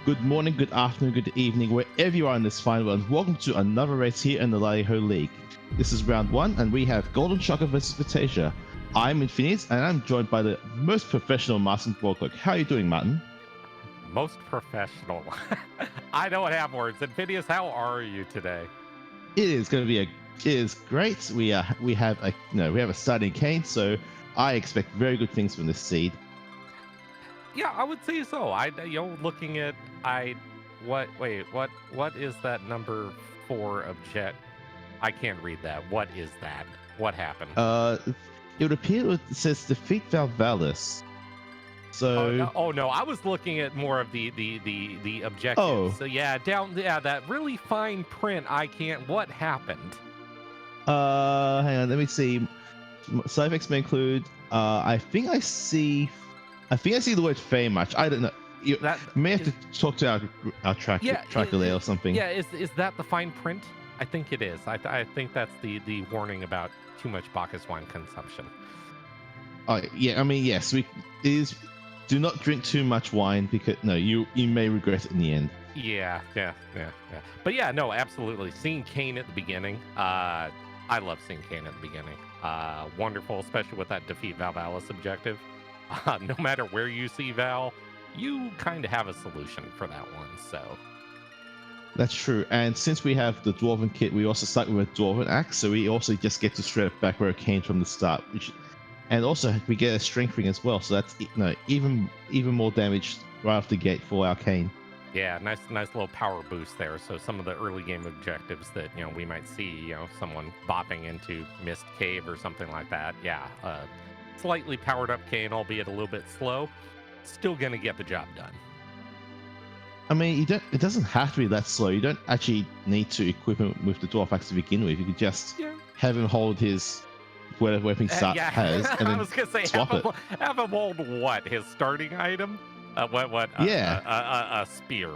Good morning, good afternoon, good evening, wherever you are in this fine world. Welcome to another race here in the Lali-Ho League. This is round one, and we have GoldenShocker versus Vitasia. I'm Infinite, and I'm joined by the most professional Martin Borglock. How are you doing, Martin? Most professional. I don't have words. And Phineas, how are you today? It is going to be it is great. We have a starting cane, so I expect very good things from this seed. Yeah, I would say so. Looking at what is that number 4 object? I can't read that. What is that? What happened? It would appear it says defeat Valvalis. So oh no, I was looking at more of the objectives. Oh. So that really fine print. I can't. What happened? Hang on, let me see. Side effects may include. I think I see the word fame much. I don't know. You may have to talk to our tracker there or something. Yeah, is that the fine print? I think it is. I think that's the warning about too much Bacchus wine consumption. Yeah. I mean, yes. Do not drink too much wine because you may regret it in the end. Yeah. But yeah, no, absolutely. Seeing Kane at the beginning. I love seeing Kane at the beginning. Wonderful, especially with that defeat Valvalis objective. No matter where you see Val, you kind of have a solution for that one. So that's true. And since we have the Dwarven kit, we also start with a Dwarven axe, so we also just get to straight up back where it came from the start. And also we get a strength ring as well, so that's even more damage right off the gate for our cane. Yeah, nice little power boost there. So some of the early game objectives that we might see, someone bopping into Mist Cave or something like that. Yeah, slightly powered up cane, albeit a little bit slow, still gonna get the job done. I mean, it doesn't have to be that slow. You don't actually need to equip him with the Dwarf Axe to begin with. You could just have him hold his whatever weapon he has, and then I was gonna say have him hold what, his starting item? A spear.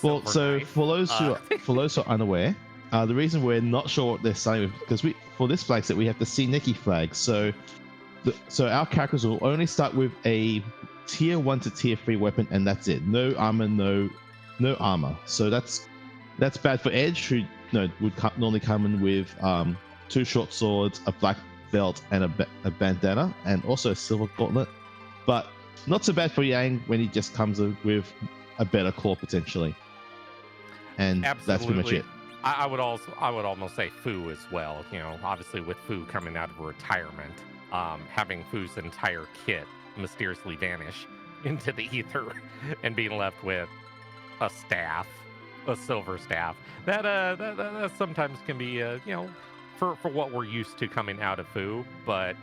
Well, so for those who are unaware, the reason we're not sure what they're saying because for this flag set we have the Sea flag. So our characters will only start with a tier 1 to tier 3 weapon, and that's it. No armor, no armor. So that's bad for Edge, who would normally come in with 2 short swords, a black belt, and a bandana, and also a silver gauntlet. But not so bad for Yang when he just comes with a better claw potentially. And absolutely. That's pretty much it. I would almost say Fu as well. Obviously with Fu coming out of retirement, having Fu's entire kit mysteriously vanish into the ether and being left with a staff, a silver staff. That sometimes can be for what we're used to coming out of Fu, but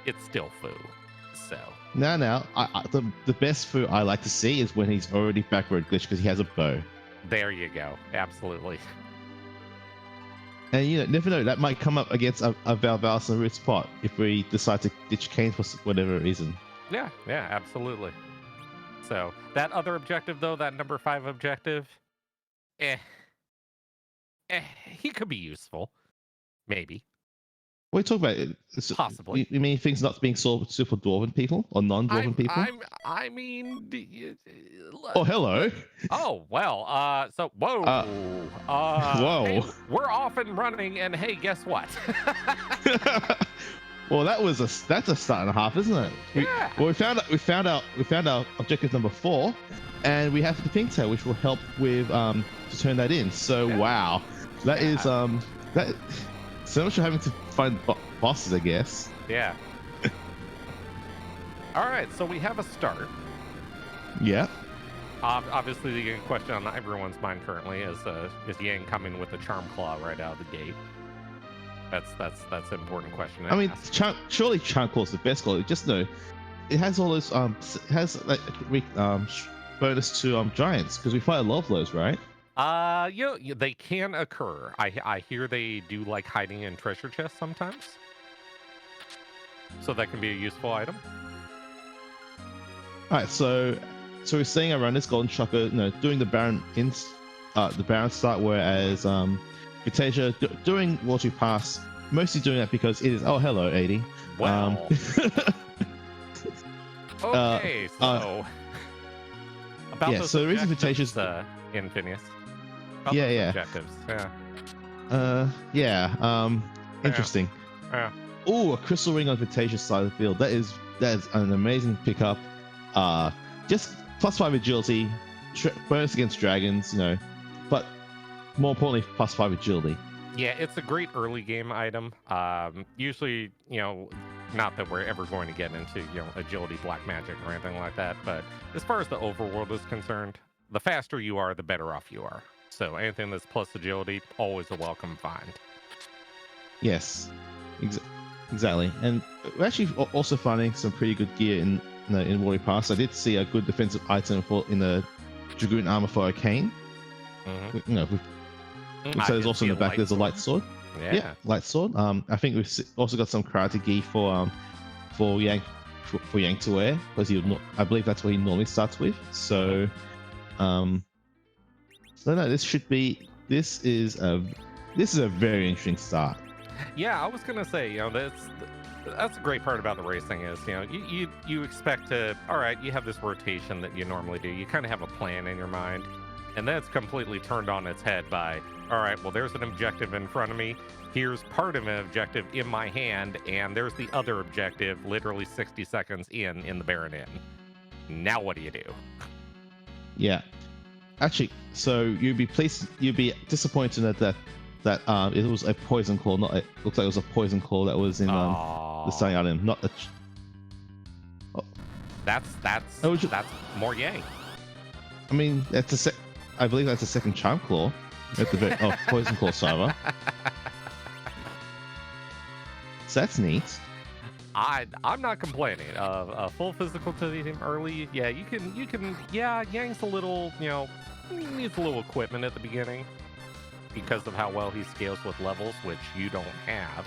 it's still Fu. So now, the best Fu I like to see is when he's already backward glitch because he has a bow. There you go. Absolutely. And never know, that might come up against a Valvalis in the root spot if we decide to ditch Kane for whatever reason. Yeah, absolutely. So that other objective though, that number 5 objective, he could be useful, maybe. What are you talking about? Possibly. You mean things not being super dwarven people or non-dwarven people? I mean. Oh, hello. Oh well. So whoa. Whoa. Hey, we're off and running, and hey, guess what? Well, that's a start and a half, isn't it? Yeah. We found our objective number 4, and we have the pigtail, which will help with to turn that in. So wow, that is that. So much for having to find bosses, I guess. Yeah. All right, so we have a start. Yeah. Obviously, the question on everyone's mind currently is Yang coming with a Charm Claw right out of the gate? That's an important question. I mean, surely Charm Claw is the best claw. Just know, it has all those bonus to giants because we fight a lot of those, right? They can occur. I hear they do like hiding in treasure chests sometimes, so that can be a useful item. All right, so we're seeing around this GoldenShocker, doing the Baron start, whereas Vitasia doing Water Pass, mostly doing that because it is. Oh, hello, 80. Wow. Okay, so About Yeah, those so the reason objectives, Vitasia's Infinius. About yeah, those yeah. objectives. Yeah. Yeah. Interesting. Yeah. Oh, a crystal ring on Vitasia's side of the field. That is an amazing pickup. Just +5 agility, bonus against dragons, but more importantly, +5 agility. Yeah, it's a great early game item. Usually, not that we're ever going to get into, agility, black magic, or anything like that. But as far as the overworld is concerned, the faster you are, the better off you are. So anything that's plus agility, always a welcome find. Yes, exactly. And we're actually also finding some pretty good gear in Warrior Pass. I did see a good defensive item in the Dragoon armor for Arcane. Mm-hmm. So there's also in the back there's a light sword. Yeah, light sword. I think we've also got some karate gi for Yang to wear, because I believe that's what he normally starts with. So this is a very interesting start. Yeah, I was gonna say, that's a great part about the racing is, you expect to, all right, you have this rotation that you normally do. You kind of have a plan in your mind, and then it's completely turned on its head by, all right, well, there's an objective in front of me. Here's part of an objective in my hand, and there's the other objective literally 60 seconds in the Baron Inn. Now what do you do? Yeah. Actually, so you'd be disappointed that it was a poison claw. It looks like it was a poison claw that was in the starting item. Not a. That's more Yang. I mean, I believe that's a second charm claw at the poison claw server. So that's neat. I'm not complaining. A full physical to him early. Yeah, you can. Yeah, Yang's a little. Needs a little equipment at the beginning, because of how well he scales with levels, which you don't have.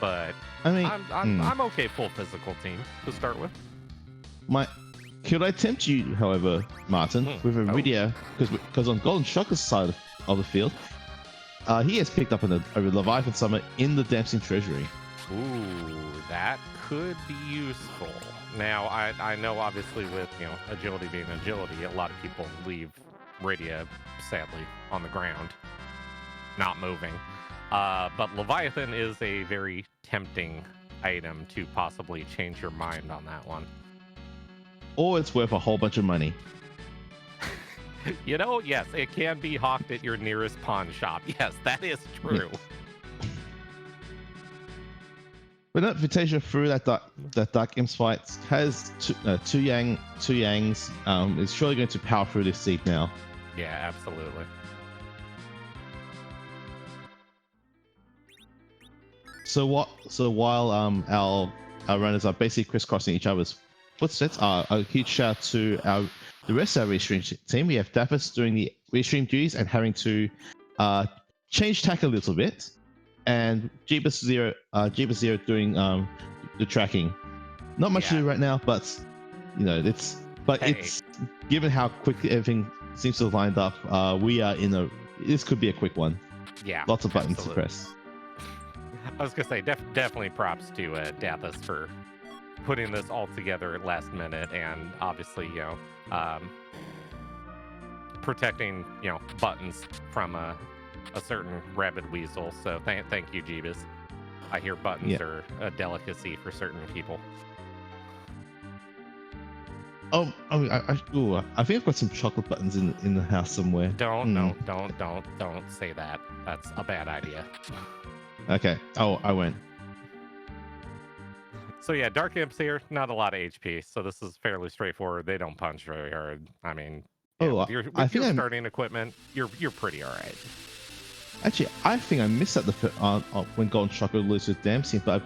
But I mean, I'm okay full physical team to start with. Could I tempt you, however, Martin, with a video? Because on GoldenShocker's side of the field, he has picked up a Leviathan Summit in the Dancing Treasury. Ooh, that could be useful. Now, I know obviously with agility being agility, a lot of people leave Radia sadly on the ground, not moving. But Leviathan is a very tempting item to possibly change your mind on that one. Or it's worth a whole bunch of money. Yes, it can be hawked at your nearest pawn shop. Yes, that is true. Yeah. But no, Vitasia through that Dark Imps fight has two Yangs. Is surely going to power through this seed now. Yeah, absolutely. So while our runners are basically crisscrossing each other's footsteps, a huge shout out to the rest of our restream team. We have Daphis doing the restream duties and having to change tack a little bit, and Jeebus Zero doing the tracking. Not much to do right now, but it's given how quickly everything seems to have lined up. This could be a quick one. Yeah, lots of buttons to press. I was gonna say definitely props to Daphis for putting this all together at last minute, and obviously protecting buttons from a certain rabid weasel. So thank you, Jeebus. I hear buttons are a delicacy for certain people. Oh, I think I've got some chocolate buttons in the house somewhere. Don't say that. That's a bad idea. Okay. Oh, I went. So yeah, Dark Imps here, not a lot of HP, so this is fairly straightforward. They don't punch very hard. I mean, with your starting equipment, you're pretty all right. Actually, I think I missed that when GoldenShocker loses Damsey, but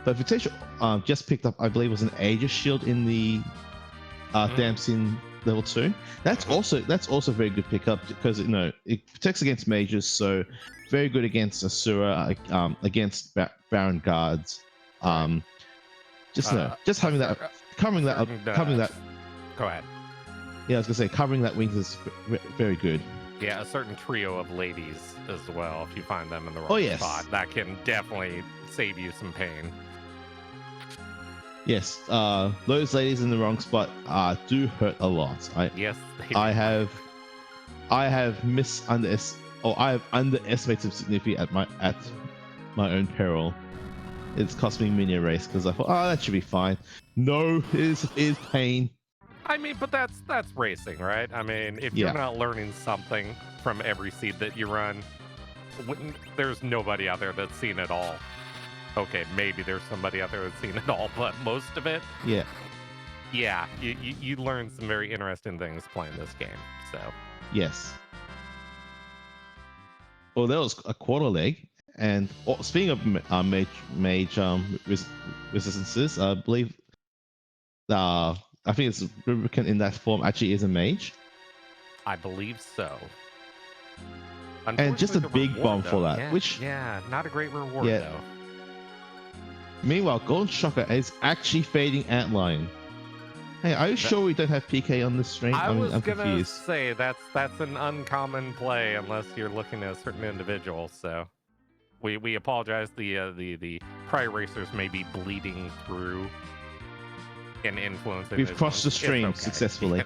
Vitasia just picked up, I believe, was an Aegis shield in the Damsey level 2. That's also a very good pickup, because it protects against mages, so very good against Asura, against Baron guards. Just having that, covering that. Go ahead. Yeah, I was gonna say covering that wings is very good. Yeah, a certain trio of ladies as well. If you find them in the wrong spot, that can definitely save you some pain. Yes, those ladies in the wrong spot do hurt a lot. Yes, they I do. have I have underestimated significantly at my own peril. It's cost me mini a race because I thought, oh, that should be fine. No, it is pain. I mean, but that's racing, right? I mean, if you're Yeah. not learning something from every seed that you run, there's nobody out there that's seen it all. Okay, maybe there's somebody out there that's seen it all, but most of it, Yeah. yeah, you learn some very interesting things playing this game. So Yes. Well, that was a quarter leg. And speaking of mage resistances, I believe I think it's Rubicon in that form actually is a mage. I believe so. And just a big bomb for that, yeah, which yeah, not a great reward Yeah. though. Meanwhile, GoldenShocker is actually fading Antlion. Hey, are you sure we don't have PK on this stream? I'm gonna confused. say that's an uncommon play unless you're looking at a certain individual. So we apologize. The prior racers may be bleeding through and influencing. We've crossed the stream successfully.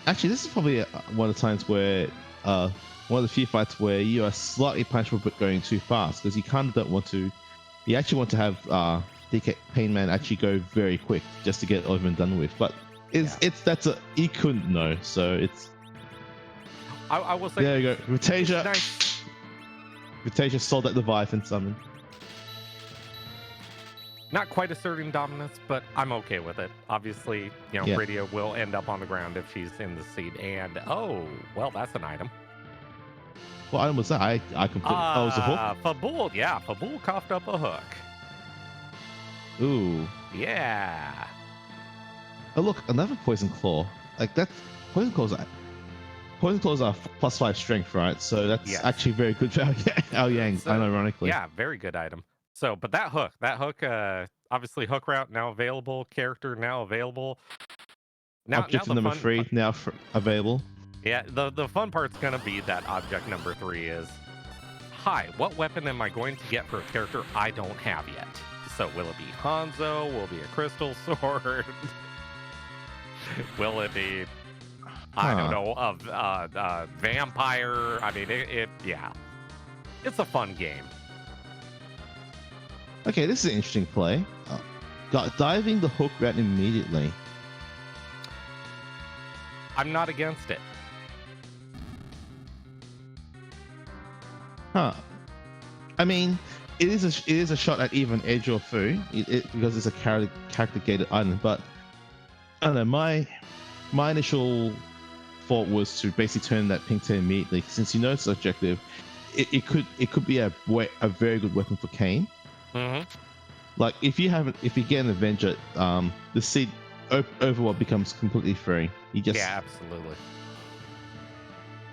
Actually, this is probably one of the times where one of the few fights where you are slightly punishable but going too fast because you kind of don't want to. You actually want to have DK Painman actually go very quick just to get it over and done with. But you couldn't know, so it's. I will say. There you go, Vitasia. Nice. Vitasia sold that Leviathan summon. Not quite asserting dominance, but I'm okay with it. Obviously, Radio will end up on the ground if she's in the seed. And oh, well, that's an item. What item was that? I completely. Oh, it was a hook. Fabul, yeah, Fabul coughed up a hook. Ooh. Yeah. Oh look, another poison claw. Like that, poison claws are +5 strength, right? So that's actually very good for Ao Yang, unironically. Yeah, very good item. So, but that hook, obviously hook route now available, character now available. Now, objective number 3 now available. Yeah, the fun part's gonna be that object number 3 is, hi, what weapon am I going to get for a character I don't have yet? So will it be Hanzo? Will it be a crystal sword? Will it be, I don't know, a vampire? I mean, yeah, it's a fun game. Okay, this is an interesting play. Diving the hook route immediately. I'm not against it. Huh. I mean, it is a shot at even edge or Fu because it's a character gated item. But I don't know. My initial thought was to basically turn that pink tail immediately, since you know it's objective. It could be a very good weapon for Kane. Mm-hmm. Like if you get an Avenger, the seed overworld becomes completely free. Yeah, absolutely.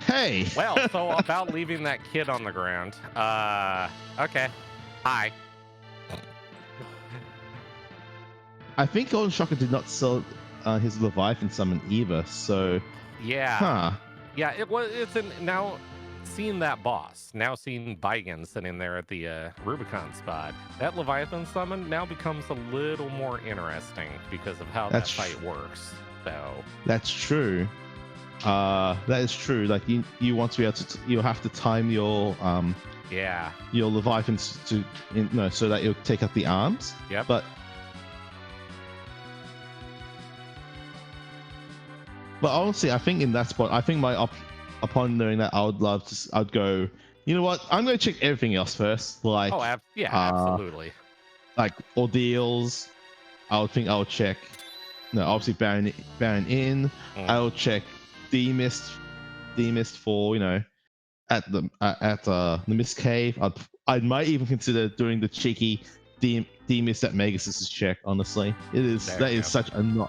Hey. Well, so about leaving that kid on the ground. Okay. Hi. I think GoldenShocker did not sell his Leviathan summon either. So. Yeah. Huh. Yeah. Now. Seeing that boss, now seeing Baigen sitting there at the Rubicon spot, that Leviathan summon now becomes a little more interesting because of how that fight works. So that's true. That is true. Like you want to be able to, you have to time your your Leviathans so that you'll take out the arms. Yep. But honestly, I think in that spot, upon knowing that, I'd go, you know what? I'm going to check everything else first. Like, absolutely. Like ordeals, I would check. No, obviously Baron in. I will check demist for at the Mist Cave. I might even consider doing the cheeky demist at Magus' check. Honestly, that is such an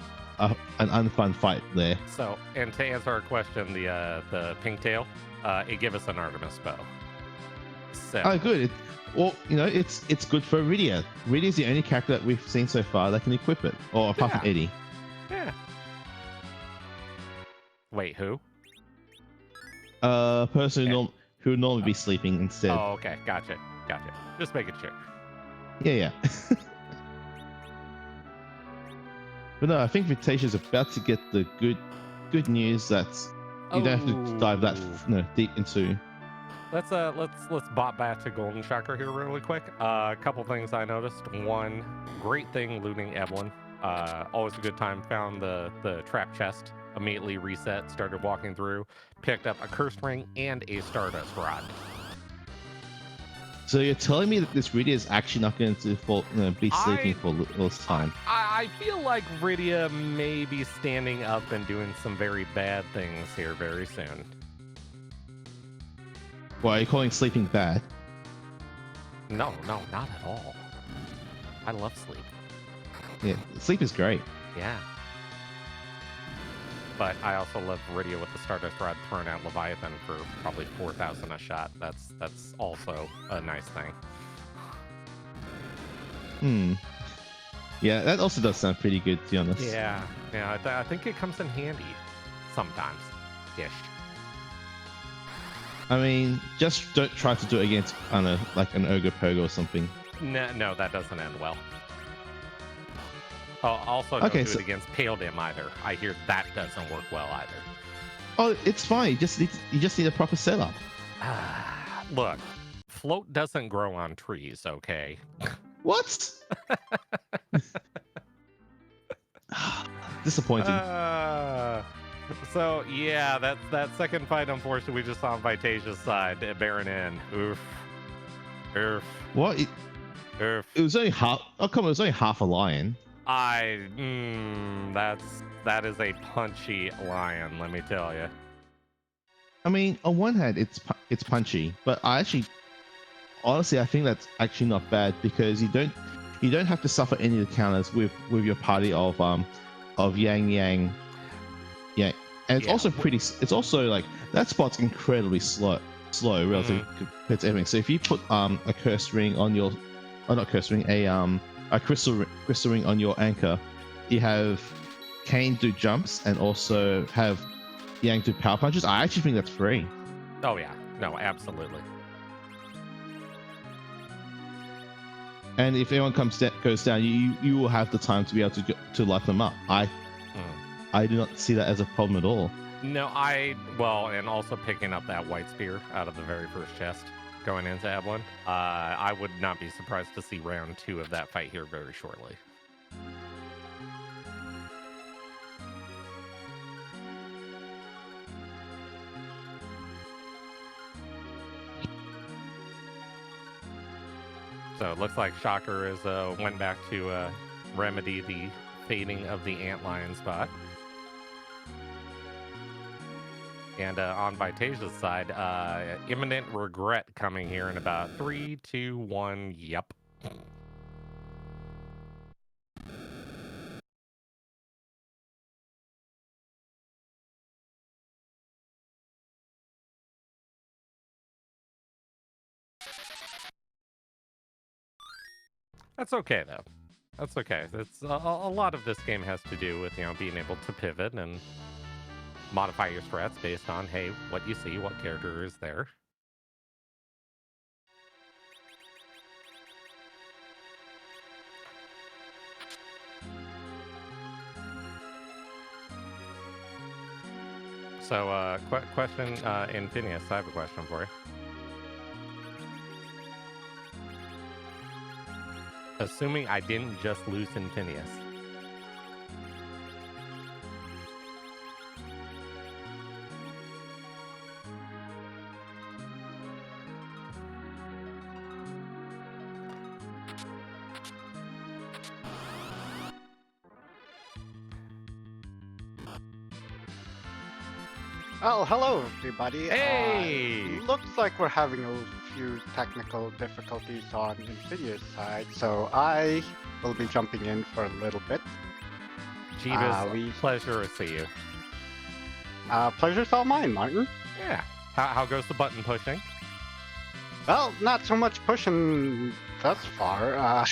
unfun fight there. So, and to answer our question, the pink tail, it give us an Artemis bow. So. Oh, good. It's good for Rydia. Rydia is the only character that we've seen so far that can equip it, or apart from Eddie. Yeah. Wait, who? Person who would normally be sleeping instead. Oh, okay. Gotcha. Just making sure. Yeah. But no, I think Vitasia's about to get the good news that you don't have to dive that deep into. Let's bop back to GoldenShocker here really quick. A couple things I noticed. One, great thing looting Evelyn. Always a good time. Found the trap chest. Immediately reset. Started walking through. Picked up a cursed ring and a Stardust rod. So you're telling me that this Rydia is actually not going to be sleeping for this time? I feel like Rydia may be standing up and doing some very bad things here very soon. Why are you calling sleeping bad? No, not at all. I love sleep. Yeah, sleep is great. Yeah. But I also love Rydia with the Stardust Rod throwing out Leviathan for probably 4,000 a shot. That's also a nice thing. Yeah, that also does sound pretty good, to be honest. Yeah. I think it comes in handy sometimes. Ish. I mean, just don't try to do it against, I don't know, like an Ogre Pogo or something. No, that doesn't end well. Oh, also don't do it against Pale Dim either. I hear that doesn't work well either. Oh, it's fine. You just need a proper setup. Look, float doesn't grow on trees, okay? What? Disappointing. So yeah, that second fight, unfortunately, we just saw on Vitasia's side, Baron in. Oof. What? Oof. It was only half. Oh, come on! It was only half a lion. That is a punchy lion, let me tell you. I mean, on one hand, it's punchy, but honestly, I think that's actually not bad because you don't have to suffer any of the counters with your party of Yang. Yeah, and it's also pretty. It's also like that spot's incredibly slow relative compared to everything. So if you put a cursed ring on your, or not cursed ring, a crystal ring on your anchor, you have Kane do jumps and also have Yang do power punches. I actually think that's free. Oh yeah, no, absolutely. And if anyone goes down, you will have the time to be able to light them up. I do not see that as a problem at all. No, and also picking up that white spear out of the very first chest going into Evelyn. I would not be surprised to see round 2 of that fight here very shortly. So it looks like Shocker went back to remedy the fading of the antlion spot. And on Vitasia's side, imminent regret coming here in about 3, 2, 1, yep. That's okay, though. That's okay. It's a lot of this game has to do with, being able to pivot and modify your strats based on, hey, what you see, what character is there. So, question, Infinius, I have a question for you. Assuming I didn't just lose Infinius. Oh, hello everybody. Hey! Looks like we're having a few technical difficulties on Infinius side, so I will be jumping in for a little bit. Jeebus, pleasure to see you. Pleasure's all mine, Martin. Yeah. How goes the button pushing? Well, not so much pushing thus far.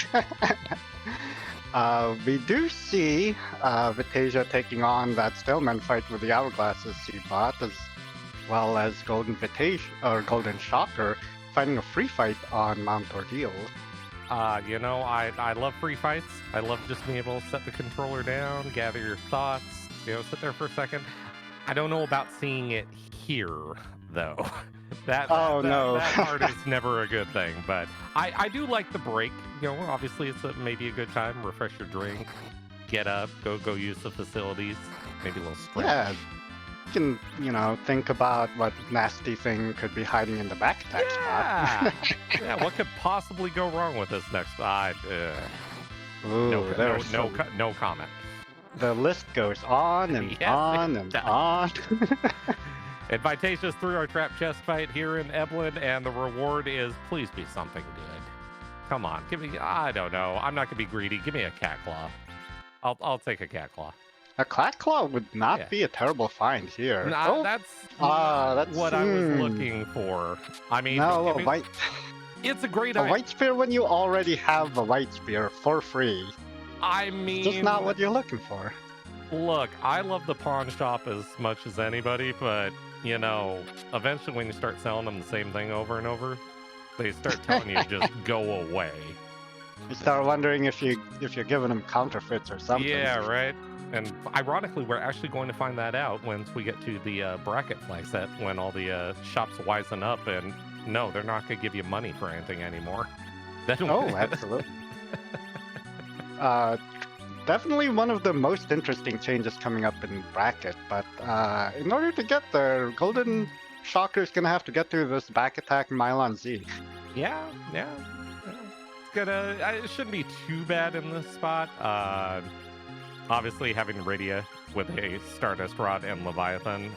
We do see Vitasia taking on that Stillman fight with the Hourglasses C-Bot, as well as Golden Vitasia or GoldenShocker finding a free fight on Mount Ordeal. I love free fights. I love just being able to set the controller down, gather your thoughts, sit there for a second. I don't know about seeing it here, though. that part is never a good thing, but I do like the break. Obviously it's maybe a good time, refresh your drink, get up, go use the facilities, maybe a little stretch. Yeah, you can, think about what nasty thing could be hiding in the back attack spot. Yeah, what could possibly go wrong with this next spot? No comment. The list goes on and on and on. And Vitasia's through our trap chest fight here in Eblin, and the reward is please be something good. Come on, give me. I don't know. I'm not gonna be greedy. Give me a cat claw. I'll take a cat claw. A cat claw would not be a terrible find here. That's what I was looking for. I mean, white. It's a great a white spear when you already have a white spear for free. I mean, it's just not what you're looking for. Look, I love the pawn shop as much as anybody, but eventually when you start selling them the same thing over and over, they start telling you just go away. You start wondering if you're giving them counterfeits or something. Yeah, right. And ironically, we're actually going to find that out once we get to the bracket flag set, when all the shops wisen up and no, they're not going to give you money for anything anymore. Absolutely. Definitely one of the most interesting changes coming up in bracket, but in order to get there, GoldenShocker is going to have to get through this back attack Mylon Z. Yeah. It shouldn't be too bad in this spot. Obviously, having Radia with a Stardust Rod and Leviathan,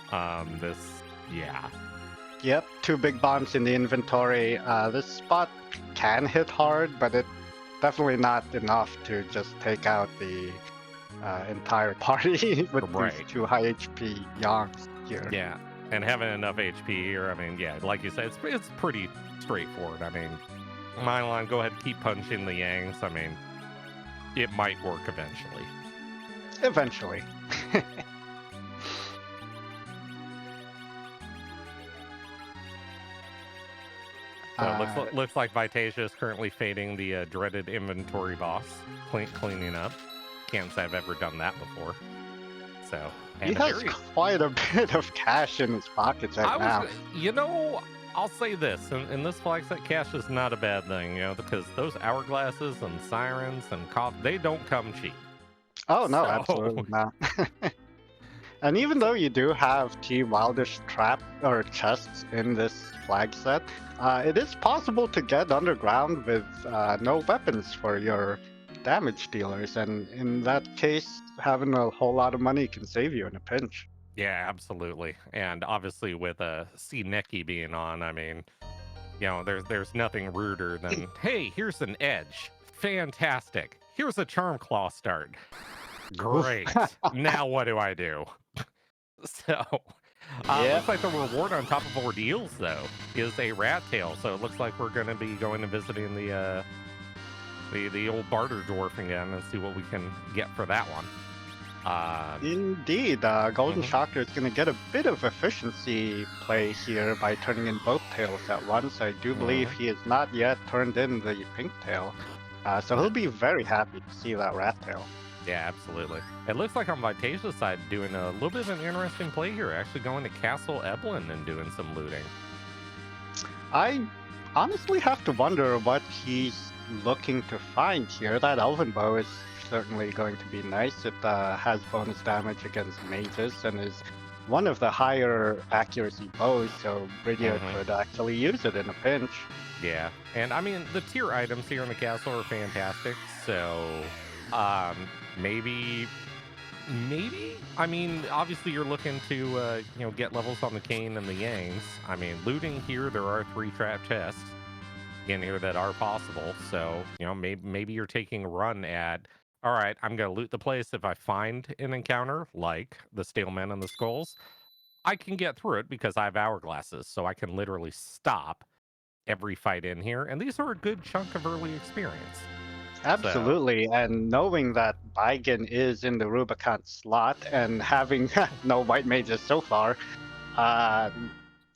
Yep, 2 big bombs in the inventory. This spot can hit hard, but it definitely not enough to just take out the entire party with these 2 high HP Yangs here. Yeah, and having enough HP here, I mean, like you said, it's pretty straightforward. I mean, Mylon, go ahead and keep punching the Yangs. I mean, it might work eventually. Eventually. So looks like Vitasia is currently fading the dreaded inventory boss, cleaning up. Can't say I've ever done that before. So he has quite a bit of cash in his pockets now. I'll say this: in this flag set, cash is not a bad thing, because those hourglasses and sirens and they don't come cheap. Oh no, absolutely not. And even though you do have T Wildish trap or chests in this flag set, it is possible to get underground with no weapons for your damage dealers, and in that case, having a whole lot of money can save you in a pinch. Yeah, absolutely. And obviously with C Neki being on, I mean, there's nothing ruder than, hey, here's an edge. Fantastic. Here's a charm claw start. Great. Now what do I do? So, looks like the reward on top of ordeals, though, is a rat tail. So it looks like we're going to be going and visiting the old barter dwarf again and see what we can get for that one. Indeed, GoldenShocker is going to get a bit of efficiency play here by turning in both tails at once. I do believe he has not yet turned in the pink tail, so he'll be very happy to see that rat tail. Yeah, absolutely. It looks like on Vitasia's side doing a little bit of an interesting play here, actually going to Castle Eblin and doing some looting. I honestly have to wonder what he's looking to find here. That Elven Bow is certainly going to be nice. It has bonus damage against mages and is one of the higher accuracy bows, so Radia could actually use it in a pinch. Yeah, and I mean, the tier items here in the castle are fantastic, so maybe, I mean, obviously you're looking to, get levels on the Cane and the Yangs. I mean, looting here, there are 3 trap chests in here that are possible, so, maybe you're taking a run at, all right, I'm going to loot the place. If I find an encounter, like the Stalemen and the Skulls, I can get through it because I have hourglasses, so I can literally stop every fight in here, and these are a good chunk of early experience. Absolutely, and knowing that Baigen is in the Rubicon slot and having no white mages so far, Uh,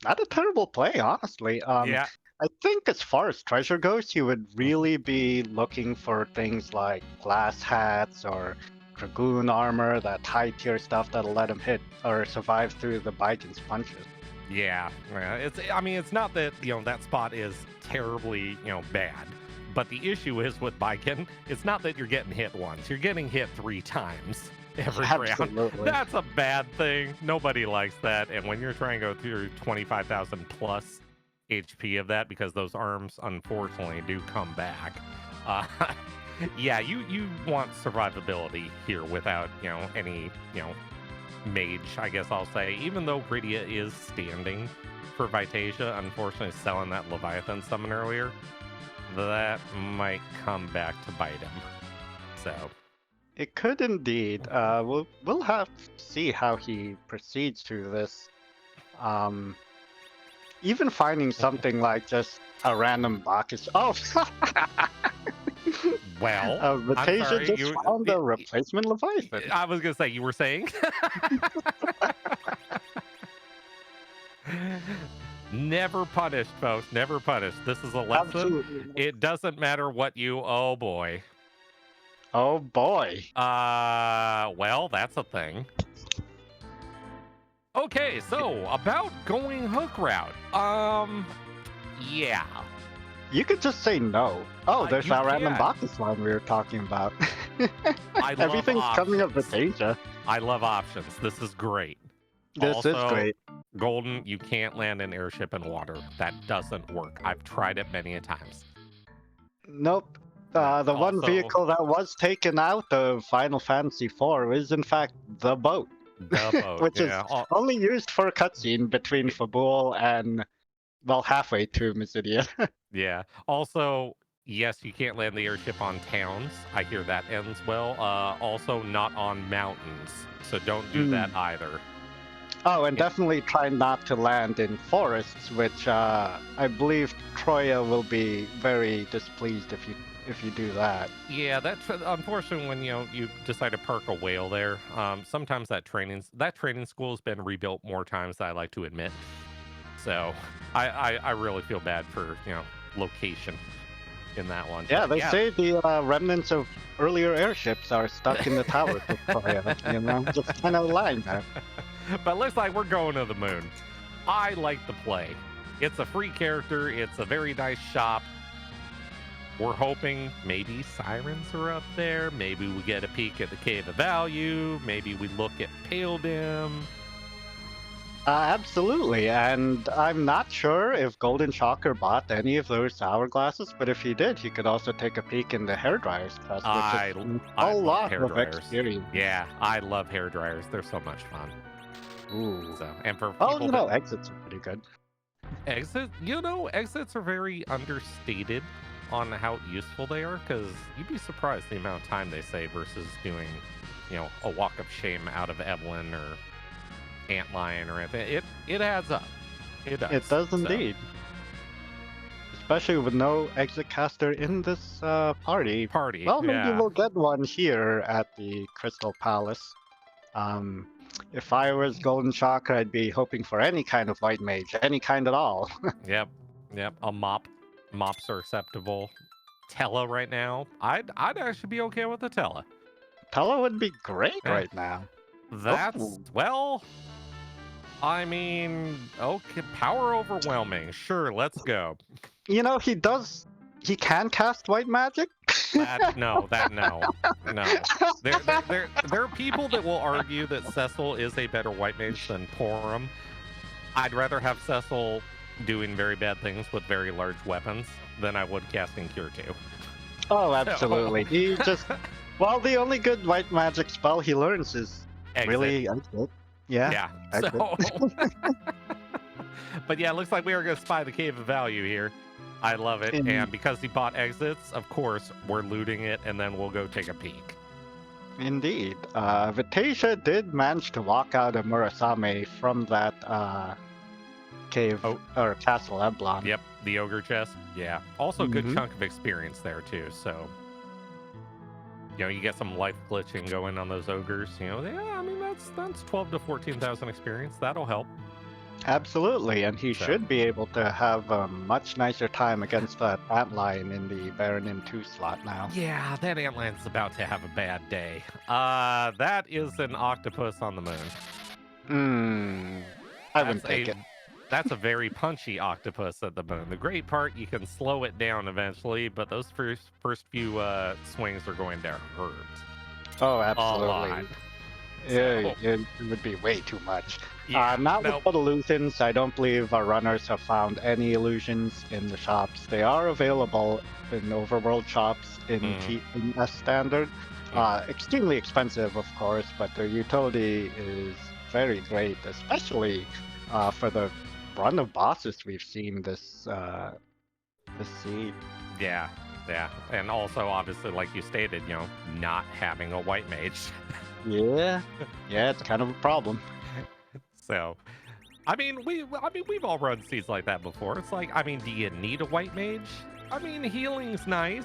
Not a terrible play, honestly. Yeah. I think as far as treasure goes, he would really be looking for things like glass hats or dragoon armor, that high tier stuff that'll let him hit or survive through the Biken's punches. Yeah. I mean, it's not that, that spot is terribly, bad. But the issue is with Biken, it's not that you're getting hit once. You're getting hit 3 times every round. That's a bad thing. Nobody likes that. And when you're trying to go through 25,000 plus HP of that, because those arms unfortunately do come back. Yeah, you want survivability here without, any, mage, I guess I'll say. Even though Gridea is standing for Vitasia, unfortunately selling that Leviathan summon earlier, that might come back to bite him. So it could indeed. We'll have to see how he proceeds through this. Even finding something like just a random Bacchus. Oh, well, Vitasia just found the replacement Leviathan. I was gonna say, you were saying. Never punished, folks. Never punished. This is a lesson. Absolutely. It doesn't matter what you. Oh boy. Oh boy. Well, that's a thing. Okay, so about going hook route. Yeah. You could just say no. Oh, there's that random Bacchus line we were talking about. Everything's coming up with Vitasia. I love options. This is great. This is great. Golden, you can't land an airship in water. That doesn't work. I've tried it many a times. Nope. The one vehicle that was taken out of Final Fantasy IV is in fact the boat. The boat, which is only used for a cutscene between Fabul and, well, halfway to Mysidia. Yeah. Also, yes, you can't land the airship on towns. I hear that ends well. Also, not on mountains. So don't do that either. Oh, and definitely try not to land in forests, which I believe Troya will be very displeased if you do that. Yeah, that's unfortunately when you decide to park a whale there. Sometimes that training school has been rebuilt more times than I like to admit. So I really feel bad for location in that one. Yeah, they say the remnants of earlier airships are stuck in the towers of Troya. Just kind of lying there. But looks like we're going to the moon. I like the play. It's a free character. It's a very nice shop. We're hoping maybe sirens are up there. Maybe we get a peek at the Cave of Value. Maybe we look at Pale Dim. Absolutely, and I'm not sure if GoldenShocker bought any of those hourglasses, but if he did, he could also take a peek in the hairdryer's chest, which is a lot of experience. Yeah, I love hairdryers. They're so much fun. Ooh. So, and for people exits are pretty good. Exits are very understated on how useful they are, because you'd be surprised the amount of time they save versus doing, a walk of shame out of Evelyn or Antlion or anything. It adds up. It does. It does indeed. Especially with no exit caster in this party. Well, maybe we'll get one here at the Crystal Palace. If I was GoldenShocker, I'd be hoping for any kind of white mage, any kind at all. Yep. A mop. Mops are acceptable. Tella right now, I'd actually be okay with a Tella. Tella would be great right now. Well, I mean, okay, power overwhelming. Sure, let's go. He can cast white magic? No. There are people that will argue that Cecil is a better white mage than Porum. I'd rather have Cecil doing very bad things with very large weapons than I would casting Cure 2. Oh, absolutely. He just... Well, the only good white magic spell he learns is really exit. Yeah. So... But yeah, it looks like we are going to spy the Cave of Value here. I love it. And because he bought exits, of course, we're looting it, and then we'll go take a peek. Indeed. Vitasia did manage to walk out of Murasame from that cave or Castle Eblon. Yep, the ogre chest. Yeah. Also, good chunk of experience there, too. So, you get some life glitching going on those ogres. Yeah, I mean, that's 12 to 14,000 experience. That'll help. Absolutely, and he should be able to have a much nicer time against that antlion in the Baron in 2 slot now. Yeah, that antlion's about to have a bad day. That is an octopus on the moon. I wouldn't take it. That's a very punchy octopus at the moon. The great part, you can slow it down eventually, but those first few swings are going to hurt. Oh, A absolutely. lot. Yeah, it would be way too much. Yeah, not nope. with illusions. I don't believe our runners have found any illusions in the shops. They are available in overworld shops in in S standard. Extremely expensive, of course, but their utility is very great, especially for the run of bosses we've seen this seed. Yeah, and also obviously, like you stated, not having a white mage. Yeah, it's kind of a problem. So, we've all run seeds like that before. It's like, do you need a white mage? Healing's nice.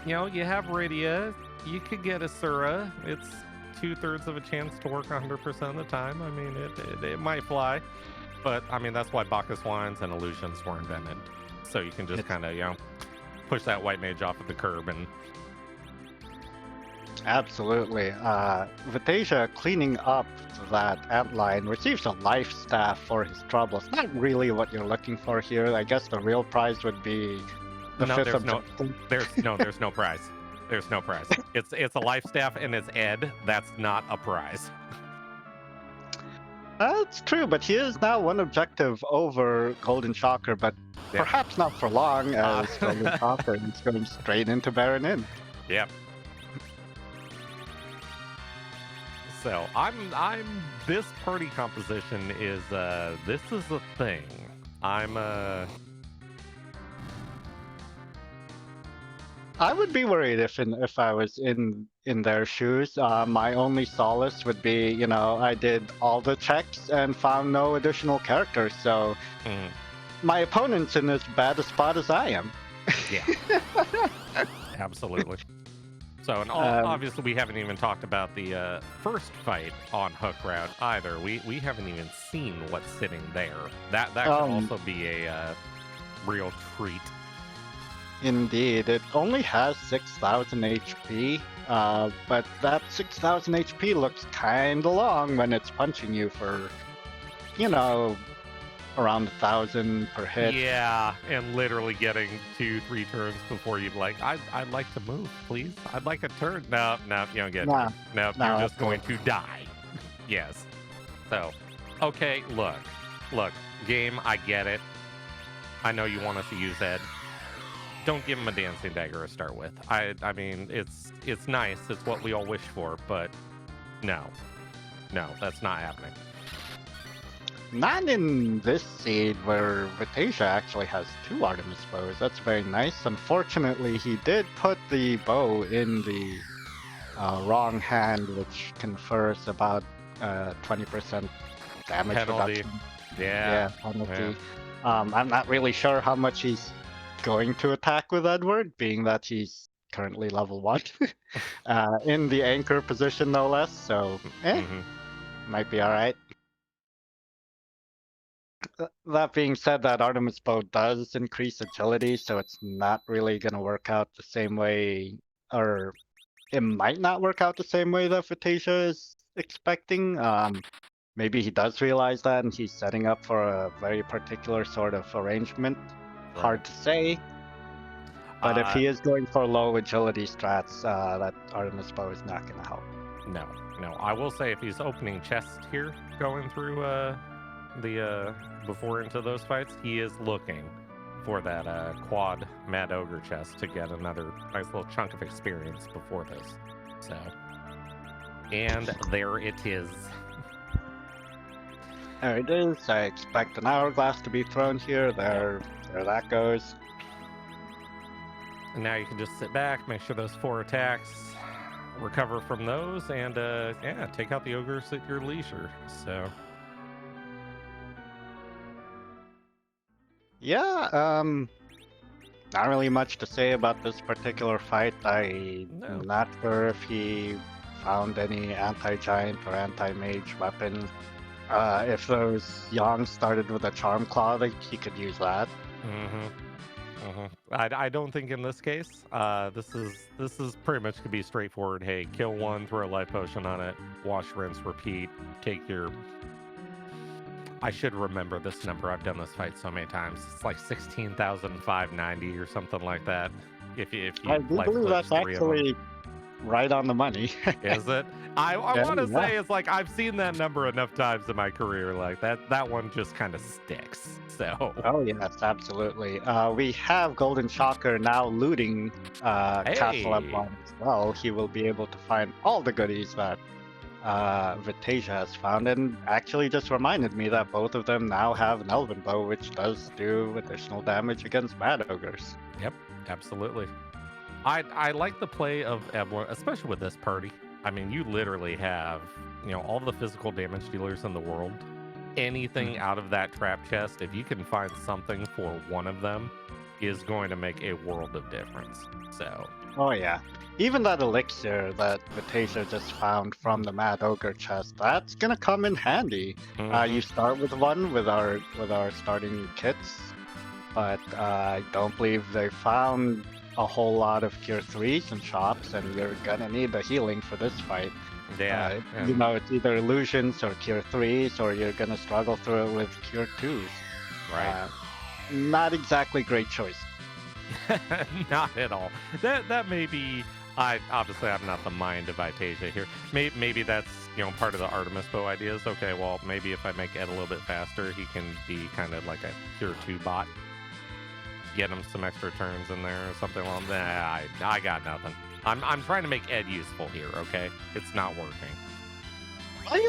You have Rydia. You could get a Sura. It's 2/3 of a chance to work 100% of the time. It might fly. But, that's why Bacchus Wines and Illusions were invented. So you can just kind of, push that white mage off of the curb and... Absolutely. Vitasia cleaning up that antlion receives a life staff for his troubles. Not really what you're looking for here. I guess the real prize would be the fifth objective. There's no prize. There's no prize. It's a life staff and it's Ed. That's not a prize. That's true, but he is now one objective over GoldenShocker, but perhaps not for long, as GoldenShocker is going straight into Baron Inn. Yep. So this party composition is this is a thing. I would be worried if I was in their shoes. My only solace would be, I did all the checks and found no additional characters, so my opponent's in as bad a spot as I am. Yeah. Absolutely. So, and obviously we haven't even talked about the first fight on Hook Route either. We haven't even seen what's sitting there. That could also be a real treat. Indeed. It only has 6,000 HP, but that 6,000 HP looks kinda long when it's punching you for, around 1,000 per hit. Yeah, and literally getting 2-3 turns before you'd like, I'd like to move, please. I'd like a turn. No, you don't get it. No, you're just going to die. Yes. So, okay, look, game, I get it. I know you want us to use Ed. Don't give him a dancing dagger to start with. It's nice. It's what we all wish for, but no, that's not happening. Not in this seed where Vitasia actually has 2 Artemis bows. That's very nice. Unfortunately, he did put the bow in the wrong hand, which confers about 20% damage penalty. reduction. Yeah, penalty. Yeah. I'm not really sure how much he's going to attack with Edward, being that he's currently level 1 in the anchor position, no less. So, might be all right. That being said, that Artemis bow does increase agility, so it's not really going to work out the same way, or it might not work out the same way that Vitasia is expecting. Maybe he does realize that, and he's setting up for a very particular sort of arrangement. Right. Hard to say. But if he is going for low agility strats, that Artemis bow is not going to help. No. I will say if he's opening chests here, going through the before into those fights, he is looking for that quad Mad Ogre chest to get another nice little chunk of experience before this. So, and there it is. There it is. I expect an hourglass to be thrown here. There that goes. And now you can just sit back, make sure those 4 attacks, recover from those, and take out the ogres at your leisure. So. Yeah, not really much to say about this particular fight. I'm not sure if he found any anti-giant or anti-mage weapon. If those Yang started with a Charm Claw, he could use that. I don't think in this case. This is pretty much could be straightforward. Hey, kill one, throw a life potion on it, wash, rinse, repeat. Take your. I should remember this number. I've done this fight so many times. It's like 16,590 or something like that. If you I do believe that's actually right on the money. Is it? I want to say it's like I've seen that number enough times in my career. Like that one just kind of sticks. So. Oh yes, absolutely. We have GoldenShocker now looting Castle Emblem as well. He will be able to find all the goodies that Vitasia has found, and actually just reminded me that both of them now have an Elven Bow, which does do additional damage against Mad Ogres. Yep, absolutely. I like the play of Emblem, especially with this party. I mean, you literally have, all the physical damage dealers in the world. Anything out of that trap chest, if you can find something for one of them, is going to make a world of difference. So. Oh yeah. Even that elixir that Vitasia just found from the Mad Ogre chest, that's gonna come in handy. You start with one with our starting kits, but I don't believe they found a whole lot of Cure 3s in shops, and you're gonna need the healing for this fight. Yeah. It's either illusions or Cure 3s, or you're gonna struggle through it with Cure 2s. Right. Not exactly great choice. Not at all. That may be. I'm not the mind of Vitasia here. Maybe that's part of the Artemis Bow ideas. Okay, well maybe if I make Ed a little bit faster, he can be kind of like a Cure 2 bot. Get him some extra turns in there or something along that. I got nothing. I'm trying to make Ed useful here. Okay, it's not working.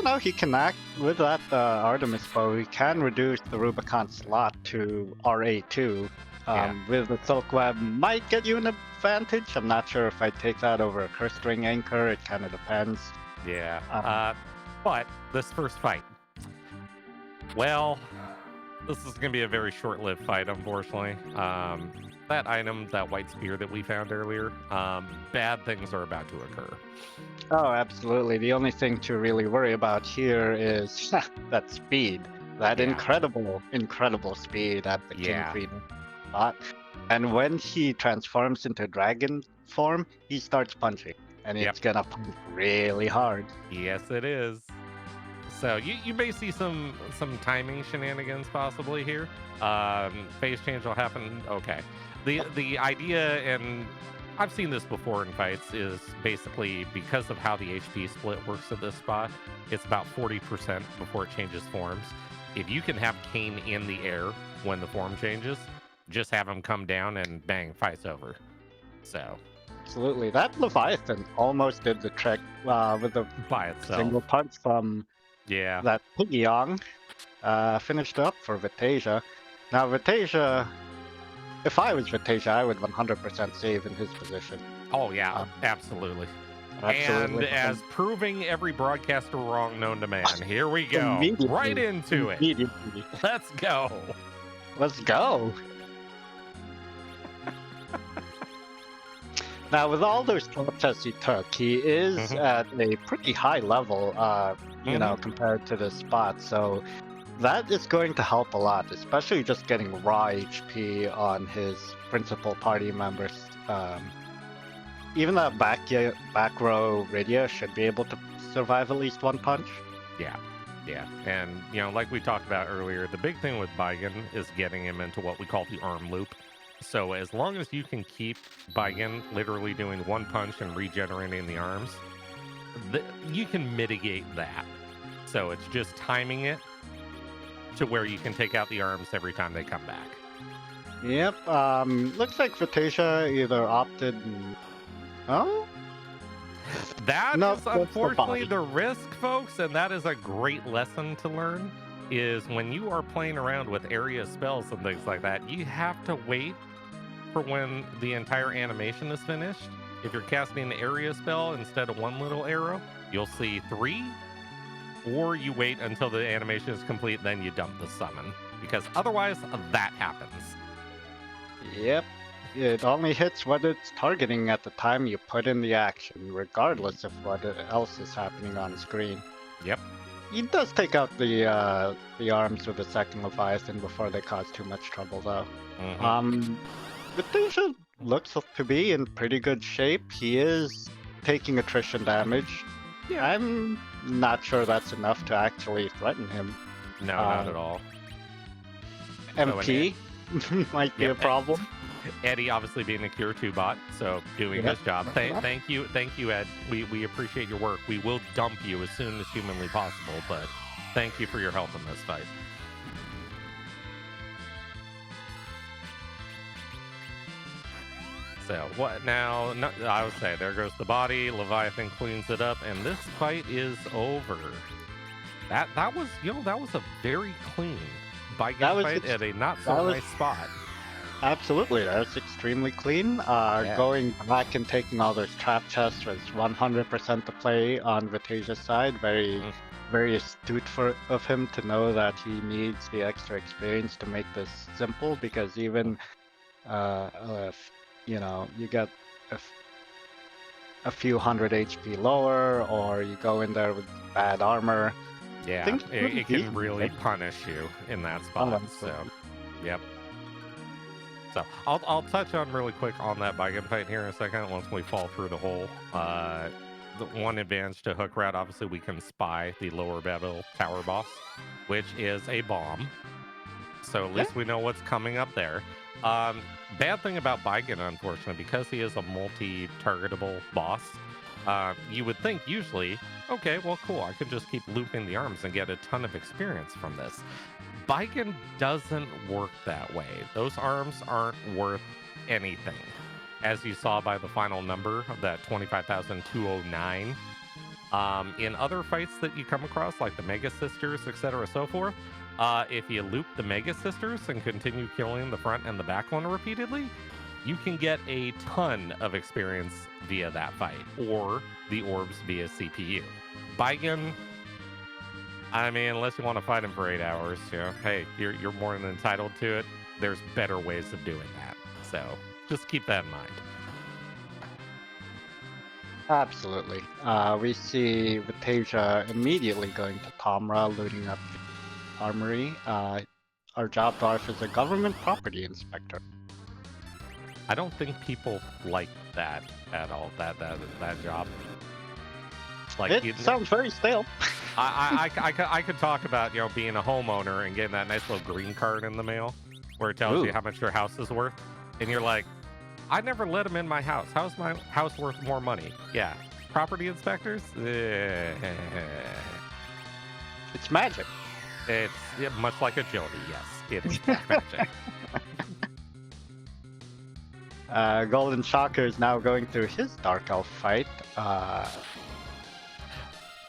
Well, he can act with that Artemis Bow. He can reduce the Rubicon slot to RA2. With the Silk Web might get you an advantage. I'm not sure if I take that over a Cursed Ring Anchor. It kind of depends. Yeah. But this first fight, well, this is going to be a very short-lived fight, unfortunately. That item, that white spear that we found earlier, bad things are about to occur. Oh, absolutely. The only thing to really worry about here is that speed. That incredible speed at the King Freedom. And when he transforms into dragon form, he starts punching, and it's gonna punch really hard. Yes, it is. So you may see some timing shenanigans possibly here. Phase change will happen. Okay. The idea, and I've seen this before in fights, is basically because of how the HP split works at this spot, it's about 40% before it changes forms. If you can have Kane in the air when the form changes, just have him come down and bang, fight's over. So. Absolutely. That Leviathan almost did the trick with the single punch from that Piggyong. Finished up for Vitasia. Now Vitasia, if I was Vitasia, I would 100% save in his position. Oh yeah, absolutely. And as proving every broadcaster wrong known to man, here we go. Right into it. Let's go. Let's go. Now, with all those tests he took, he is at a pretty high level, compared to this spot. So that is going to help a lot, especially just getting raw HP on his principal party members. Even that back row Rydia should be able to survive at least one punch. Yeah. And, like we talked about earlier, the big thing with Baigen is getting him into what we call the arm loop. So as long as you can keep Baigen literally doing one punch and regenerating the arms, you can mitigate that. So it's just timing it to where you can take out the arms every time they come back. Yep. Looks like Vitasia either opted... Oh? That is unfortunately the risk, folks, and that is a great lesson to learn, is when you are playing around with area spells and things like that, you have to wait for when the entire animation is finished. If you're casting an area spell instead of one little arrow, you'll see 3, or you wait until the animation is complete, then you dump the summon, because otherwise that happens. Yep. It only hits what it's targeting at the time you put in the action, regardless of what else is happening on screen. Yep. He does take out the arms with the second Leviathan before they cause too much trouble, though. Vitasia looks to be in pretty good shape. He is taking attrition damage. Yeah. I'm not sure that's enough to actually threaten him. No, not at all. MP might be a problem. Eddie obviously being a Cure 2 bot, so doing his job. Thank you, Ed. We appreciate your work. We will dump you as soon as humanly possible, but thank you for your help in this fight. So what now? No, I would say there goes the body. Leviathan cleans it up, and this fight is over. That was that was a very clean fight at a not so nice spot. Absolutely, that was extremely clean. Going back and taking all those trap chests was 100% the play on Vitasia's side. Very astute of him to know that he needs the extra experience to make this simple, because even if you get a few hundred HP lower, or you go in there with bad armor, it can really punish you in that spot. So, yep. So I'll touch on really quick on that Baigen fight here in a second once we fall through the hole. The one advantage to Hook Rat, obviously we can spy the lower Babel tower boss, which is a bomb. So at least we know what's coming up there. Bad thing about Baigen, unfortunately, because he is a multi-targetable boss, you would think usually, okay, well, cool, I could just keep looping the arms and get a ton of experience from this. Baigen doesn't work that way. Those arms aren't worth anything. As you saw by the final number of that 25,209. In other fights that you come across, like the Mega Sisters, etc., so forth, if you loop the Mega Sisters and continue killing the front and the back one repeatedly, you can get a ton of experience via that fight, or the orbs via CPU. Baigen, I mean, unless you want to fight him for 8 hours, hey, you're more than entitled to it. There's better ways of doing that. So just keep that in mind. Absolutely. We see Vitasia immediately going to Tamra, looting up the armory. Our job dwarf is a government property inspector. I don't think people like that at all, that job. Like, it sounds very stale. I could talk about being a homeowner and getting that nice little green card in the mail where it tells you how much your house is worth, and you're like, I never let them in my house. How's my house worth more money? Yeah, property inspectors. It's magic. It's much like agility. Yes, it is magic. GoldenShocker is now going through his Dark Elf fight.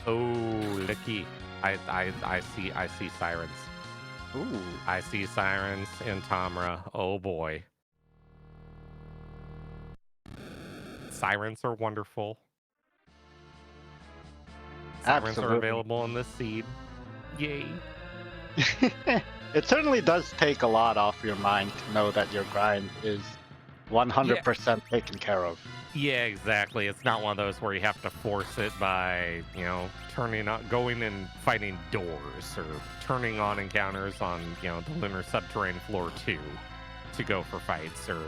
Oh, Licky. I see sirens. Ooh. I see sirens in Tamra. Oh boy. Sirens are wonderful. Sirens are available in this seed. Yay. It certainly does take a lot off your mind to know that your grind is 100% taken care of. Yeah, exactly. It's not one of those where you have to force it by, going and fighting doors, or turning on encounters on, the Lunar Subterranean Floor 2 to go for fights, or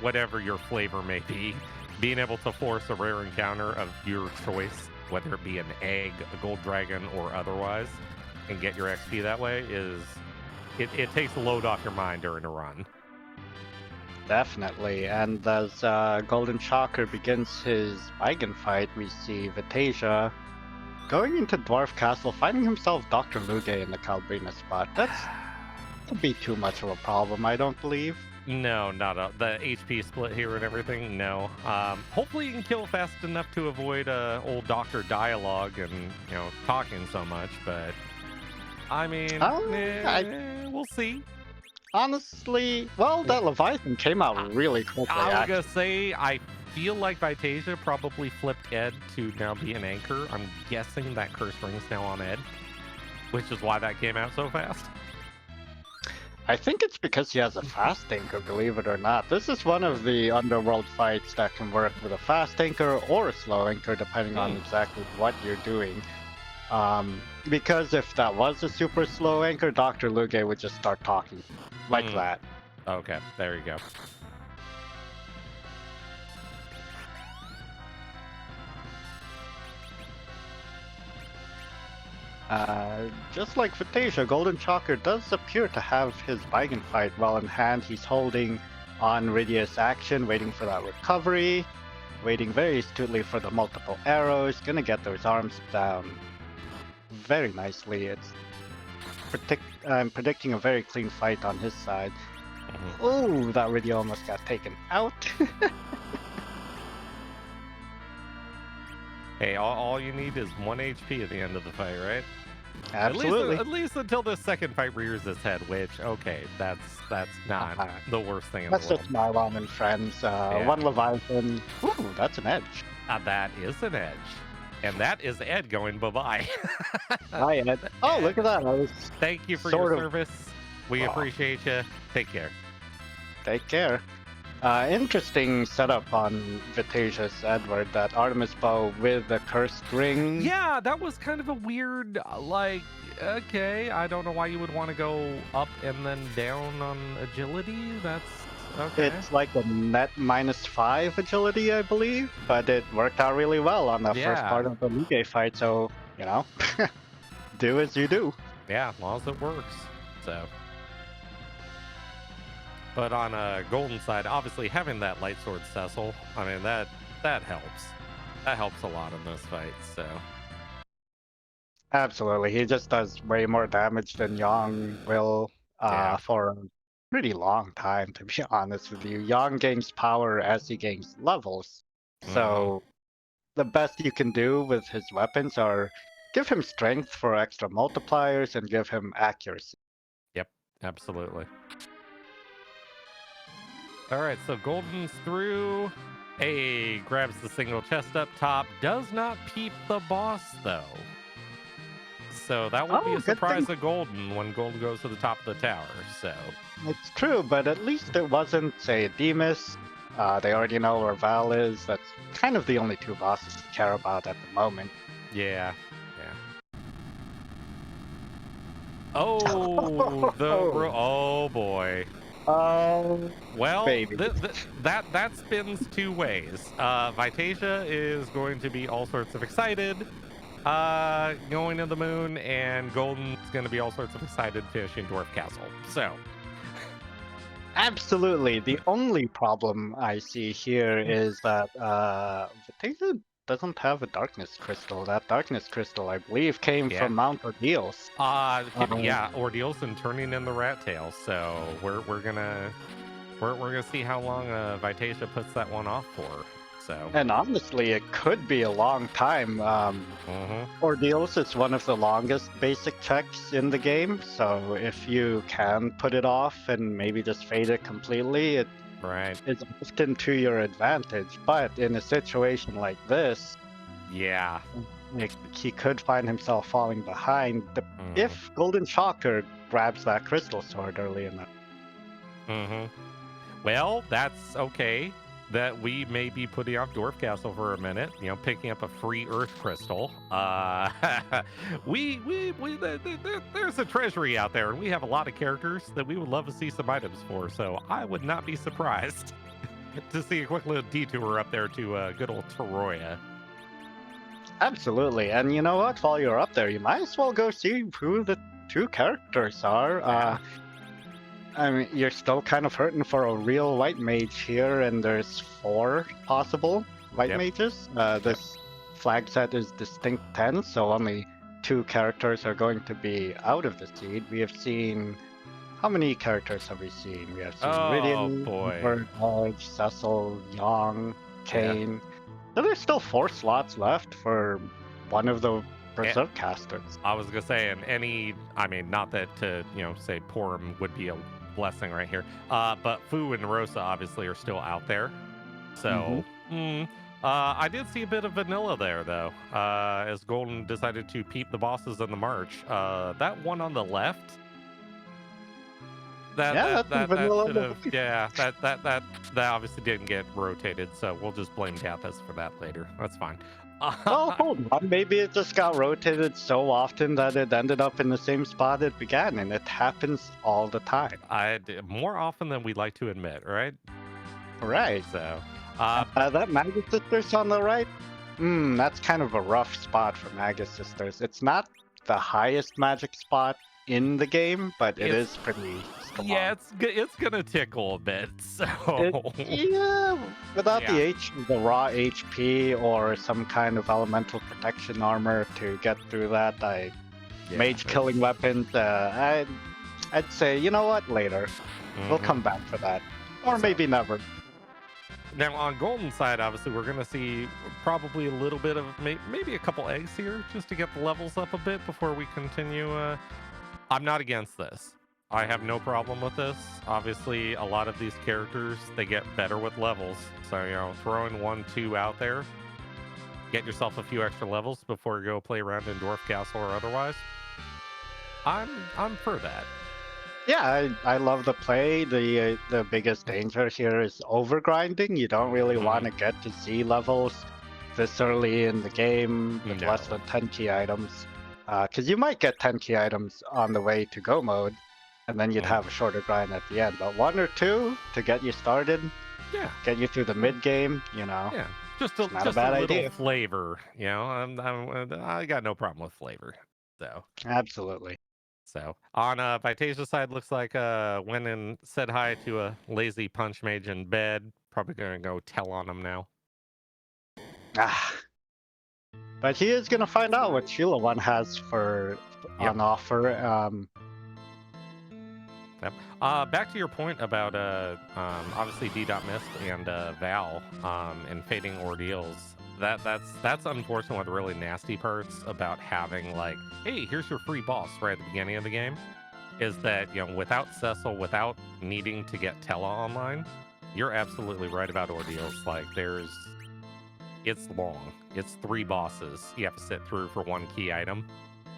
whatever your flavor may be. Being able to force a rare encounter of your choice, whether it be an egg, a gold dragon, or otherwise, and get your XP that way it takes a load off your mind during a run. Definitely, and as GoldenShocker begins his Baigen fight, we see Vitasia going into Dwarf Castle, finding himself Dr. Luge in the Calbrina spot. That's to be too much of a problem, I don't believe. No, not the HP split here and everything. No. Hopefully you can kill fast enough to avoid old doctor dialogue and talking so much. But I mean, we'll see. Honestly, that Leviathan came out really quickly. I was gonna say, I feel like Vitasia probably flipped Ed to now be an anchor. I'm guessing that curse ring's now on Ed, which is why that came out so fast. I think it's because he has a fast anchor, believe it or not. This is one of the underworld fights that can work with a fast anchor or a slow anchor, depending on exactly what you're doing. Because if that was a super slow anchor, Dr. Luge would just start talking like that. Okay, there you go. Just like Vitasia, GoldenShocker does appear to have his Baigen fight well in hand. He's holding on Ridia's action, waiting for that recovery, waiting very astutely for the multiple arrows, gonna get those arms down very nicely. I'm predicting a very clean fight on his side. Oh, that Ridia almost got taken out. Hey, all you need is 1 HP at the end of the fight, right? Absolutely. At least until the second fight rears its head, which, okay, that's not the worst thing in That's the world. just Mylon and friends. One Leviathan. Ooh, that's an edge. That is an edge. And that is Ed going bye-bye. Hi, Ed. Oh, look at that. Thank you for your service. We appreciate you. Take care. Take care. Interesting setup on Vitasia's Edward, that Artemis bow with the cursed ring. Yeah, that was kind of a weird, okay, I don't know why you would want to go up and then down on agility. That's okay. It's like a net -5 agility, I believe, but it worked out really well on the first part of the Luge fight, so, you know, do as you do. Yeah, as long as it works, so. But on a Golden side, obviously having that light sword Cecil, I mean, that helps. That helps a lot in this fight, so. Absolutely. He just does way more damage than Yang will for a pretty long time, to be honest with you. Yang gains power as he gains levels. So the best you can do with his weapons are give him strength for extra multipliers and give him accuracy. Yep, absolutely. All right, so Golden's through. Hey, grabs the single chest up top. Does not peep the boss, though. So that would be a surprise to Golden when Golden goes to the top of the tower, so. It's true, but at least it wasn't, say, Demus. They already know where Val is. That's kind of the only two bosses to care about at the moment. Yeah. Oh, oh boy. Well, that spins two ways. Vitasia is going to be all sorts of excited going to the moon, and Golden's going to be all sorts of excited finishing Dwarf Castle. So. Absolutely. The only problem I see here is that Vitasia doesn't have a darkness crystal. That darkness crystal, I believe, came from Mount Ordeals. Yeah, Ordeals and turning in the rat tail. So we're gonna see how long Vitasia puts that one off for. So. And honestly, it could be a long time. Ordeals is one of the longest basic checks in the game, so if you can put it off and maybe just fade it completely, it is often to your advantage. But in a situation like this, he could find himself falling behind if GoldenShocker grabs that crystal sword early enough. Well, that's okay. That we may be putting off Dwarf Castle for a minute, you know, picking up a free Earth Crystal. There's a treasury out there, and we have a lot of characters that we would love to see some items for, so I would not be surprised to see a quick little detour up there to good old Toroya. Absolutely, and you know what? While you're up there, you might as well go see who the two characters are. I mean, you're still kind of hurting for a real white mage here, and there's 4 possible white mages. This flag set is distinct 10, so only 2 characters are going to be out of the seed. We have seen... How many characters have we seen? We have seen Ridian, Dodge, Cecil, Yang, Kane. So there's still 4 slots left for one of the Berserk casters. I was gonna say, I mean, not that to, say Porum would be a blessing right here, but Fu and Rosa obviously are still out there. So, I did see a bit of vanilla there, though, as Golden decided to peep the bosses in the march. That one on the left, that obviously didn't get rotated, so we'll just blame Gathas for that later. That's fine. Oh, hold on. Maybe it just got rotated so often that it ended up in the same spot it began, and it happens all the time. More often than we'd like to admit, right? Right. So, that Magus Sisters on the right, that's kind of a rough spot for Magus Sisters. It's not the highest magic spot in the game, but it is pretty strong. Yeah, it's gonna tickle a bit. So without the raw HP or some kind of elemental protection armor to get through that, mage killing weapons. I'd say, you know what, later we'll come back for that, or maybe never. Now on Golden side, obviously we're gonna see probably a little bit of maybe a couple eggs here just to get the levels up a bit before we continue. I'm not against this. I have no problem with this. Obviously, a lot of these characters, they get better with levels. So, you know, throwing 1, 2 out there, get yourself a few extra levels before you go play around in Dwarf Castle or otherwise. I'm for that. Yeah, I love the play. The biggest danger here is overgrinding. You don't really want to get to Z levels this early in the game with less than 10 key items. Because you might get 10 key items on the way to go mode, and then you'd have a shorter grind at the end. But 1 or 2 to get you started, get you through the mid game, you know. Yeah, just a little idea. Flavor, you know. I got no problem with flavor. So absolutely. So on Vitasia's side, looks like went and said hi to a lazy punch mage in bed. Probably gonna go tell on him now. But he is gonna find out what Sheila One has on offer. Back to your point about obviously D.Mist and Val and fading ordeals. That's unfortunately one of the really nasty parts about having like, hey, here's your free boss right at the beginning of the game, is that, you know, without Cecil, without needing to get Tella online, you're absolutely right about ordeals. Like it's long. It's 3 bosses you have to sit through for 1 key item.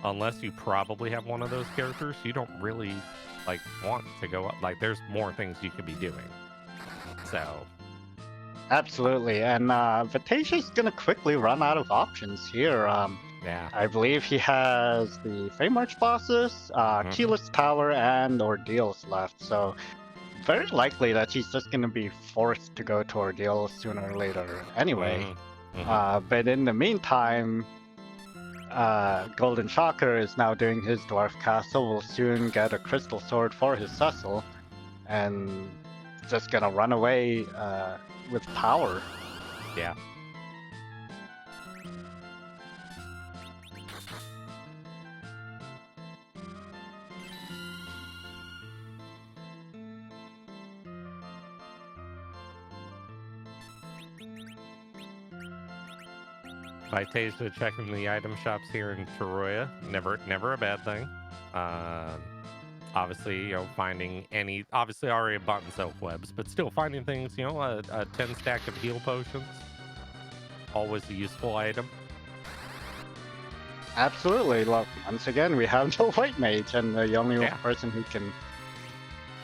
Unless you probably have one of those characters, you don't really like want to go up. Like there's more things you could be doing. So absolutely, and Vitasia's gonna quickly run out of options here. I believe he has the Flame Arch bosses, Keyless Tower, and Ordeals left. So very likely that he's just gonna be forced to go to Ordeals sooner or later anyway. But in the meantime, GoldenShocker is now doing his Dwarf Castle. Will soon get a Crystal Sword for his Cecil, and just gonna run away with power. Yeah. Vitasia checking the item shops here in Taroya. Never a bad thing. Obviously, you know, finding obviously already bought and Silk Webs, but still finding things, you know, a 10 stack of heal potions. Always a useful item. Absolutely. Look, once again, we have no white mage, and the only person who can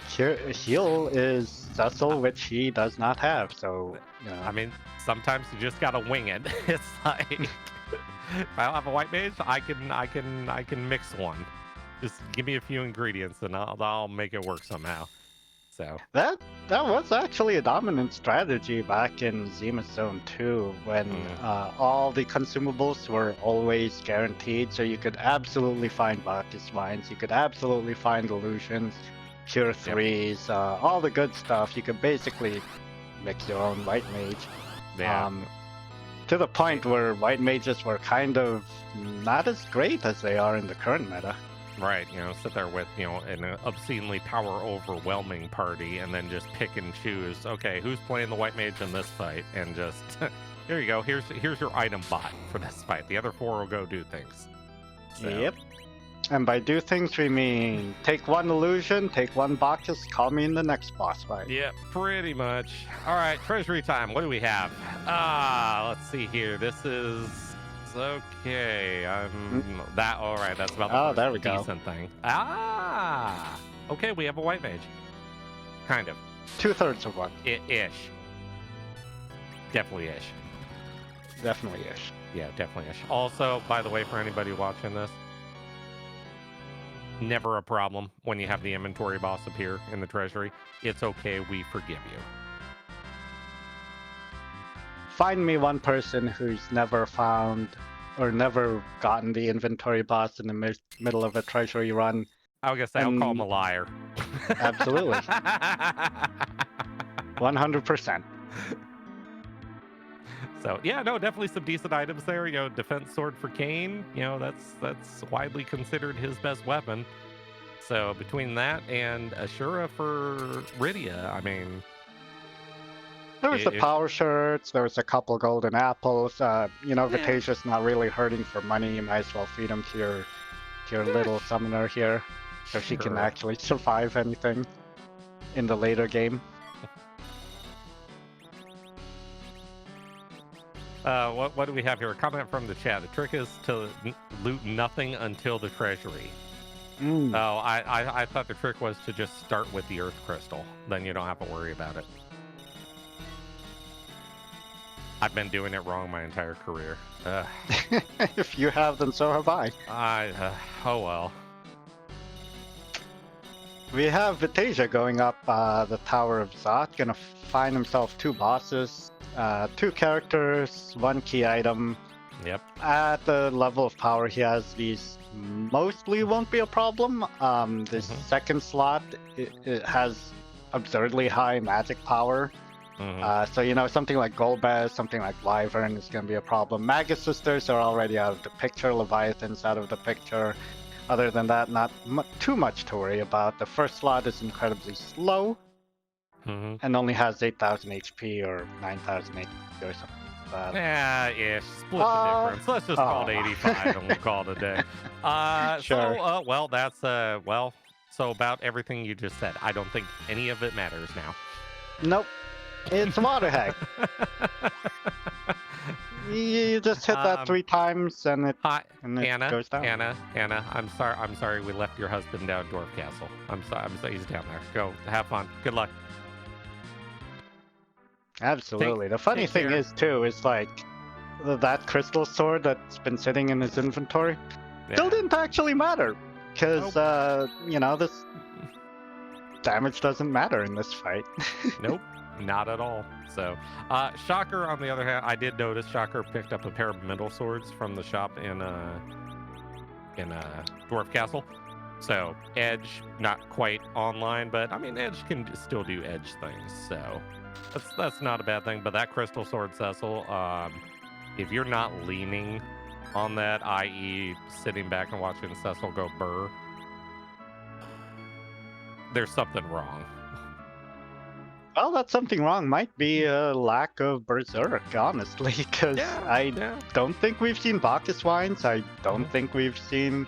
heal is Cecil, which he does not have. So, you know. I mean, sometimes you just gotta wing it. It's like, if I don't have a white mage, I can mix one. Just give me a few ingredients and I'll make it work somehow. So that was actually a dominant strategy back in Zenith Zone 2 when all the consumables were always guaranteed, so you could absolutely find Bacchus Mines, you could absolutely find illusions, Cure 3s, all the good stuff. You could basically mix your own white mage. To the point where white mages were kind of not as great as they are in the current meta. Right, you know, sit there with, you know, an obscenely power overwhelming party and then just pick and choose, okay, who's playing the white mage in this fight, and just here you go, here's your item bot for this fight. The other 4 will go do things. So. Yep. And by do things we mean take 1 illusion, take 1 Bacchus, call me in the next boss fight. Yeah, pretty much. All right, treasury time. What do we have? Let's see here. This is okay. All right, that's about the decent thing. Okay, we have a white mage. Kind of. 2/3 of one. Ish. Definitely ish. Definitely ish. Yeah, definitely. Also, by the way, for anybody watching this, never a problem when you have the inventory boss appear in the treasury. It's okay. We forgive you. Find me one person who's never found or never gotten the inventory boss in the middle of a treasury run. I guess I'll call him a liar. Absolutely. 100%. So yeah, no, definitely some decent items there. You know, defense sword for Kane. You know, that's widely considered his best weapon. So between that and Ashura for Rydia, I mean, there was the power shirts. There was a couple golden apples. You know, Vitasia's not really hurting for money. You might as well feed them to your little summoner here, so she can actually survive anything in the later game. What do we have here? A comment from the chat. The trick is to loot nothing until the treasury. Oh, I thought the trick was to just start with the earth crystal. Then you don't have to worry about it. I've been doing it wrong my entire career. If you have, then so have I. Oh well. We have Vitasia going up the Tower of Zot, gonna find himself 2 bosses, 2 characters, 1 key item. Yep. At the level of power he has, these mostly won't be a problem. This second slot, it has absurdly high magic power. So, you know, something like Golbez, something like Wyvern is going to be a problem. Magus Sisters are already out of the picture. Leviathan's out of the picture. Other than that, not too much to worry about. The first slot is incredibly slow and only has 8,000 HP or 9,000 HP or something like that. Yeah, ish. Split the difference. Let's just call it 85 and we'll call it a day. Sure. So, well, that's, so about everything you just said. I don't think any of it matters now. Nope. It's a water hack. You just hit that 3 times and it, goes down. Anna, I'm sorry we left your husband down Dwarf Castle. I'm sorry he's down there. Go, have fun. Good luck. Absolutely. The funny thing is too, is like that crystal sword that's been sitting in his inventory still didn't actually matter. Because you know, this damage doesn't matter in this fight. Nope. Not at all. So, Shocker, on the other hand, I did notice Shocker picked up a pair of middle swords from the shop in Dwarf Castle. So, Edge, not quite online, but I mean, Edge can still do Edge things. So, that's not a bad thing. But that crystal sword, Cecil, if you're not leaning on that, i.e., sitting back and watching Cecil go burr, there's something wrong. Well, that's something wrong. Might be a lack of Berserk, honestly, because I don't think we've seen Bacchus Wines. I don't think we've seen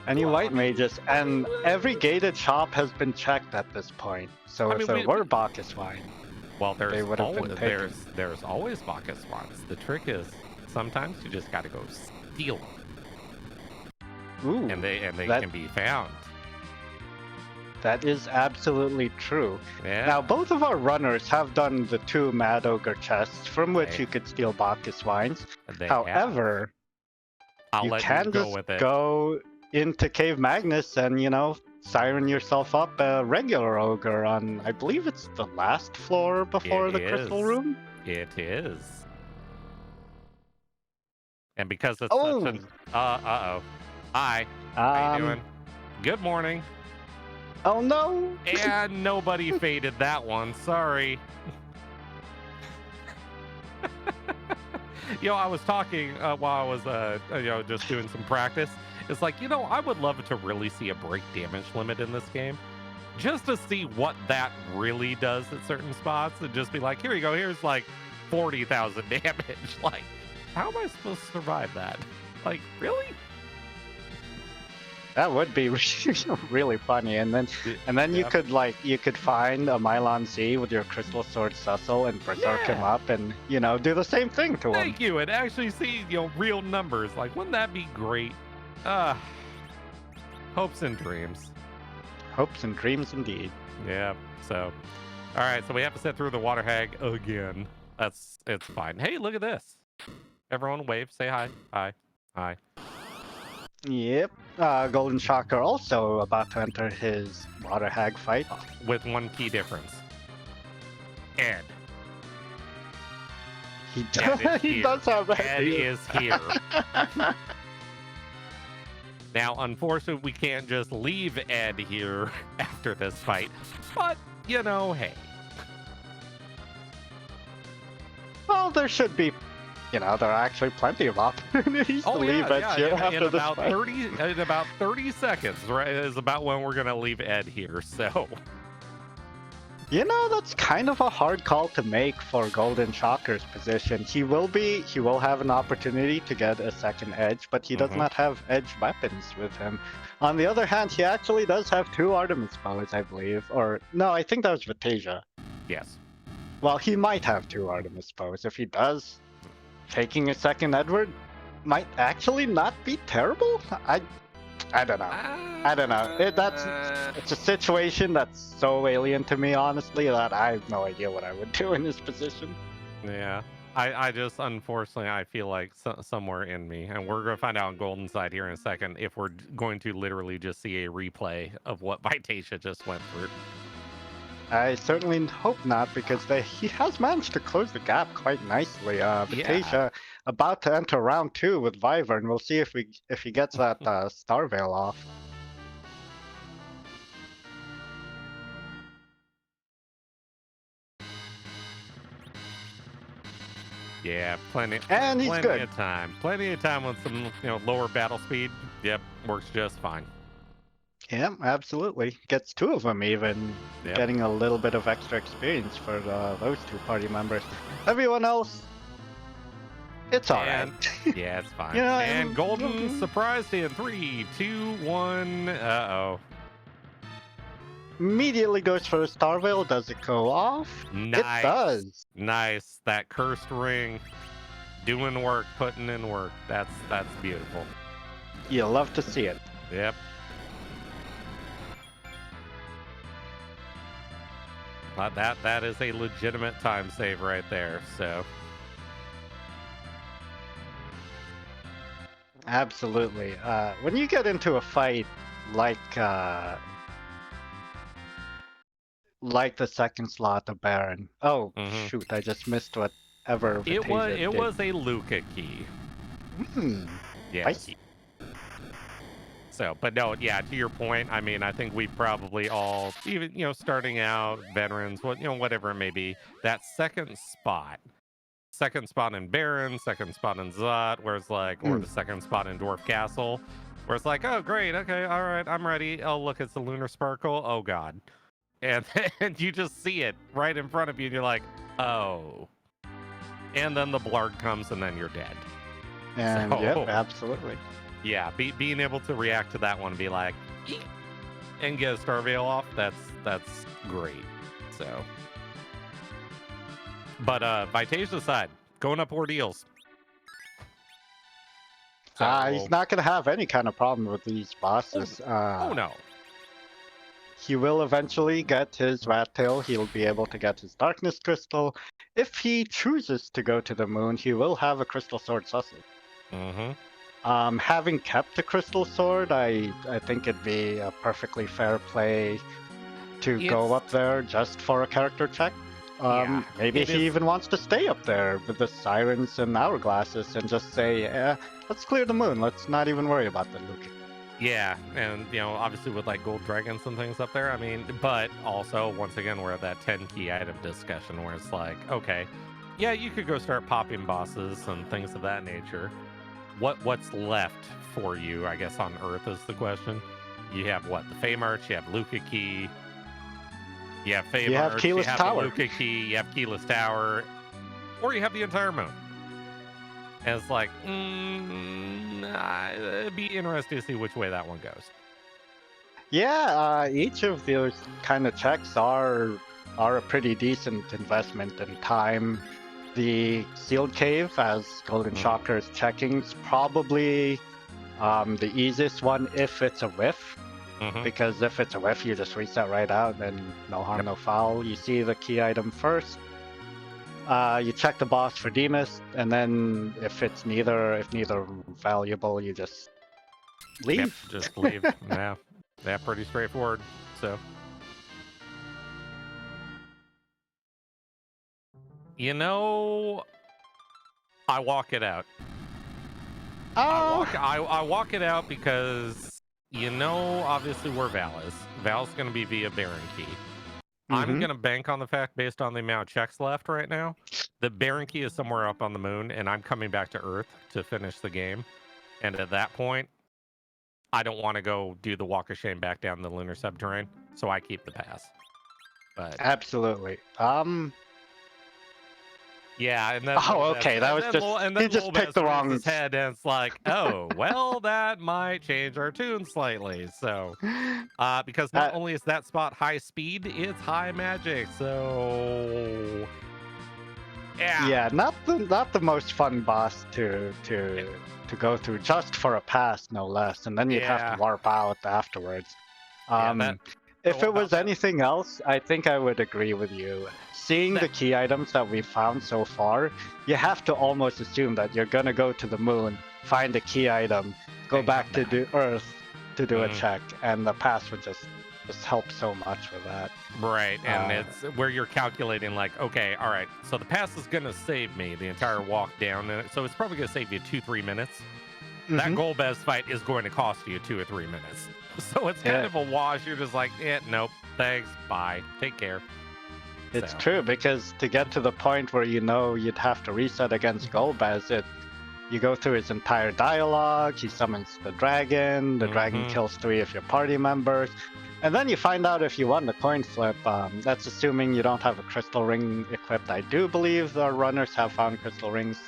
any white mages, and every gated shop has been checked at this point. So if there were Bacchus Wines, well, there's always Bacchus Wines. The trick is sometimes you just got to go steal them. Ooh, and they can be found. That is absolutely true. Yeah. Now, both of our runners have done the 2 Mad Ogre chests from which you could steal Bacchus Wines. However, you can just go into Cave Magnus and, you know, siren yourself up a regular ogre on, I believe it's the last floor before the crystal room. It is. And because it's such an... Hi. How you doing? Good morning. Oh no! And nobody faded that one. Sorry. I was talking while I was, just doing some practice. It's like, I would love to really see a break damage limit in this game, just to see what that really does at certain spots, and just be like, here you go. Here's like 40,000 damage. Like, how am I supposed to survive that? Like, really? That would be really funny, and then you could find a Mylon Z with your Crystal Sword Cecil and berserk him up, and do the same thing to him. Thank you, and actually see real numbers. Like, wouldn't that be great? Hopes and dreams. Hopes and dreams, indeed. Yeah. So, all right. So we have to sit through the water hag again. It's fine. Hey, look at this. Everyone wave, say hi. Hi. Hi. Yep. GoldenShocker also about to enter his water hag fight. With one key difference. Ed. He He does have Ed is here. Now, unfortunately, we can't just leave Ed here after this fight. But, you know, hey. Well, there should be, there are actually plenty of opportunities to leave Ed here after this fight. In about 30 seconds, right, is about when we're going to leave Ed here, so... That's kind of a hard call to make for GoldenShocker's position. He will have an opportunity to get a second edge, but he does not have edge weapons with him. On the other hand, he actually does have 2 Artemis bows, I believe. Or, no, I think that was Vitasia. Yes. Well, he might have 2 Artemis bows. If he does, taking a second Edward might actually not be terrible. I don't know. It's a situation that's so alien to me, honestly, that I have no idea what I would do in this position. Yeah. I just, unfortunately, I feel like somewhere in me, and we're going to find out on Golden's side here in a second, if we're going to literally just see a replay of what Vitasia just went through. I certainly hope not, because he has managed to close the gap quite nicely. Vitasia about to enter round 2 with Wyvern. We'll see if he gets that Star Veil off. Yeah, plenty good. of time. Plenty of time with some lower battle speed. Yep, works just fine. Yeah, absolutely. Gets 2 of them even, getting a little bit of extra experience for those 2 party members. Everyone else, it's alright. Yeah, it's fine. And Golden surprised in 3, 2, 1. Uh-oh. Immediately goes for a Star Veil. Does it go off? Nice. It does. Nice. That cursed ring. Doing work, putting in work. That's beautiful. You love to see it. Yep. That is a legitimate time save right there, so. Absolutely. When you get into a fight like the second slot of Baron. Oh, shoot, I just missed whatever Vitasia did. It was a Luca key. Yes. So, but no, yeah, to your point, I mean, I think we probably all, even, starting out, veterans, whatever it may be, that second spot in Baron, second spot in Zot, where it's like, or the second spot in Dwarf Castle, where it's like, oh, great, okay, all right, I'm ready. Oh, look, it's the Lunar Sparkle. Oh, God. And then you just see it right in front of you, and you're like, oh. And then the Blarg comes, and then you're dead. And yep, absolutely. Yeah, being able to react to that one and be like, eek, and get a Star Veil off, that's great. So, but Vitasia's side, going up ordeals. So, he's not going to have any kind of problem with these bosses. Oh no. He will eventually get his Rat Tail. He'll be able to get his Darkness Crystal. If he chooses to go to the moon, he will have a Crystal Sword Sussex. Having kept the Crystal Sword, I think it'd be a perfectly fair play to go up there just for a character check. Maybe he even wants to stay up there with the Sirens and Hourglasses and just say, let's clear the moon. Let's not even worry about the Luke. Yeah, and obviously with like gold dragons and things up there, I mean, but also once again we're at that 10 key item discussion where it's like, okay, yeah, you could go start popping bosses and things of that nature. What's left for you, I guess, on Earth is the question. You have what? The Fey March, you have Luca Key, you have Fey March, you have the Luca Key, you have Keyless Tower, or you have the entire moon. And it's like, it'd be interesting to see which way that one goes. Yeah, each of those kind of checks are a pretty decent investment in time. The Sealed Cave, as GoldenShocker is checking, is probably the easiest one if it's a whiff. Because if it's a whiff, you just reset right out and no harm, no foul. You see the key item first. You check the boss for Demus, and then if neither valuable, you just leave. Yep, just leave. Yeah, pretty straightforward. So, you know, I walk it out. I walk it out because, you know, obviously where Val is. Val's going to be via Baron Key. I'm going to bank on the fact, based on the amount of checks left right now, that Baron Key is somewhere up on the moon, and I'm coming back to Earth to finish the game. And at that point, I don't want to go do the walk of shame back down the lunar subterranean, so I keep the pass. But absolutely. Yeah, and then okay, that was just he just picked the wrong his head, and it's like, oh, well, that might change our tune slightly. So, because not only is that spot high speed, it's high magic. So, yeah, not the most fun boss to go through, just for a pass, no less, and then you'd have to warp out afterwards. If it was anything else, I think I would agree with you. Seeing the key items that we've found so far, you have to almost assume that you're gonna go to the moon, find a key item, go back to Earth to do a check, and the pass would just help so much with that. Right, and it's where you're calculating like, okay, all right, so the pass is gonna save me the entire walk down, so it's probably gonna save you 2-3 minutes. That Golbez fight is going to cost you 2 or 3 minutes. So it's kind of a wash. You're just like, nope, thanks, bye, take care. It's true, because to get to the point where you know you'd have to reset against Golbez, you go through his entire dialogue, he summons the dragon kills 3 of your party members, and then you find out if you won the coin flip. That's assuming you don't have a crystal ring equipped. I do believe our runners have found crystal rings.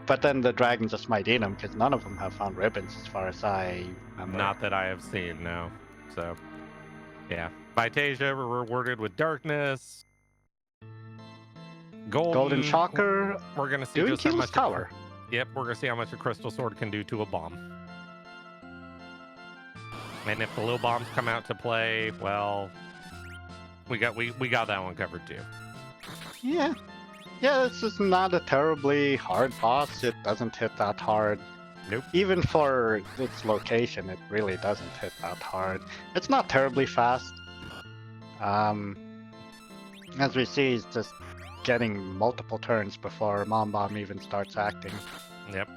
But then the dragon just might eat them, because none of them have found ribbons as far as I remember. Not that I have seen, no. So, yeah. Vitasia, we're rewarded with darkness. GoldenShocker, we're going to see doing just how much tower. Yep, we're going to see how much a crystal sword can do to a bomb. And if the little bombs come out to play, well, we got that one covered too. Yeah, this is not a terribly hard boss. It doesn't hit that hard. Nope. Even for its location, it really doesn't hit that hard. It's not terribly fast. As we see, he's just getting multiple turns before Mom Bomb even starts acting. Yep.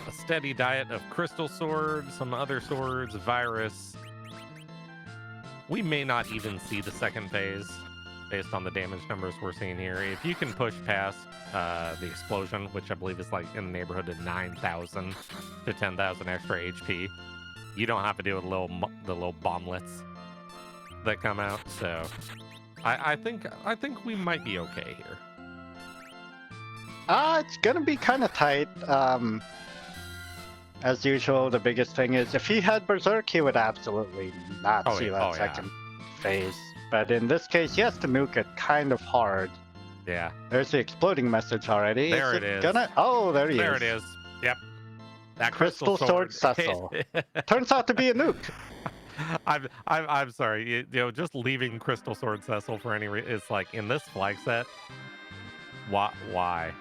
A steady diet of crystal swords, some other swords, virus. We may not even see the second phase based on the damage numbers we're seeing here. If you can push past the explosion, which I believe is like in the neighborhood of 9,000 to 10,000 extra HP, you don't have to deal with the little bomblets that come out. So I think we might be okay here. It's gonna be kind of tight. As usual, the biggest thing is if he had Berserk, he would absolutely not see that second phase. But in this case, he has to nuke it kind of hard. Yeah. There's the exploding message already. There it is. Oh, there he is. There it is. Yep. That Crystal Sword Cecil. Turns out to be a nuke. I'm sorry. You know, just leaving Crystal Sword Cecil for any reason, it's like in this flag set. Why?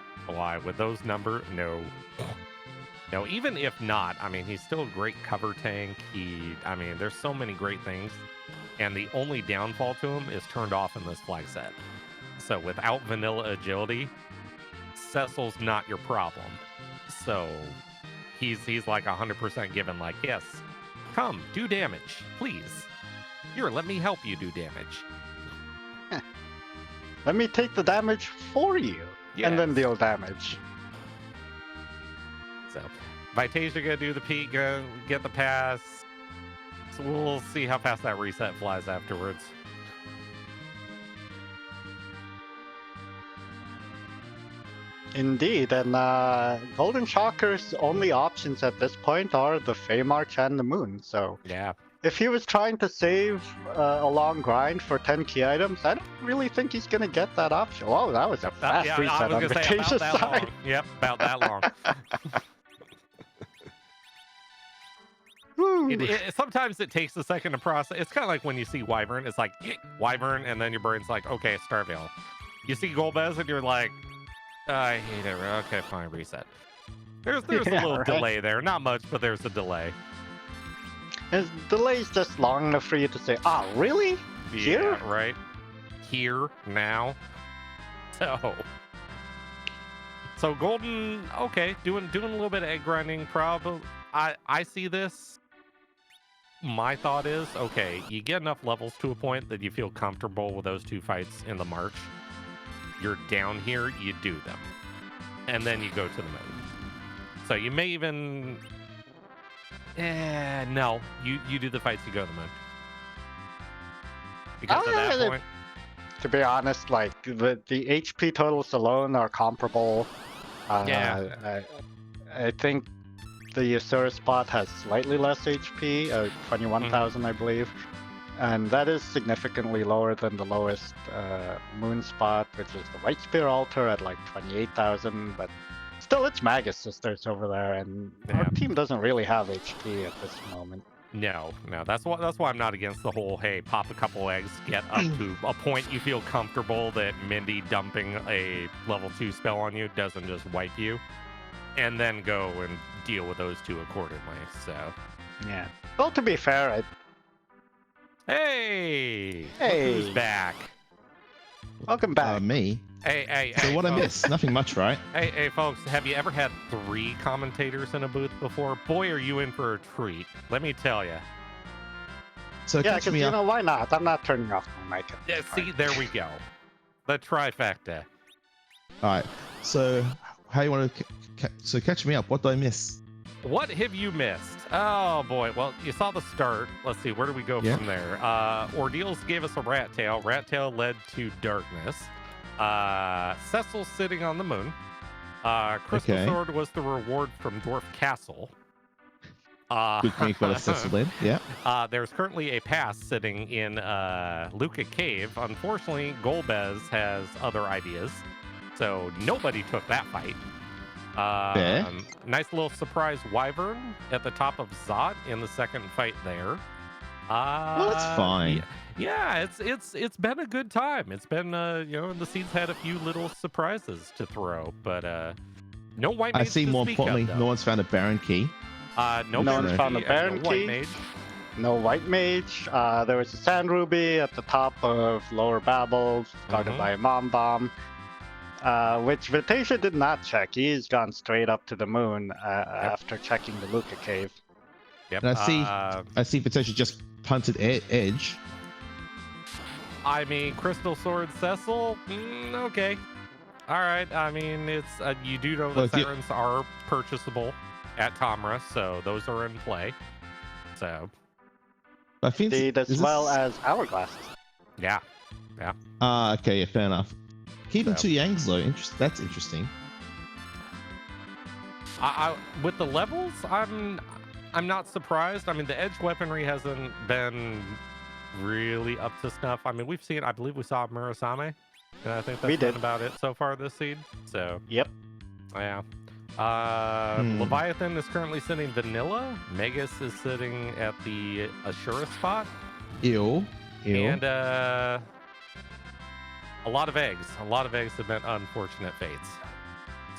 With those numbers? No. No, even if not, I mean, he's still a great cover tank. There's so many great things. And the only downfall to him is turned off in this flag set. So without vanilla agility, Cecil's not your problem. So he's like 100% given, like, yes, come, do damage, please. Here, let me help you do damage. Let me take the damage for you, and then deal damage. So, Vitasia gonna do the peak, gonna get the pass. So we'll see how fast that reset flies afterwards. Indeed, and GoldenShocker's only options at this point are the Fey March and the Moon. So yeah, if he was trying to save a long grind for 10 key items, I don't really think he's gonna get that option. Oh, that was a fast reset on Vitasia's side. Yep, about that long. Sometimes it takes a second to process. It's kind of like when you see Wyvern. It's like, Wyvern, and then your brain's like, okay, Starveil. You see Golbez, and you're like, I hate it. Okay, fine, reset. There's a little delay there. Not much, but there's a delay. His delay's just long enough for you to say, really? Here? Yeah, right. Here, now. So Golden, okay, doing a little bit of egg grinding. Probably, I see this. My thought is, okay, you get enough levels to a point that you feel comfortable with those two fights in the march. You're down here, you do them, and then you go to the moon. So you may even, no, you do the fights, you go to the moon. Because at that point, to be honest, like the HP totals alone are comparable. Yeah. I think the Asura spot has slightly less HP, 21,000 I believe, and that is significantly lower than the lowest moon spot, which is the White Spear altar at like 28,000, but still it's Magus Sisters over there, and our team doesn't really have HP at this moment. No, that's why I'm not against the whole, hey, pop a couple eggs, get up to a point you feel comfortable that Mindy dumping a level 2 spell on you doesn't just wipe you, and then go and deal with those two accordingly. So yeah. Well, to be fair, Hey, who's back? Welcome back. Me. Hey, so what folks. I missed? Nothing much, right? Hey, folks, have you ever had 3 commentators in a booth before? Boy, are you in for a treat. Let me tell you. So yeah, because you know, why not? I'm not turning off my mic. Yeah, see, there we go. The trifecta. All right. So how you want to? So catch me up. What did I miss? What have you missed? Oh boy. Well, you saw the start. Let's see. Where do we go from there? Ordeals gave us a rat tail. Rat tail led to darkness. Cecil sitting on the moon. Crystal Sword was the reward from Dwarf Castle. Good thing you got a Cecil in. Yeah. There's currently a pass sitting in Luca Cave. Unfortunately, Golbez has other ideas, so nobody took that fight. Nice little surprise Wyvern at the top of Zod in the second fight there. Well, that's fine. Yeah, it's been a good time. It's been the Seeds had a few little surprises to throw, but no white mage. I see. More importantly, no one's found a Baron key. No one's found a Baron key. White mage. No white mage. There was a Sand Ruby at the top of Lower Babel, guarded by a Mom Bomb, which Vitasia did not check. He's gone straight up to the moon after checking the Luca Cave. Yep. And I see Vitasia just punted Edge. I mean, Crystal Sword Cecil, okay. All right, I mean, it's you do know the Sirens are purchasable at Tamra, so those are in play. So, indeed, as well as Hourglasses. Yeah. Okay, fair enough. Keeping 2 Yangs though, that's interesting. With the levels, I'm not surprised. I mean, the edge weaponry hasn't been really up to snuff. I mean, I believe we saw Murasame, and I think that's been about it so far this seed. So yep. Yeah. Leviathan is currently sitting vanilla. Megas is sitting at the Ashura spot. Ew. And a lot of eggs. A lot of eggs have been unfortunate fates.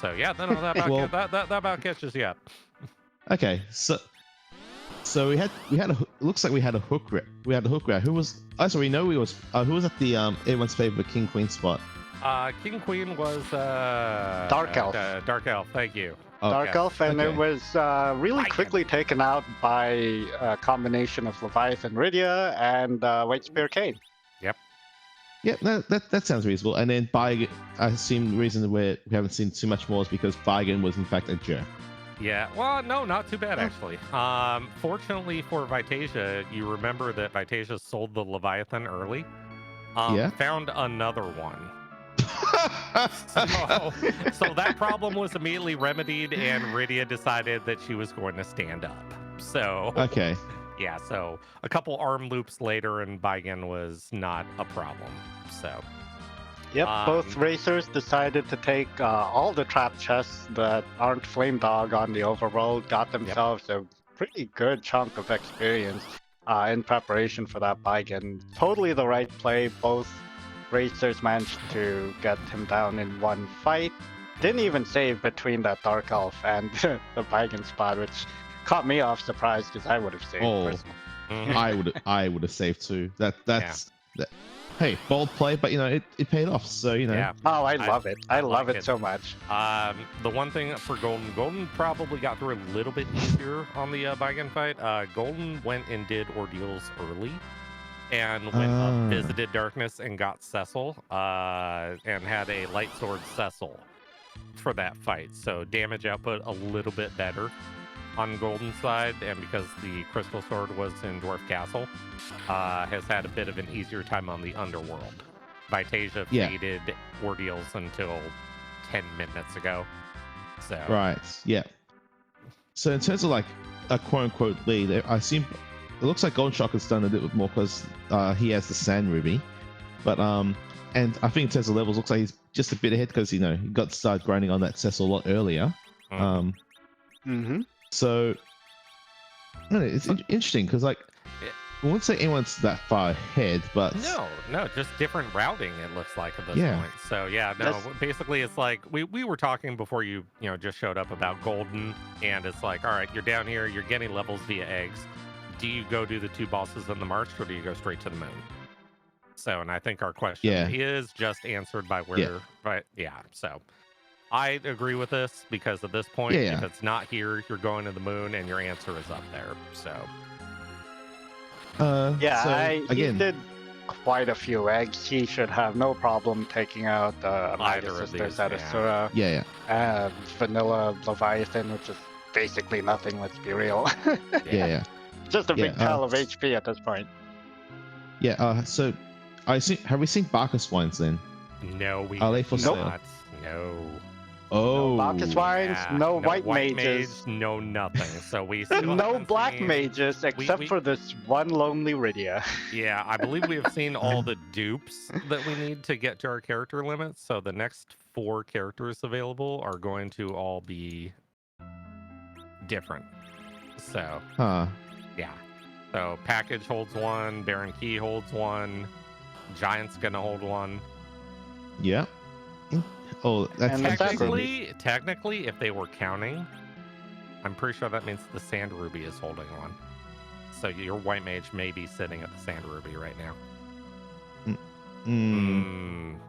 So yeah, that about catches you up. Okay, so we had looks like we had a hook rat. Who was? We know who was at the everyone's favorite King Queen spot. King Queen was Dark Elf. Dark Elf, thank you. Dark Elf, and it was really quickly taken out by a combination of Leviathan Rydia and White Spear Kane. Yep. Yeah, that sounds reasonable. And then I assume the reason we haven't seen too much more is because Baigan was in fact a jerk. Yeah, well, no, not too bad actually. Fortunately for Vitasia, you remember that Vitasia sold the Leviathan early. Found another one. So that problem was immediately remedied, and Rydia decided that she was going to stand up. So okay. Yeah, so a couple arm loops later, and Baigan was not a problem. So. Yep, both racers decided to take all the trap chests that aren't Flame Dog on the overworld, got themselves a pretty good chunk of experience in preparation for that bike, and totally the right play. Both racers managed to get him down in one fight. Didn't even save between that Dark Elf and the Baigan spot, which caught me off surprise because I would have saved personally. I would have saved too. That's that. Hey, bold play, but it paid off. So Yeah. Oh, I love it. I love like it so much. The one thing for Golden probably got through a little bit easier on the Baigan fight. Golden went and did ordeals early, and went up, visited Darkness, and got Cecil, and had a light sword Cecil for that fight. So damage output a little bit better on Golden's side, and because the Crystal Sword was in Dwarf Castle, has had a bit of an easier time on the Underworld. Vitasia faded ordeals until 10 minutes ago. So right, yeah. So in terms of like a quote-unquote lead, it looks like GoldenShocker's done a little bit more because he has the Sand Ruby, but and I think in terms of levels, looks like he's just a bit ahead because he got started grinding on that Cecil a lot earlier. So it's interesting because I wouldn't say anyone's that far ahead, but no, just different routing. It looks like at this point. So basically, it's like we were talking before you just showed up about Golden, and it's like, all right, you're down here, you're getting levels via eggs. Do you go do the 2 bosses in the march, or do you go straight to the moon? So, and I think our question is just answered by where, so I agree with this because at this point, if it's not here, you're going to the moon and your answer is up there. So, he did quite a few eggs. He should have no problem taking out either of these. Adasura, Vanilla Leviathan, which is basically nothing, let's be real. Just a big pile of HP at this point. So have we seen Bacchus wines then? No, we are they for sale? Not. No. Oh, no Bacchus wines, no white mages, no nothing. So we still no black mages except for this one lonely Rydia. Yeah, I believe we have seen all the dupes that we need to get to our character limits. So the next 4 characters available are going to all be different. So so Package holds 1, Baron Key holds 1, Giant's gonna hold 1. Yeah. Oh, that's technically, if they were counting, I'm pretty sure that means the Sand Ruby is holding 1. So your White Mage may be sitting at the Sand Ruby right now. I'm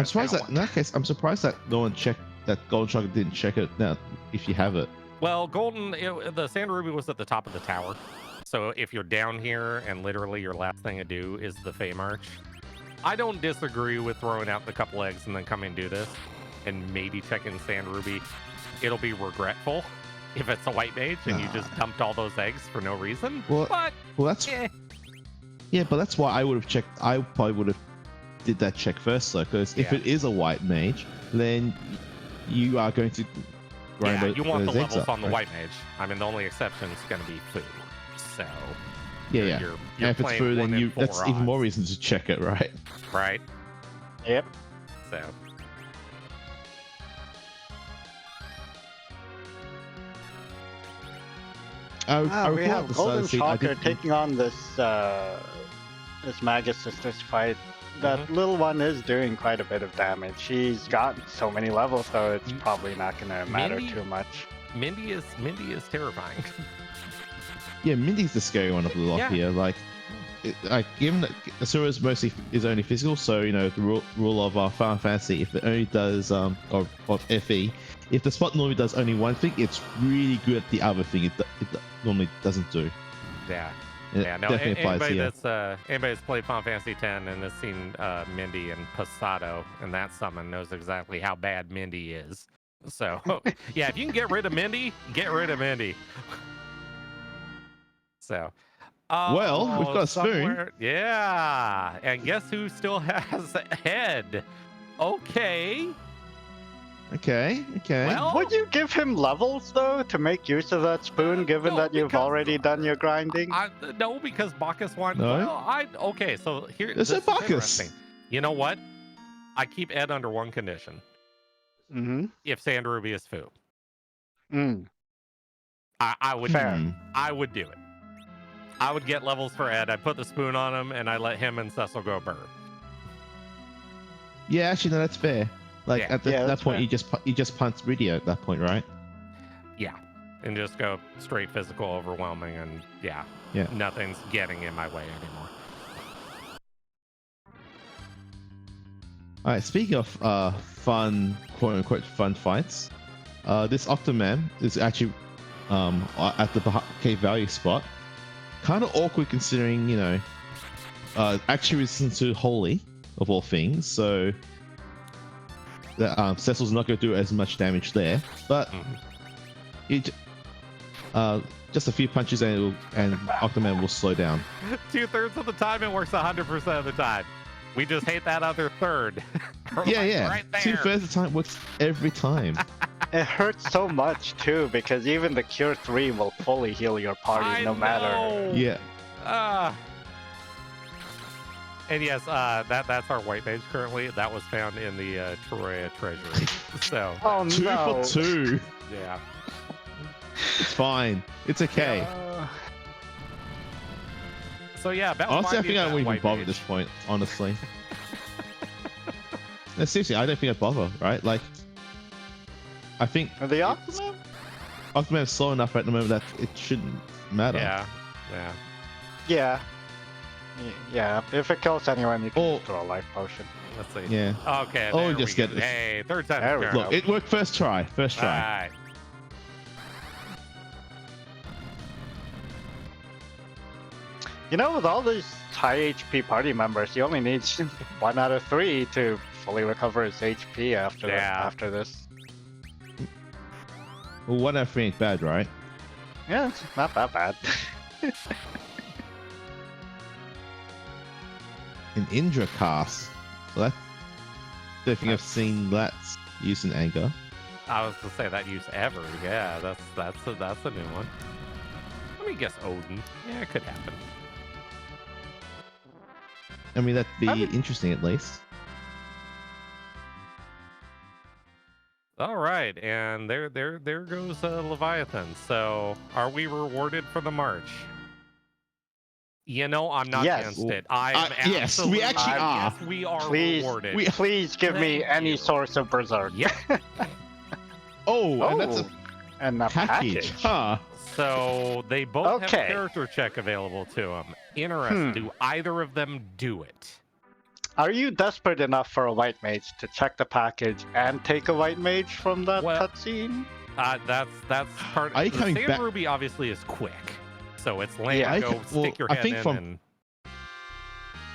surprised that in that case, I'm surprised that no one checked, that GoldenShocker didn't check it now, if you have it. Well, the Sand Ruby was at the top of the tower. So if you're down here and literally your last thing to do is the Fey March, I don't disagree with throwing out the couple eggs and then coming and do this and maybe checking Sand Ruby. It'll be regretful if it's a White Mage and you just dumped all those eggs for no reason. Well, that's but that's why I would have checked. I probably would have did that check first though, because if it is a White Mage, then you are going to grind you want the levels up, on the White Mage. I mean, the only exception is going to be food. So you're and if it's food, then that's even more reason to check it, right? Right. Yep. So. We have GoldenShocker taking on this Magus Sisters fight. That little one is doing quite a bit of damage. She's got so many levels, so it's probably not going to matter too much. Mindy is terrifying. Yeah, Mindy's the scary one of the lot here. Like given that Asura is only physical, so the rule of Final Fantasy, if it only does of FE, if the spot normally does only one thing, it's really good at the other thing it normally doesn't do. Yeah. No, anybody that's played Final Fantasy X and has seen Mindy and Passato and that summon knows exactly how bad Mindy is. So yeah, if you can get rid of Mindy, get rid of Mindy. So well, we've got a spoon. Yeah, and guess who still has a head? Okay. Well, would you give him levels though to make use of that spoon, given that you've already done your grinding? No, because Bacchus won. No? Well, okay, so here. This is Bacchus. You know what? I keep Ed under one condition. Mm-hmm. If Sand Ruby is Fu. I would. Fair. I would do it. I would get levels for Ed. I put the spoon on him, and I let him and Cecil go burr. Yeah, actually, no, that's fair. Like Yeah. at Yeah, that that's point, fair. you just punt Ridio at that point, right? Yeah, and just go straight physical, overwhelming, and yeah, nothing's getting in my way anymore. All right. Speaking of fun, quote unquote, fun fights, this Octoman is actually at the Cave Value spot. Kind of awkward considering, you know, actually resistant to Holy of all things, so that Cecil's not going to do as much damage there, but just a few punches and Octoman will slow down. 2/3 of the time it works 100% of the time. We just hate that other third. Yeah. Right there. 2/3 of the time works every time. It hurts so much too because even the Cure 3 will fully heal your party no matter. Yeah. And yes, that's our white mage currently. That was found in the Troya treasury. So. Oh no. 2 for 2. Yeah. It's fine. It's okay. So yeah, Honestly, I think I wouldn't even bother at this point. Honestly. No, seriously, I don't think I'd bother. Right? Like, I think The Octoman? Octoman is slow enough at the moment that it shouldn't matter. Yeah. Yeah. If it kills anyone, you can throw a life potion. Let's see. Yeah. Okay. Oh, there we just go. get this. Hey, third time. There we go. Look, it worked first try. First try. All right. You know, with all these high HP party members, you only need 1 out of 3 to fully recover his HP after this. Well, 1 out of 3 ain't bad, right? Yeah, it's not that bad. An Indra cast. Well, don't think I've seen that used in anger. I was to say that use ever. Yeah, that's a new one. Let me guess Odin. Yeah, it could happen. I mean, that'd be interesting at least. All right, and there goes Leviathan. So, are we rewarded for the march? You know, I'm not against it. Yes, we actually are. Yes, we are rewarded. Please give me any source of Berserk. Yep. And that's a package. Huh. So they both have a character check available to them. Interesting. Do either of them do it? Are you desperate enough for a white mage to check the package and take a white mage from that cutscene? That's part. Are you the coming Sand back? Ruby obviously is quick, so it's land. Stick your head in. And...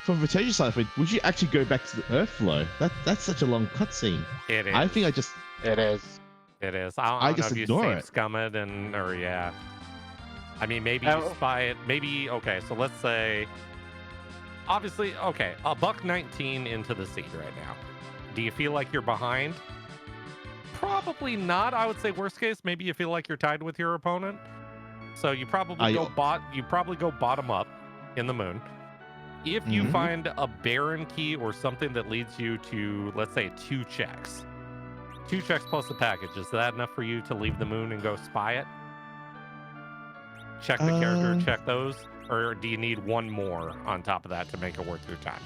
From Vitasia's side of it, would you actually go back to the Earthflow? That's such a long cutscene. It is. I think I just. It is. It is. I don't just know if ignore you it. scum it I mean, maybe you spy it. Maybe so. Let's say. Obviously, okay, $1.19 into the seed right now. Do you feel like you're behind? Probably not. I would say worst case, maybe you feel like you're tied with your opponent. So you probably go bottom up in the moon. If you find a Baron key or something that leads you to, let's say, 2 checks. 2 checks plus the package. Is that enough for you to leave the moon and go spy it? Check the character, check those? Or do you need 1 more on top of that to make it worth your time?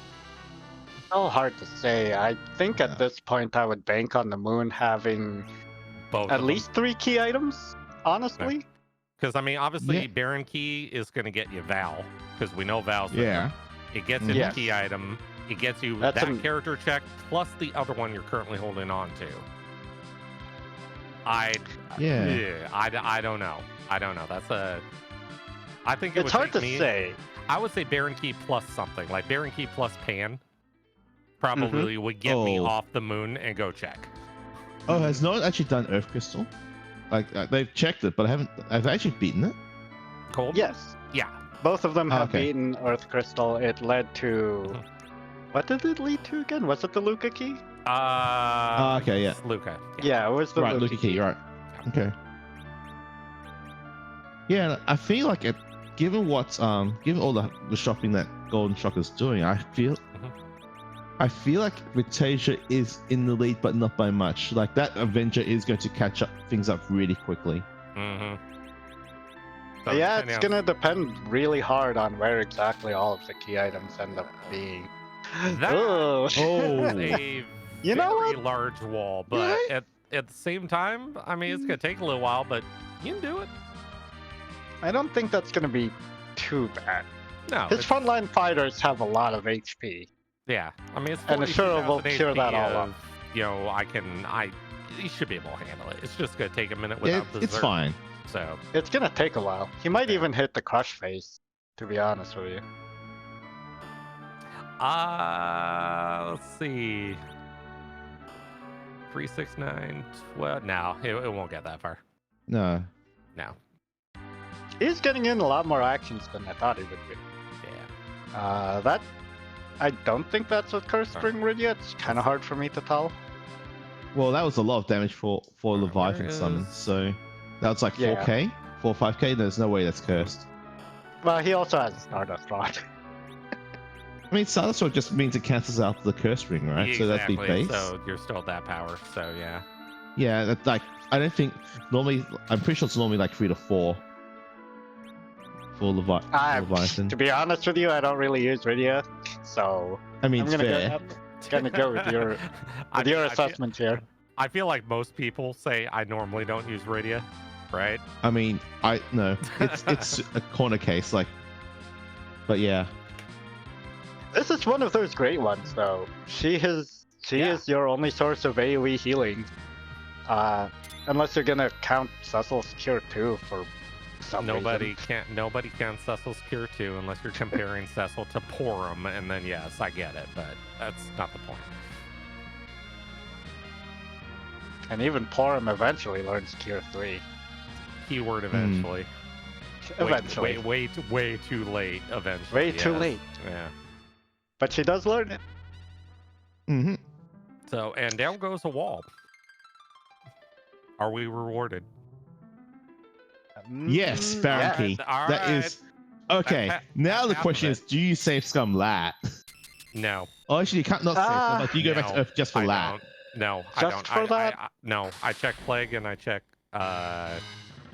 So hard to say. I think at this point I would bank on the moon having at least 3 key items, honestly. Because, I mean, obviously, Baron key is going to get you Val, because we know Val's there. It gets you the key item. It gets you that character check, plus the other one you're currently holding on to. I don't know. That's a... I think it's hard to say. I would say Baron Key plus something, like Baron Key plus Pan, probably would get me off the moon and go check. Oh, has no one actually done Earth Crystal? Like they've checked it, but have they actually beaten it? Cold? Yes. Yeah. Both of them have beaten Earth Crystal. It led to what did it lead to again? Was it the Luca key? Luca. Yeah, it was the Luca key. Right. Okay. Yeah, I feel like given what's given all the shopping that GoldenShocker's doing, I feel like Vitasia is in the lead, but not by much. Like that Avenger is going to catch things up really quickly. So Yeah, depending it's on- gonna depend really hard on where exactly all of the key items end up being. That Ugh. Oh. a You know very what? large wall, but at the same time, I mean, it's gonna take a little while, but you can do it. I don't think that's gonna be too bad. No, His it's- frontline fighters have a lot of HP. yeah. I mean, it's And it sure will 42,000 cure that HP all up. of, you know, you should be able to handle it. It's just gonna take a minute Yeah, without the it's fine. So It's gonna take a while. He might even hit the crush phase, to be honest with you. let's see. 3, 6, 9, 12. No, it won't get that far. No. No. He's getting in a lot more actions than I thought he would be. Yeah. That I don't think that's a curse string rid yet. It's kind of hard for me to tell. Well, that was a lot of damage for Leviathan where summon. is- So that was like Yeah. 4k, 4 5k. There's no way that's cursed. Well, he also has a Stardust Rod. I mean, Stardust Sword just means it cancels out the curse ring, right? So that'd be Exactly, base. So you're still at that power. So yeah. Yeah, that, like I don't think normally. I'm pretty sure it's normally like 3 to 4 for Leviathan. To be honest with you, I don't really use Rydia, so I mean, I'm it's fair. gonna go with your I mean, I feel- assessment here. I feel like most people say I normally don't use Rydia, right? I mean, no, it's a corner case, like. But yeah, This is one of those great ones, though. She is your only source of AoE healing, unless you're gonna count Cecil's Cure 2 for some Nobody reason. can Cecil's Cure 2 unless you're comparing Cecil to Porum, and then yes, I get it, but that's not the point. And even Porum eventually learns Cure 3. Keyword eventually. Eventually. Way too late. Eventually. Way too yes. late. Yeah. But she does learn it. hmm So and down goes a wall. Are we rewarded? yes, Baron yeah. Key. All That right. is okay. Now that's the half question of is, do you save Scum Lat? No. Oh, actually, you can't not save Scum. Like, do you go back to No, Earth just for I Lat? don't. No, I Just don't. for that? No, I check Plague and I check.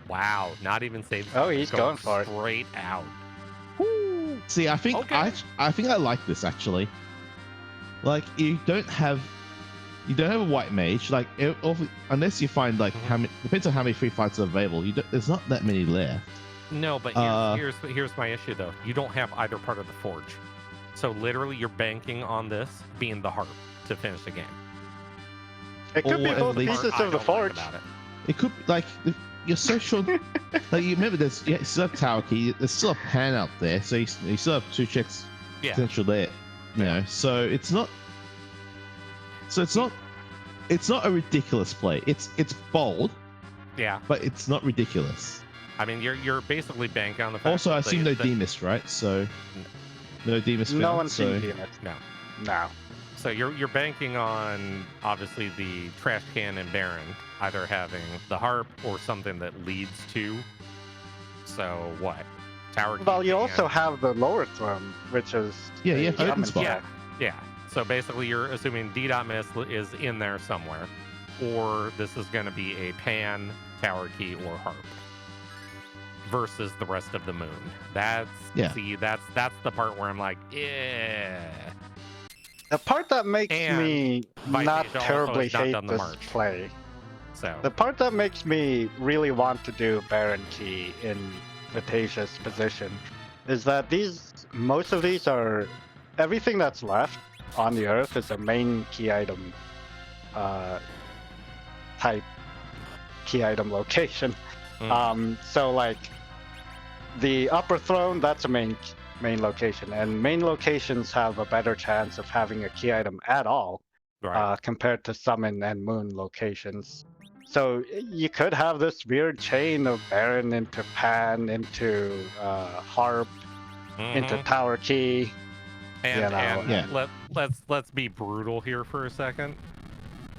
Wow, not even save. Oh, he's going for it. straight out. See, I think Okay. I think I like this actually. Like, you don't have a white mage. Like, unless you find like how many, depends on how many free fights are available. There's not that many left. No, but here's my issue though. You don't have either part of the forge, so literally you're banking on this being the harp to finish the game. It could Or be at both least- pieces I of the don't like forge. about it. It could like you're so sure. Like, you remember, there's still have Tower Key. There's still a pan out there, so you still have 2 checks Yeah. potential there. You know, so it's not. So it's not a ridiculous play. It's bold, Yeah. but it's not ridiculous. I mean, you're basically banking on the fact. Also, I that assume no the- Demus, right? So no Demus. No found, one's so... seen Demus. No. No. So you're banking on obviously the trash can and Baron either having the harp or something that leads to. So what? Tower. Well, Key you and- also have the lower throne, which is Yeah, a you have open summon spot. check. Yeah. So basically, you're assuming D.Miss is in there somewhere, or this is going to be a pan, tower key, or harp versus the rest of the moon. That's the part where I'm like, yeah. The part that makes And me Vitasia not also terribly has not hate done the this march. play. So The part that makes me really want to do Baron Key in Vitasia's position is that most of these are everything that's left on the earth is a main key item type key item location. So like the upper throne, that's a main location, and main locations have a better chance of having a key item at all right. compared to summon and moon locations. So you could have this weird chain of Baron into Pan, into Harp, into Mhm. Tower Key. And, you know, Yeah. let's be brutal here for a second.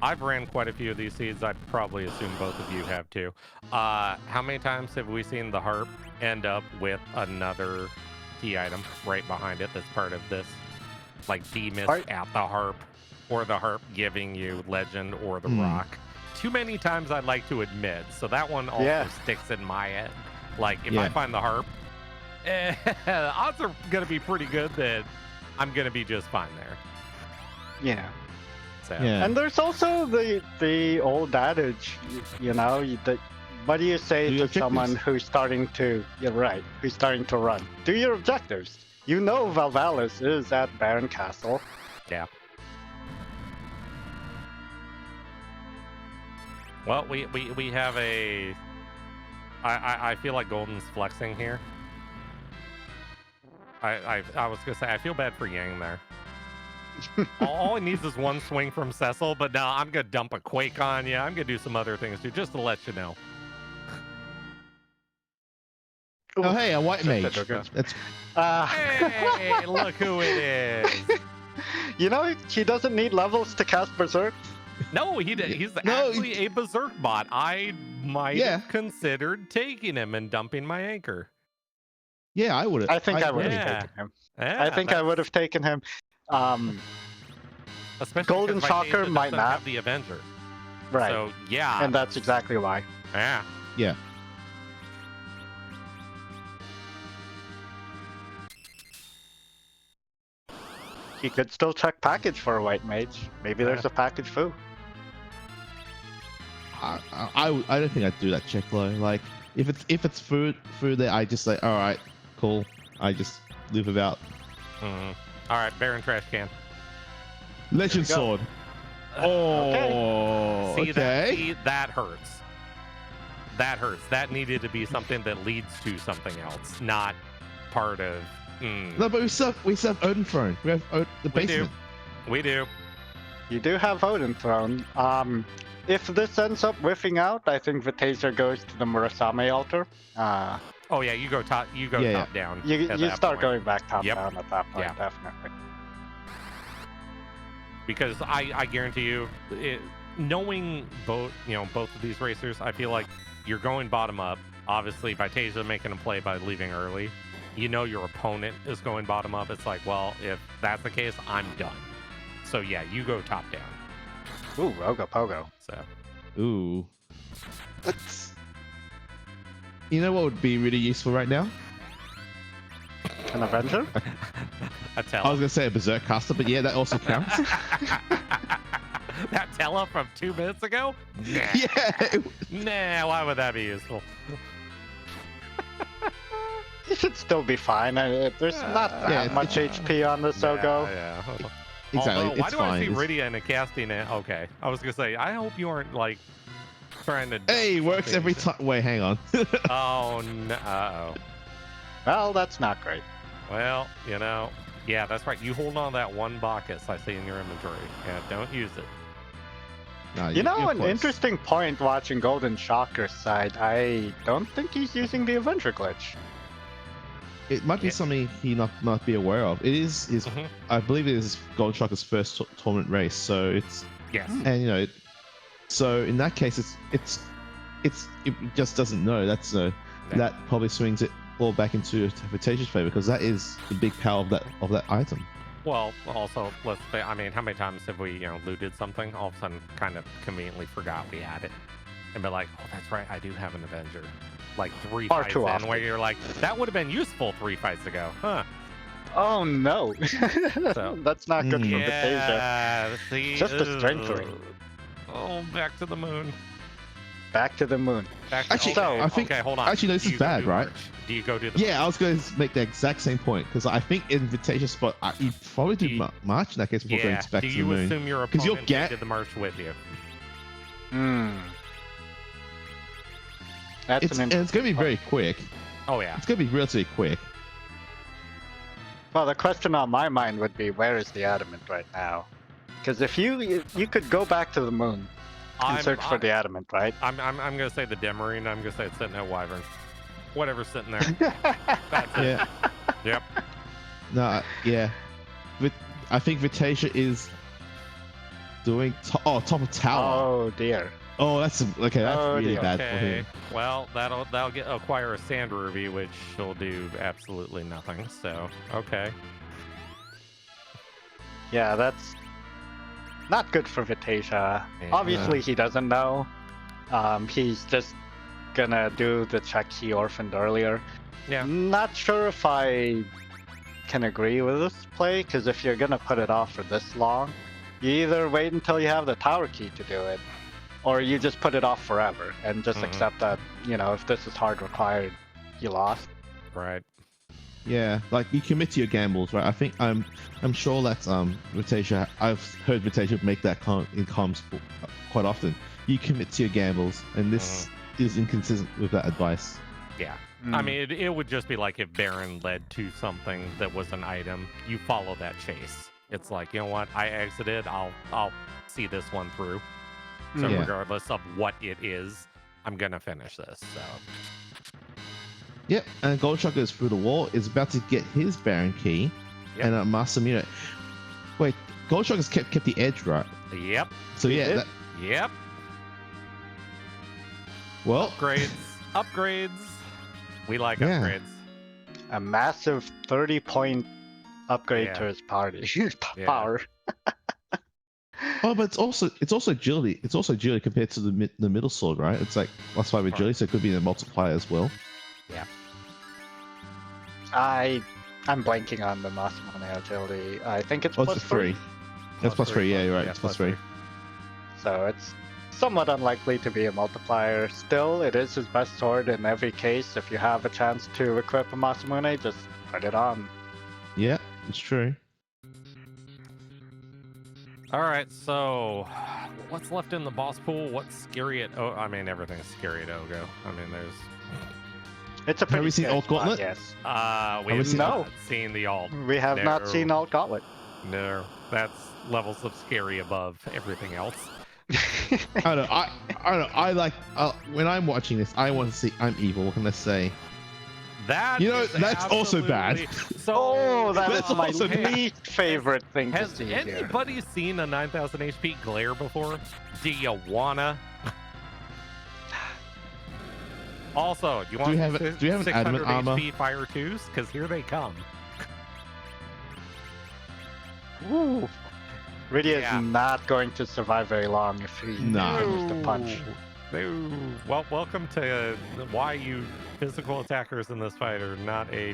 I've ran quite a few of these seeds. I probably assume both of you have too. How many times have we seen the harp end up with another key item right behind it that's part of this? Like D-Miss Right. at the harp, or the harp giving you legend or the Hmm. rock. Too many times I'd like to admit. So that one also Yeah. sticks in my head. Like, if I find the harp, odds are going to be pretty good that I'm going to be just fine there. Yeah. So. Yeah. And there's also the old adage, what do you say Do your to someone objectives. who's starting to, who's starting to run? Do your objectives. You know Valvalis is at Baron Castle. Yeah. Well, we have a... I feel like Golden's flexing here. I was going to say, I feel bad for Yang there. all he needs is one swing from Cecil, but now I'm going to dump a Quake on you. I'm going to do some other things too, just to let you know. Oh, hey, a white mage. That's Hey, look who it is. He doesn't need levels to cast Berserk. No, he's actually a Berserk bot. I might have considered taking him and dumping my anchor. Yeah, I would have. I think I would have taken him. Yeah, I think I would have taken him. Especially GoldenShocker might not have the Avenger. Right. So yeah. And that's exactly why. Yeah. Yeah. He could still check package for a white mage. Maybe there's a package foo. I don't think I'd do that check though. Like if it's food there, I just like, all right, cool. I just live about. Mm-hmm. All right, Baron Trash Can. Legend Sword. Oh, okay. See, that hurts. That hurts. That needed to be something that leads to something else, not part of. No, but we still have Odin Throne. We have the basement. We do. You do have Odin Throne. If this ends up whiffing out, I think Vitasia goes to the Murasame altar. Oh yeah, you go top. You go top down. You start going back top Yep. down at that point, Yeah. definitely. Because I guarantee you, knowing both of these racers, I feel like you're going bottom up. Obviously, Vitasia making a play by leaving early. You know your opponent is going bottom up. It's like, well, if that's the case, I'm done. So yeah, you go top down. Ooh, Rogo Pogo. So. Ooh. You know what would be really useful right now? An Avenger? I was gonna say a Berserk caster, but yeah, that also counts. That Tella from 2 minutes ago? Nah. Yeah. Nah, why would that be useful? He should still be fine. There's not that much HP on the Sogo. Yeah. Exactly. Although, why do I see fine. Rydia in a casting? Okay, I was gonna say, I hope you aren't like trying to. Hey, works every time. Wait, hang on. Oh no. Uh-oh. Well, that's not great. Well, yeah, that's right. You hold on to that one Bacchus I see in your inventory. Yeah, don't use it. No, An close. interesting point watching GoldenShocker's side, I don't think he's using the Avenger glitch. It might be something he not be aware of. It is his, I believe it is GoldenShocker's first tournament race, so it's yes. And so in that case, it just doesn't know. That probably swings it all back into Vitasia's favor because that is the big power of that item. Well, also, let's say, I mean, how many times have we, looted something, all of a sudden kind of conveniently forgot we had it, and be like, oh, that's right, I do have an Avenger. Like 3 Far fights too in, often. where you're like, that would have been useful 3 fights ago, huh? Oh no, So- that's not good for Vitasia. Yeah, see, Just a strength ring. Oh, back to the moon. Back to the moon. Actually, okay, I think- okay, hold on. actually, no, this Do is you go bad, do right? March? Do you go do the Yeah, I was going to make the exact same point because I think in Vitasia spot you probably do March in that case before going back do to the you moon. assume your 'Cause you'll opponent get- did the march with you? That's It's going to be very quick. Oh yeah. It's going to be relatively quick. Well, the question on my mind would be, where is the adamant right now? Because if you could go back to the moon and search for the adamant, right? I'm gonna say the Demarine. I'm gonna say it's sitting at Wyvern. Whatever's sitting there. That's it. Yeah. Yep. No, yeah. I think Vitasia is doing top of tower. Oh dear. Oh, that's okay. That's Oh, really dear. bad for Okay. him. Well, that'll acquire a sand ruby, which will do absolutely nothing. So okay. Yeah, that's not good for Vitasia. Yeah. Obviously, he doesn't know. He's just gonna do the check he orphaned earlier. Yeah. Not sure if I can agree with this play, because if you're gonna put it off for this long, you either wait until you have the tower key to do it, or you just put it off forever and just accept that, you know, if this is hard required, you lost. Right. Yeah, like you commit to your gambles, right? I think I'm sure that Vitasia. I've heard Vitasia make that in comms quite often. You commit to your gambles, and this is inconsistent with that advice. Yeah. I mean, it would just be like if Baron led to something that was an item, you follow that chase. It's like, you know what? I exited. I'll see this one through. So regardless of what it is, I'm gonna finish this. So. Yep, and GoldenShocker is through the wall. Is about to get his Baron key, and Masamune. Wait, GoldenShocker's kept the edge, right? Yep. So yeah. Yep. Well, upgrades. We like upgrades. A massive 30-point upgrade to his party power. Oh, but it's also agility. It's also agility compared to the middle sword, right? It's like +5 agility, so it could be a multiplier as well. Yeah. I'm blanking on the Masamune agility. I think it's +3. That's +3. Yeah, you're right. It's +3. So it's somewhat unlikely to be a multiplier. Still, it is his best sword in every case. If you have a chance to equip a Masamune, just put it on. Yeah, it's true. All right, so what's left in the boss pool? What's scary at I mean, everything's scary at Ogo. I mean, there's... It's a pretty Have we seen Alt Gauntlet? Yes. We have not seen the Alt. We have not seen Alt Gauntlet. No, that's levels of scary above everything else. I don't know. I like when I'm watching this, I want to see I'm evil. What can I say? That's also bad. So, that's my least favorite thing to see here. Has anybody seen a 9,000 HP glare before? Do you wanna? Also, do you have an 600 adamant armor? HP Fire 2s? Because here they come. Ooh. Rydia is not going to survive very long if he manages to punch. No. Well, welcome to why you physical attackers in this fight are not a...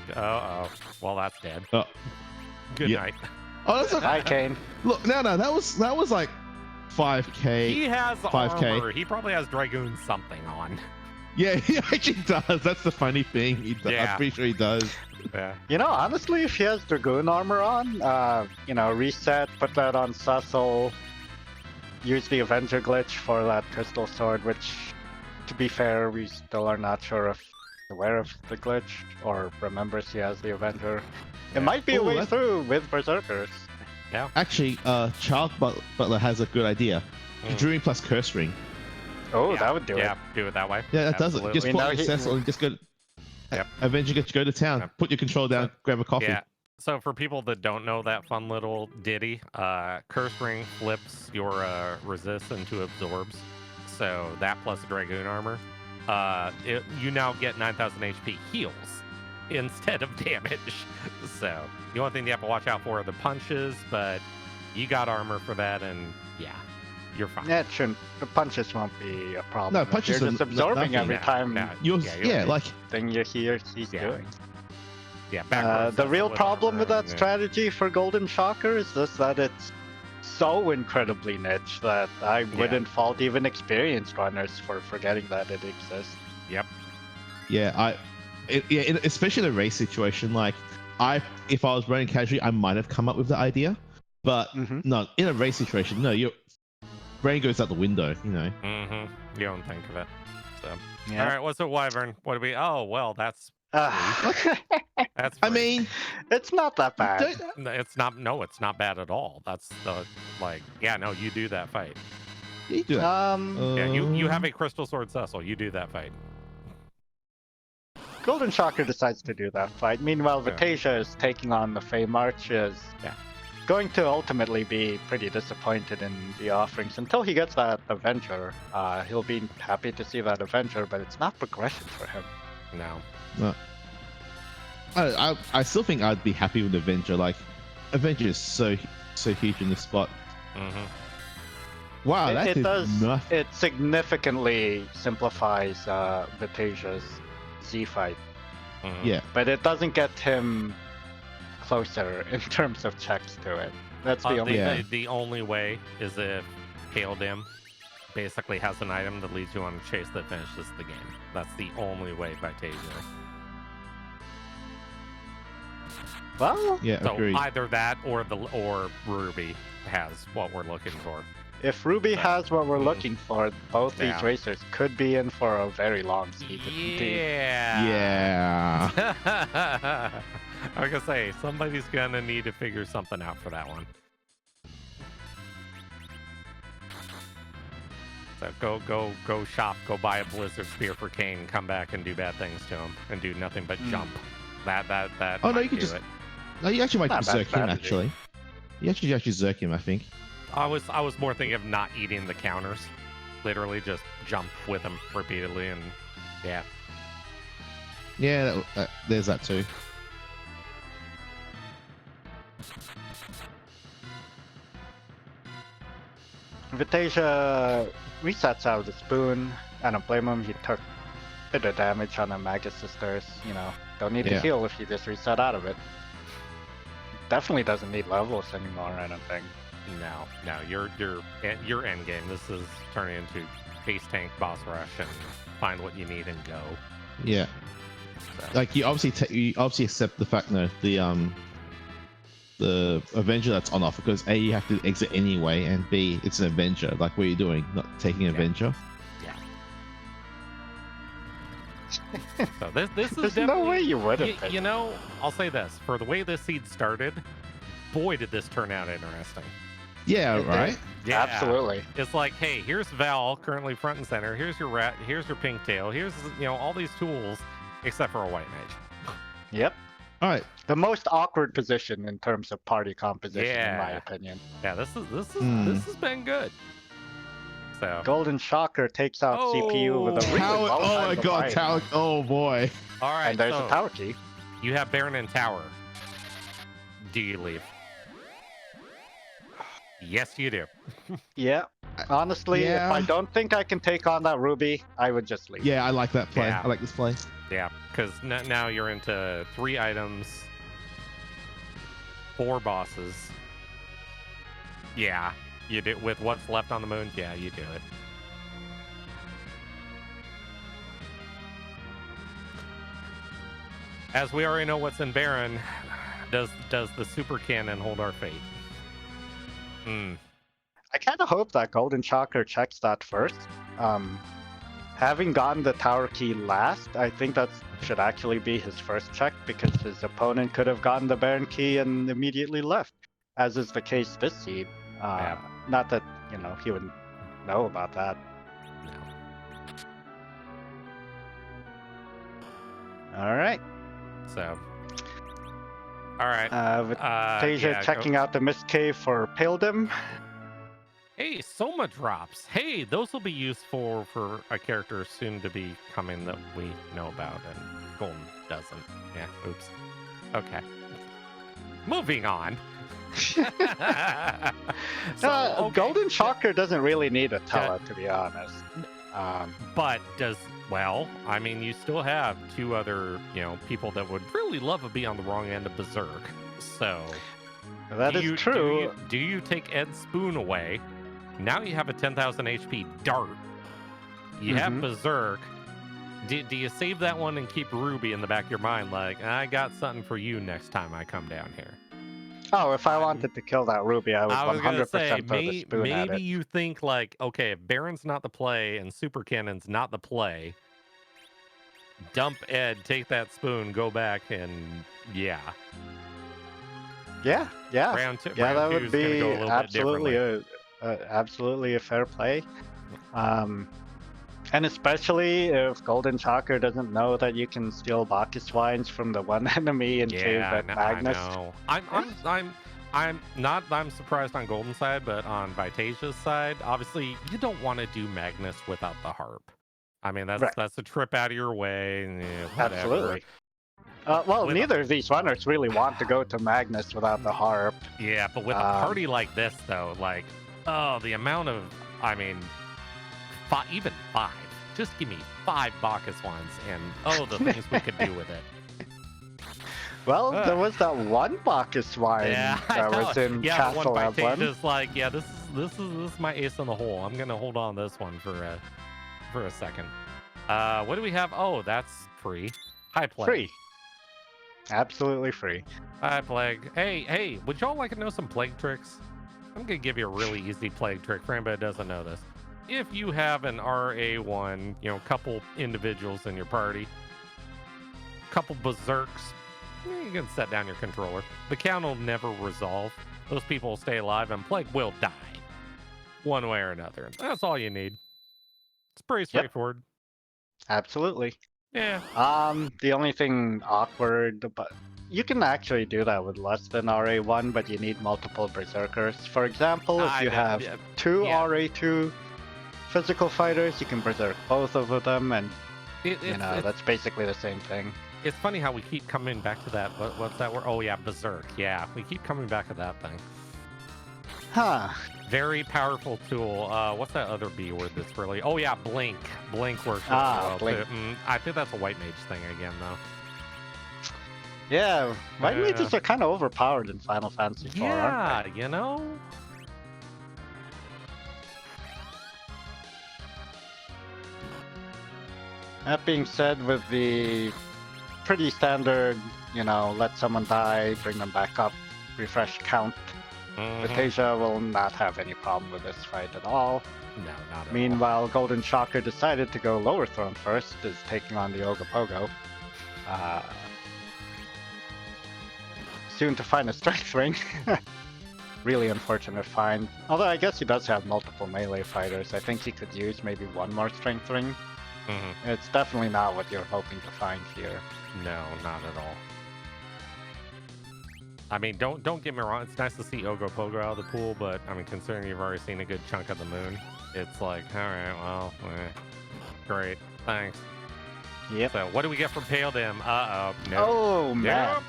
Well, that's dead. Good night. Oh, that's Hi, Kane. Look, no, that was like 5k. He has 5k. armor. He probably has Dragoon something on. Yeah, he actually does. That's the funny thing. I'm pretty sure he does. Yeah. You know, honestly, if he has Dragoon armor on, reset, put that on Cecil, use the Avenger glitch for that crystal sword, which, to be fair, we still are not sure if he's aware of the glitch or remembers he has the Avenger. It might be a way through with Berserkers. Yeah. Actually, Child Butler has a good idea. Druid plus Curse Ring. Oh, that would do it. Yeah, do it that way. Yeah, that does it. Just put Cecil and just go. Avenger gets to go to town. Yep. Put your controller down, grab a coffee. Yeah. So for people that don't know that fun little ditty, Curse Ring flips your resist into absorbs. So that plus Dragoon armor, you now get 9,000 HP heals instead of damage. So the only thing you have to watch out for are the punches, but you got armor for that, and yeah, you're fine. Yeah, the punches won't be a problem. No, punches you're just absorbing every time. Like thing you hear he's doing. Yeah, the real problem with that strategy for GoldenShocker is just that it's so incredibly niche that I wouldn't fault even experienced runners for forgetting that it exists. Yep. Yeah, especially in a race situation, like if I was running casually, I might have come up with the idea, but no, in a race situation, no, your brain goes out the window, you know. You don't think of it. So, all right, what's a Wyvern? What do we? Oh, well, that's. That's. I mean, it's not that bad. It's not. No, it's not bad at all. That's the Yeah, no, you do that fight. You do that. Yeah, you have a Crystal Sword Cecil. You do that fight. GoldenShocker decides to do that fight. Meanwhile, Vitasia is taking on the Fey March. Is going to ultimately be pretty disappointed in the offerings until he gets that Avenger. He'll be happy to see that Avenger, but it's not progression for him. No. I still think I'd be happy with Avenger. Like, Avenger is so huge in this spot. Wow, that it did does. nothing. It significantly simplifies Vitasia's Z fight, Yeah. but it doesn't get him closer in terms of checks to it. That's the only thing. The only way is if Hail Dim basically has an item that leads you on a chase that finishes the game. That's the only way Vitasia. Well, Yeah, So agreed. either that or Ruby has what we're looking for. if Ruby has what we're looking for, both these Yeah. racers could be in for a very long season. indeed. Yeah. Yeah. I was gonna say somebody's gonna need to figure something out for that one. So go shop, go buy a Blizzard Spear for Kane, come back and do bad things to him, and do nothing but jump. That. Oh, no, might you could do just- it. No, you actually might Not a bad berserk him, strategy. actually. You actually zerk him, I think. I was more thinking of not eating the counters. Literally just jump with him repeatedly and yeah. Yeah, there's that too. Vitasia resets out of the spoon. I don't blame him. He took a bit of damage on the Magus Sisters. You know, don't need to Yeah. heal if you just reset out of it. Definitely doesn't need levels anymore, I don't think. No, your end game. This is turning into base tank boss rush and find what you need and go. Yeah. So, Like you obviously accept the fact that the Avenger that's on offer, because A, you have to exit anyway, and B, it's an Avenger. Like, what are you doing? Not taking Avenger? so this is There's no definitely, way you would have. you know, I'll say this: for the way this seed started, boy, did this turn out interesting. Yeah, It did. right? Yeah, Absolutely. It's like, hey, here's Val, currently front and center. Here's your rat. Here's your pink tail. Here's all these tools, except for a white mage. Yep. All right. The most awkward position in terms of party composition, in my Yeah. opinion. Yeah, this has been good. So GoldenShocker takes out CPU with a really Tower. well Oh my god, Tower. Oh boy. all right, And there's so a tower key. you have Baron and Tower. Do you leave? Yes, you do. Yeah. Honestly, Yeah. if I don't think I can take on that Ruby, I would just leave. Yeah, I like that play. Yeah. I like this play. Yeah, because now you're into 3 items, 4 bosses. Yeah, you do with what's left on the moon. Yeah, you do it. As we already know what's in Baron, does the super cannon hold our fate? I kind of hope that GoldenShocker checks that first. Having gotten the tower key last, I think that should actually be his first check, because his opponent could have gotten the Baron key and immediately left, as is the case this seed. Yeah. Not that, he would know about that. No. All right. So, all right. Vitasia yeah, checking out the Mist Cave for Paladin. Hey, Soma drops. Hey, those will be useful for a character soon to be coming that we know about, and Golden doesn't. Yeah, oops. Okay. Moving on. GoldenShocker doesn't really need a Tella, to be honest. But I mean, you still have 2 other, people that would really love to be on the wrong end of Berserk. So That is true. Do you take Ed's spoon away? Now you have a 10,000 HP dart. You have Berserk. Do you save that one and keep Ruby in the back of your mind, like, I got something for you next time I come down here? Oh, if I wanted to kill that Ruby, I would 100% gonna say, throw the spoon at maybe it. you think, like, okay, if Baron's not the play and Super Cannon's not the play, dump Ed, take that spoon, go back, and yeah. Yeah. Round two, Yeah, round that two would is gonna be go a little bit absolutely a fair play. And especially if GoldenShocker doesn't know that you can steal Bacchus wines from the one enemy and save that Magnus. I know. I'm surprised on Golden's side, but on Vitasia's side, obviously you don't want to do Magnus without the harp. I mean, that's a trip out of your way. And, whatever. Absolutely. Well, neither of these runners really want to go to Magnus without the harp. Yeah, but with a party like this, though, like, the amount of I mean, even 5. Just give me 5 Bacchus ones, and oh, the things we could do with it. Well, there was that one Bacchus wine that was in Castle one Emblem. Vitasia's like, yeah, this is my ace in the hole. I'm gonna hold on to this one for a second. What do we have? Oh, that's free. Hi, Plague. Free. Absolutely free. Hi, Plague. Hey, would y'all like to know some plague tricks? I'm gonna give you a really easy plague trick for anybody that doesn't know this. If you have an RA1, couple individuals in your party, couple berserks, you can set down your controller. The count will never resolve. Those people will stay alive, and Plague will die, one way or another. That's all you need. It's pretty straightforward. Absolutely. Yeah. The only thing awkward, but you can actually do that with less than RA1, but you need multiple berserkers. For example, if you have 2 RA2 physical fighters, you can berserk both of them, and that's basically the same thing. It's funny how we keep coming back to that. What's that word? Oh yeah, berserk. Yeah, we keep coming back to that thing. Huh. Very powerful tool. What's that other B word that's really? Oh yeah, blink. Blink works really well blink. too. I think that's a white mage thing again, though. Yeah, white mages are kind of overpowered in Final Fantasy IV, aren't they? That being said, with the pretty standard, let someone die, bring them back up, refresh count, Vitasia will not have any problem with this fight at all. No, not at all. Meanwhile, GoldenShocker decided to go lower throne first, is taking on the Ogopogo. Soon to find a strength ring. Really unfortunate find. Although I guess he does have multiple melee fighters. I think he could use maybe one more strength ring. It's definitely not what you're hoping to find here. No, not at all. I mean, don't get me wrong. It's nice to see Ogopogo out of the pool, but I mean, considering you've already seen a good chunk of the moon, it's like, all right, well, great, thanks. Yep. So, what do we get from Pale Dim? No. Oh man. Nope.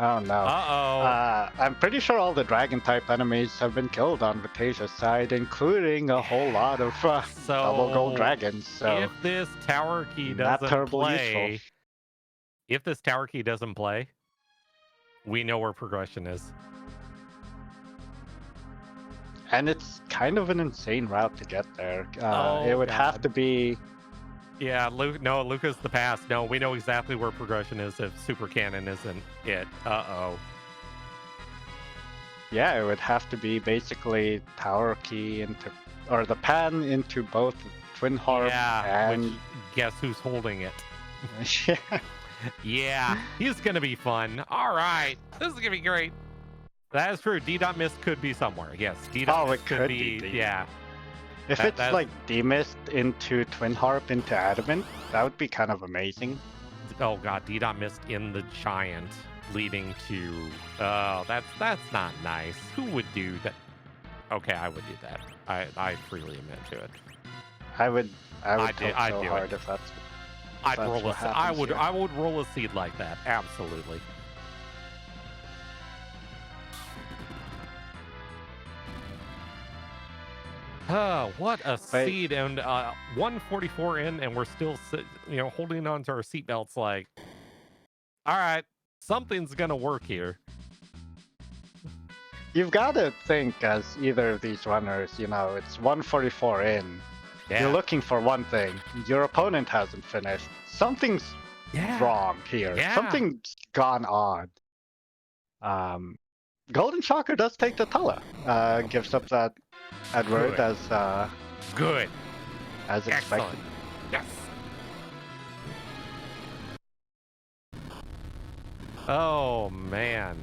Oh no. I'm pretty sure all the dragon type enemies have been killed on Vitasia's side, including a whole lot of double gold dragons. So if this tower key doesn't play, we know where progression is. And it's kind of an insane route to get there. It would have to be. Yeah, Luca's the past. No, we know exactly where progression is if Super Cannon isn't it. Yeah, it would have to be basically tower key or the pan into both Twin Harp and... which, guess who's holding it? Yeah. Yeah, he's gonna be fun. All right, this is gonna be great. That is true. D.Mist could be somewhere. Yes, D.Mist could be. Yeah. If it's like D-Mist into Twin Harp into Adamant, that would be kind of amazing. Oh god, D.Mist in the Giant leading to... Oh, that's not nice. Who would do that? Okay, I would do that. I freely admit to it. I would I'd so hard if that's... I would roll a seed like that. Absolutely. Oh, what a seed, and 144 in, and we're still, holding on to our seatbelts. Like, all right, something's gonna work here. You've got to think, as either of these runners, it's 144 in. Yeah. You're looking for one thing. Your opponent hasn't finished. Something's wrong here. Yeah. Something's gone odd. GoldenShocker does take the Tala. Gives up that Edward good. As good. As expected. Excellent. Yes. Oh man.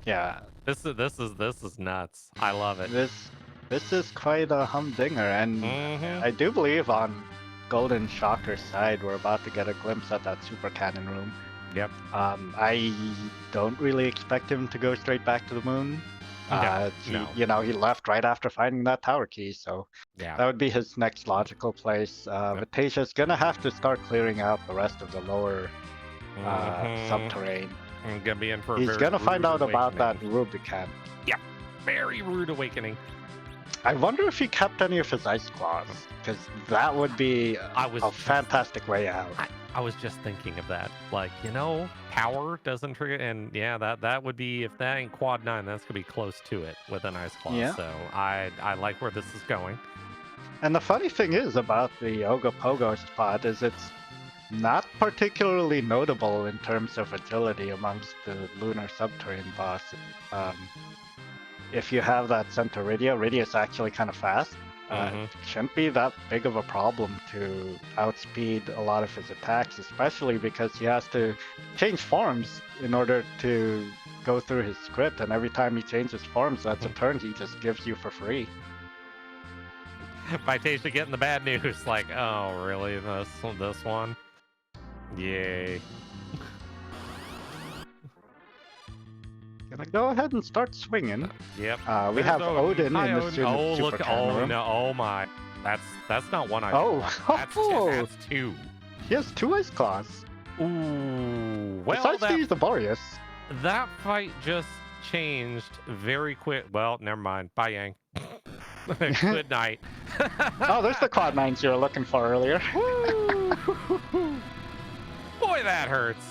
Yeah. This is nuts. I love it. This is quite a humdinger, and I do believe on GoldenShocker's side we're about to get a glimpse at that super cannon room. Yep. I don't really expect him to go straight back to the moon. No. He left right after finding that tower key, so that would be his next logical place. Vitasia's gonna have to start clearing out the rest of the lower subterranean. I'm gonna be in for a He's very gonna find rude out about that awakening. Rubicon. Very rude awakening. I wonder if he kept any of his ice claws, because that would be a fantastic way out. I was just thinking of that. Like, power doesn't trigger, and yeah, that would be, if that ain't quad 9, that's gonna be close to it with an ice claw. Yeah. So I like where this is going. And the funny thing is about the Ogopogo spot is it's not particularly notable in terms of agility amongst the lunar subterranean boss. If you have that center Rydia is actually kind of fast. It shouldn't be that big of a problem to outspeed a lot of his attacks, especially because he has to change forms in order to go through his script, and every time he changes forms, that's a turn he just gives you for free. Vitasia getting the bad news, like, oh, really, this one? Yay. Gonna go ahead and start swinging. Yep. We have Odin in the Super room. No, oh my. That's not one ice claw. That's two. He has 2 ice claws. Ooh. Well, besides the Boreas. That fight just changed very quick. Well, never mind. Bye, Yang. Good night. Oh, there's the quad 9s you were looking for earlier. Boy, that hurts.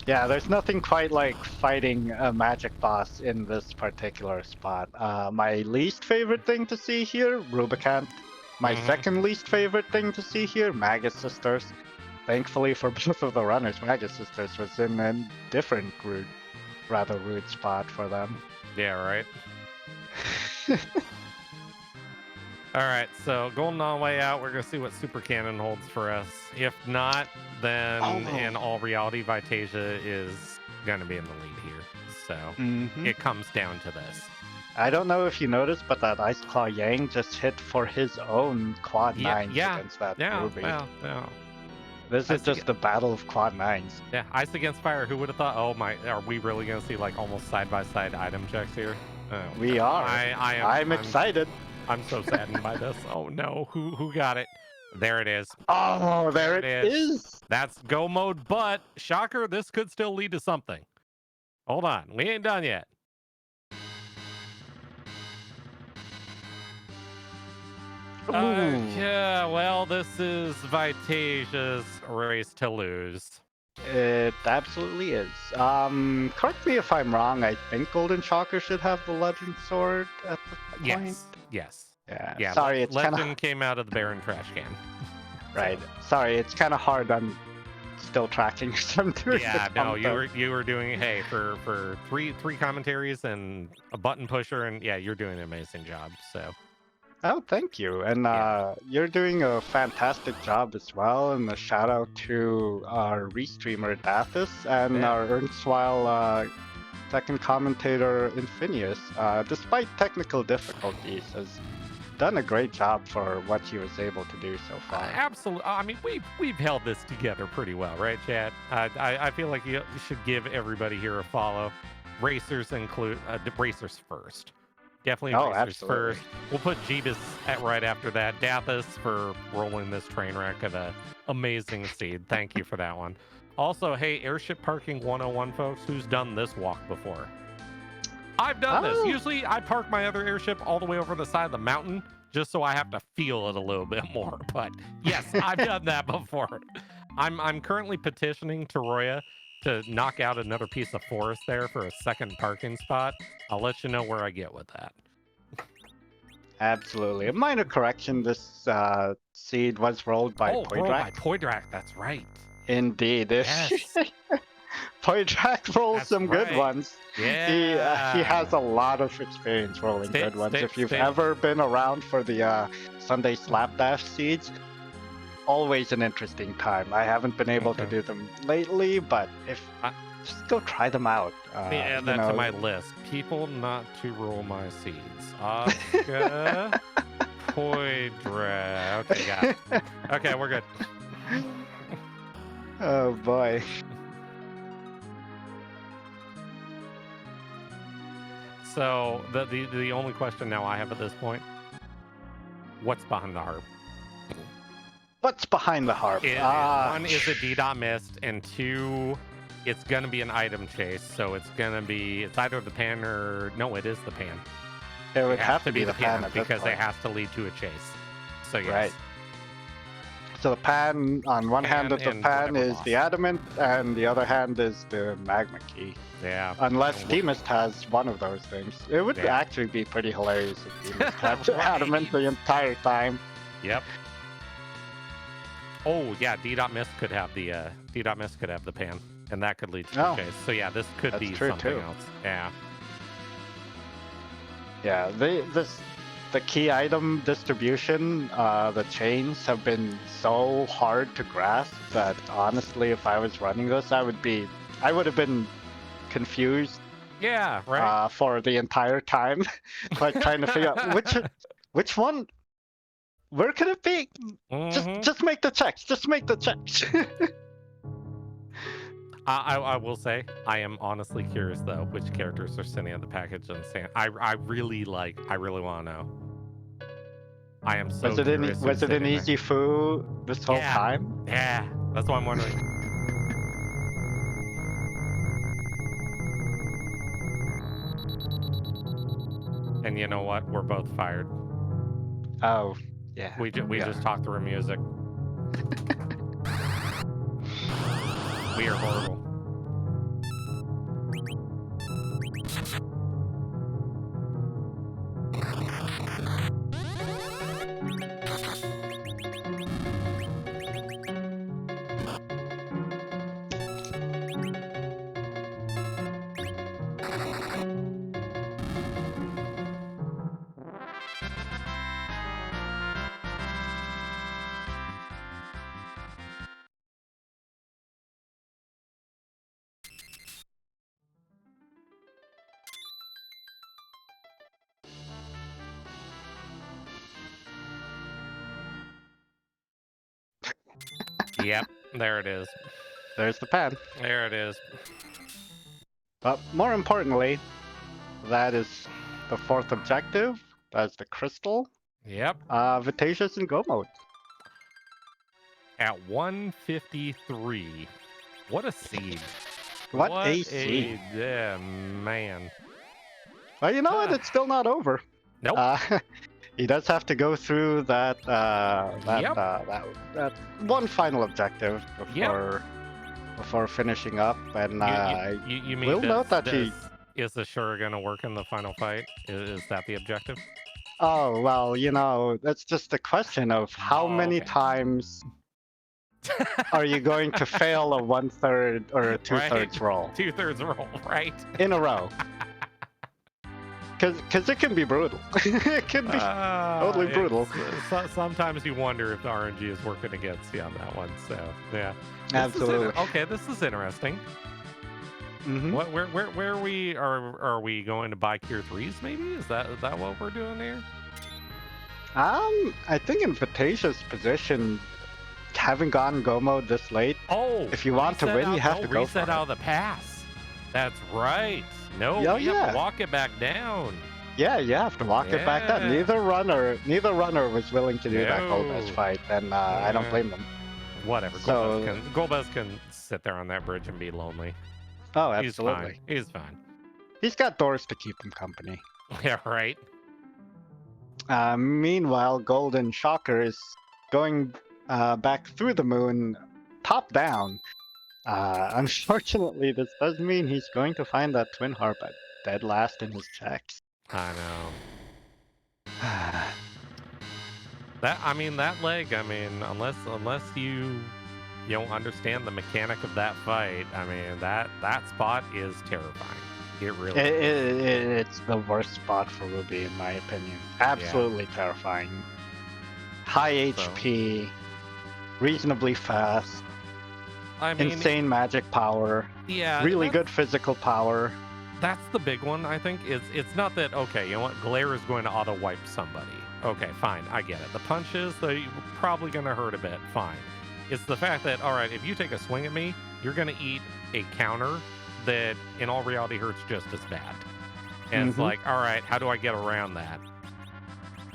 Yeah, there's nothing quite like fighting a magic boss in this particular spot. My least favorite thing to see here, Rubicant. My second least favorite thing to see here, Magus Sisters. Thankfully for both of the runners, Magus Sisters was in a different rather rude spot for them. Yeah, right. Alright, so going on way out, we're going to see what Super Cannon holds for us. If not, then in all reality, Vitasia is going to be in the lead here. So it comes down to this. I don't know if you noticed, but that Ice Claw Yang just hit for his own quad 9s against that Ruby. Yeah. This is just the battle of quad 9s. Yeah, ice against fire. Who would have thought? Oh my, are we really going to see like almost side-by-side item checks here? Oh, we are. I'm excited. I'm so saddened by this. Oh no, who got it? There it is. Oh, there it is. That's go mode, but shocker, this could still lead to something. Hold on, we ain't done yet. Yeah, well, this is Vitasia's race to lose. It absolutely is. Correct me if I'm wrong. I think GoldenShocker should have the Legend Sword at the point. Yes. Yeah. Sorry, it's Legend came out of the Baron trash can. Right. Sorry, it's kind of hard. I'm still tracking some. Yeah, no, you were doing for three commentaries and a button pusher, and yeah, you're doing an amazing job. So. Oh, thank you. And you're doing a fantastic job as well. And a shout out to our restreamer Dathis and our erstwhile second commentator Infinius. Despite technical difficulties, has done a great job for what he was able to do so far. Absolutely. I mean, we've held this together pretty well, right, Chad? I feel like you should give everybody here a follow. Racers include racers first. Definitely racers first. We'll put Jeebus right after that. Dathis for rolling this train wreck of an amazing seed. Thank you for that one. Also, hey, Airship Parking 101, folks, who's done this walk before? I've done this. Usually I park my other airship all the way over the side of the mountain just so I have to feel it a little bit more. But yes, I've done that before. I'm currently petitioning Toroya to knock out another piece of forest there for a second parking spot. I'll let you know where I get with that. Absolutely. A minor correction, this seed was rolled by Poydrak. Rolled by Poydrak, that's right. Indeed. Yes. Poydrak rolls some good ones. Yeah. He has a lot of experience rolling good ones. If you've ever been around for the Sunday Slapdash seeds, always an interesting time. I haven't been able to do them lately, but just go try them out. Add that to my list. People not to roll my seeds. Oscar, Poydra. Okay, got it. Okay, we're good. Oh boy. So the only question now I have at this point: what's behind the harp? What's behind the harp? One is a D-Dot Mist, and two, it's gonna be an item chase. So it's either the pan or no, it is the pan. It would have to be the pan because it has to lead to a chase. So yes. Right. So the pan, on one hand of the pan is the adamant, and the other hand is the magma key. Yeah. Unless Demist has one of those things. It would actually be pretty hilarious if Demist had adamant the entire time. Yep. Oh yeah, D-Dot Mist could have the pan, and that could lead to a chase. So yeah, this could be something else. Yeah. Yeah, the key item distribution, the chains have been so hard to grasp that honestly, if I was running this, I would have been confused. Yeah, right. For the entire time, like trying to figure out which one. Where could it be? Just make the checks. Just make the checks. I will say, I am honestly curious though, which characters are sending out the package and saying, I really want to know. I am so curious. Was it an easy foo this whole time? Yeah, that's what I'm wondering. And you know what? We're both fired. Oh, yeah. We just talked through music. We are horrible. Yep, there it is. There's the pan. There it is. But more importantly, that is the fourth objective. That's the crystal. Yep. Vitasia's in go mode. At 153. What a seed. What a seed. Yeah, man. Well, you know what? It's still not over. Nope. He does have to go through that one final objective before finishing up, and you mean we'll note that is the sure gonna work in the final fight? Is that the objective? Oh well, that's just a question of how many times are you going to fail a 1/3 or a 2/3 roll? 2/3 roll, right? In a row. Because it can be brutal. It can be totally brutal. Sometimes you wonder if the RNG is working against you on that one. So yeah, absolutely. This is interesting. Mm-hmm. Where are we going to buy Cure 3s? Maybe is that what we're doing here? I think in Vitasia's position, having gone go mode this late. Oh, if you want to win, you have to go for it. Reset out of the pass. That's right. No, you have to walk it back down. Yeah, you have to walk it back down. Neither runner was willing to do that Golbez fight, and I don't blame them. Whatever. Golbez can sit there on that bridge and be lonely. Oh, absolutely. He's fine. He's got doors to keep him company. Yeah, right. Meanwhile, GoldenShocker is going back through the moon, top down. Unfortunately, this does mean he's going to find that twin harp at dead last in his checks. I know. That leg. Unless you don't understand the mechanic of that fight. That spot is terrifying. It really. It's the worst spot for Ruby, in my opinion. Absolutely terrifying. High HP, reasonably fast. Insane magic power. Yeah. Really good physical power. That's the big one, I think. It's not that, okay, you know what, Glare is going to auto-wipe somebody. Okay, fine, I get it. The punches, they're probably going to hurt a bit, fine. It's the fact that, all right, if you take a swing at me, you're going to eat a counter that, in all reality, hurts just as bad. And it's like, all right, how do I get around that?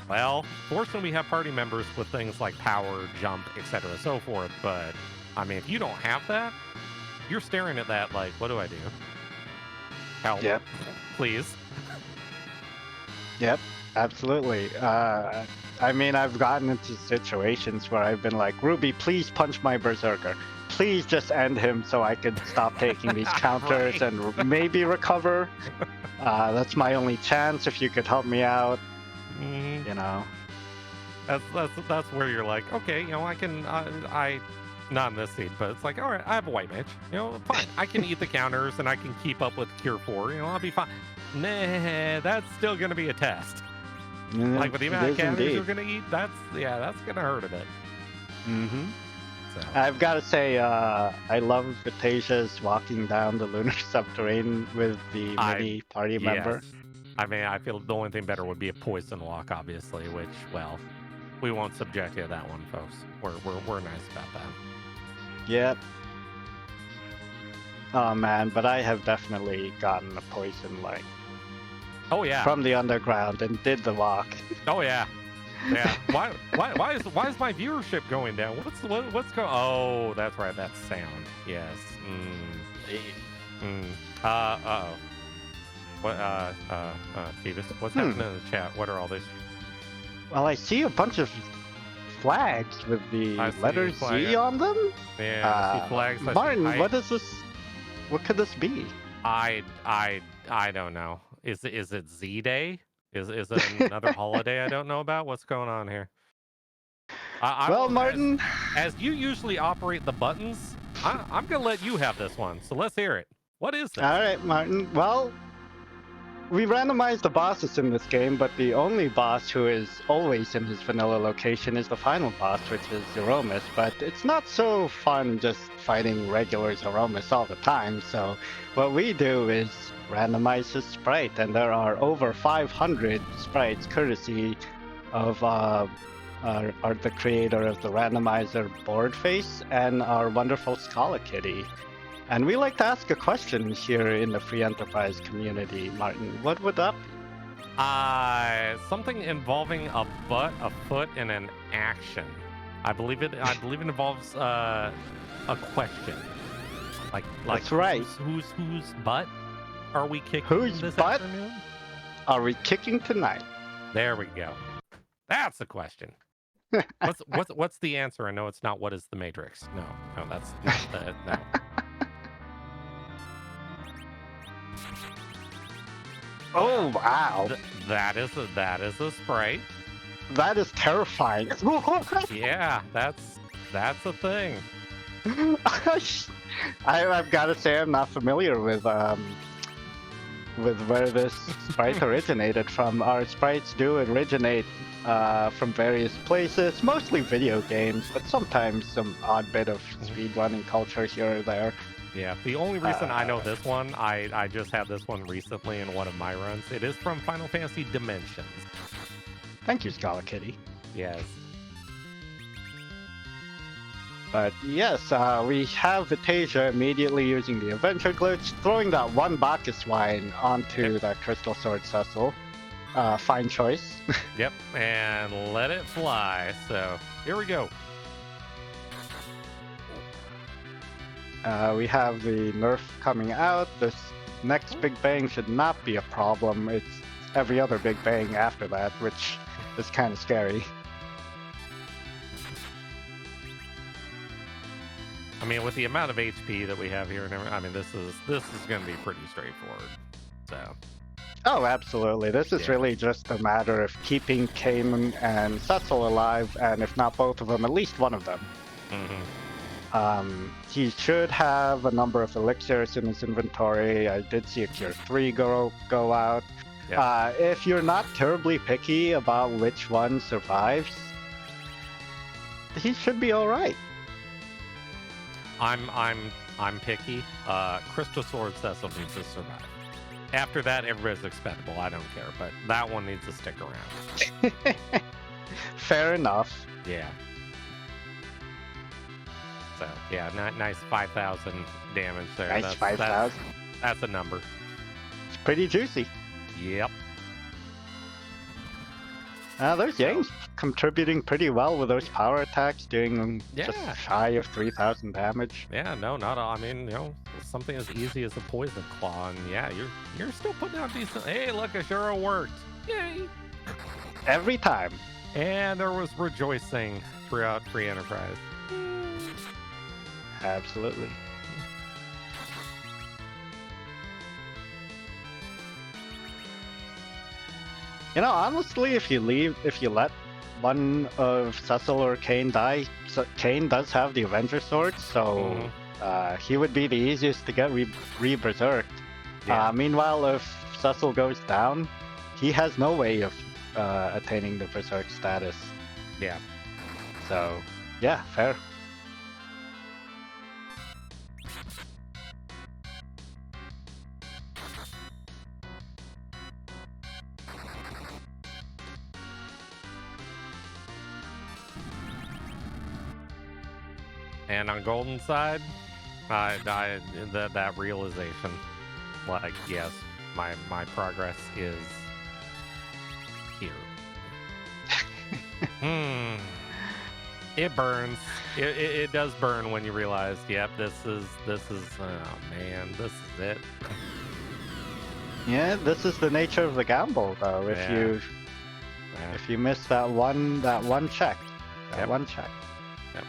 Well, fortunately, we have party members with things like power, jump, etc., so forth. But I mean, if you don't have that, you're staring at that like, what do I do? Help, Yep. please. Yep, absolutely. I mean, I've gotten into situations where I've been like, Ruby, please punch my berserker. Please just end him so I could stop taking these counters Right. and maybe recover. That's my only chance if you could help me out, Mhm. you know. That's where you're like, okay, you know, I can, I not in this scene, but it's like, all right, I have a white mage, you know, fine, I can eat the counters and I can keep up with Cure 4, you know, I'll be fine. Nah, that's still gonna be a test. Like with the amount of counters you're gonna eat, that's gonna hurt a bit. Mm-hmm. So I've got to say, I love Vitasia's walking down the lunar subterranean with the mini party member. yes. I mean, I feel the only thing better would be a poison walk, obviously, which, well, we won't subject you to that one, folks. We're nice about that. Yep. Oh man, but I have definitely gotten a poison like Oh yeah. from the underground and did the walk. Oh yeah. Yeah. Why is my viewership going down? What's going? Oh, that's right. That's sound. Yes. Uh-oh. What? Beavis, what's happening in the chat? What are all these? Well, I see a bunch of flags with the I see letter flag. Z on them. Yeah. I see flags. I see Martin, height. what is this? What could this be? I don't know. Is it Z Day? Is it another holiday I don't know about? What's going on here? Well, Martin, as you usually operate the buttons, I'm gonna let you have this one. So let's hear it. What is this? all right, Martin. Well, we randomized the bosses in this game, but the only boss who is always in his vanilla location is the final boss, which is Zeromus. But it's not so fun just fighting regular Zeromus all the time. So what we do is randomize his sprite, and there are over 500 sprites courtesy of the creator of the randomizer board face and our wonderful Scala Kitty. And we like to ask a question here in the Free Enterprise community, Martin. What would that be? Something involving a butt, a foot, and an action. I believe it involves a question. Like That's right. Whose butt are we kicking Whose this butt afternoon? are we kicking tonight? There we go. That's the question. What's the answer? I know it's not what is the Matrix. No, that's not the no. Oh wow! That is a sprite. That is terrifying. Yeah, that's a thing. I've got to say I'm not familiar with where this sprite originated from. Our sprites do originate from various places, mostly video games, but sometimes some odd bit of speedrunning culture here or there. Yeah, the only reason I know this one, I just had this one recently in one of my runs. It is from Final Fantasy Dimensions. Thank you, Scala Kitty. Yes. But yes, we have Vitasia immediately using the adventure glitch, throwing that one Bacchus wine onto that Crystal Sword Cecil. Fine choice. Yep, and let it fly. So here we go. We have the nerf coming out. This next Big Bang should not be a problem. It's every other Big Bang after that, which is kind of scary. I mean, with the amount of HP that we have here, and I mean, this is going to be pretty straightforward. So. Oh, absolutely. This is really just a matter of keeping Cayman and Cecil alive, and if not both of them, at least one of them. Mm-hmm. He should have a number of elixirs in his inventory. I did see a Cure 3 go out. Yeah. If you're not terribly picky about which one survives, he should be all right. I'm picky. Crystal Sword Cecil needs to survive. After that, everybody's expendable. I don't care, but that one needs to stick around. Fair enough. Yeah. So yeah, nice 5,000 damage there. Nice 5,000. That's a number. It's pretty juicy. Yep. There's Yang's contributing pretty well with those power attacks, doing just shy of 3,000 damage. Yeah, no, not all. I mean, something as easy as a poison claw, and yeah, you're still putting out decent. Hey, look, Ashura worked. Yay! Every time. And there was rejoicing throughout Free Enterprise. Absolutely. Honestly, if you let one of Cecil or Kane die, Kane does have the Avenger Sword, so he would be the easiest to get re-berserked. Yeah. Meanwhile, if Cecil goes down, he has no way of attaining the Berserk status. Yeah. So, yeah, fair. And on Golden's side, that realization, like, yes, my progress is here. It burns. It does burn when you realize, yep, this is oh man, this is it. Yeah, this is the nature of the gamble, though. If you miss that one check,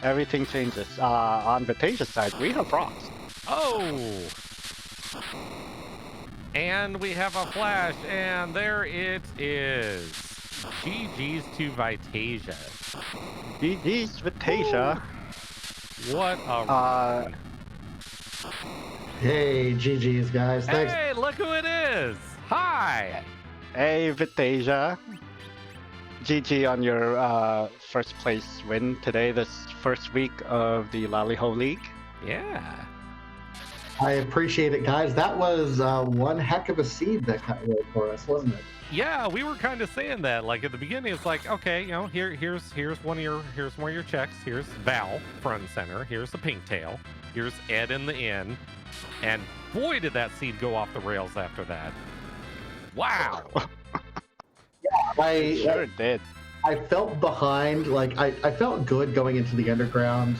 everything changes. On Vitasia's side, we have Frost. Oh! And we have a flash, and there it is. GG's to Vitasia. GG's Vitasia. What a run. Hey, GG's, guys. Thanks. Hey, look who it is. Hi. Hey, Vitasia. GG on your first place win today, this first week of the Lali-Ho League. Yeah. I appreciate it, guys. That was one heck of a seed that got rolled for us, wasn't it? Yeah, we were kind of saying that. Like at the beginning, it's like, okay, here's one of your checks. Here's Val front and center. Here's the Pinktail. Here's Ed in the inn. And boy, did that seed go off the rails after that. Wow. I sure did. I felt behind. Like I felt good going into the underground.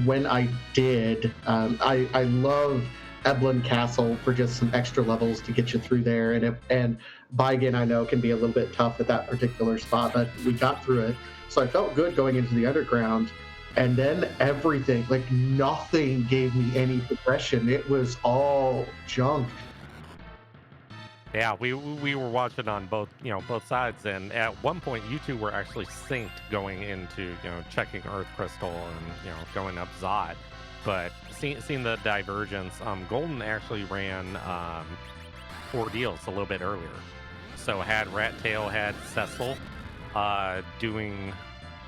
When I did, I love Eblin Castle for just some extra levels to get you through there, and Baigen I know can be a little bit tough at that particular spot, but we got through it. So I felt good going into the underground, and then everything, like nothing gave me any progression. It was all junk. Yeah, we were watching on both sides, and at one point you two were actually synced going into checking Earth Crystal and going up Zod, but seeing the divergence, Golden actually ran ordeals a little bit earlier, so had Rat Tail, had Cecil doing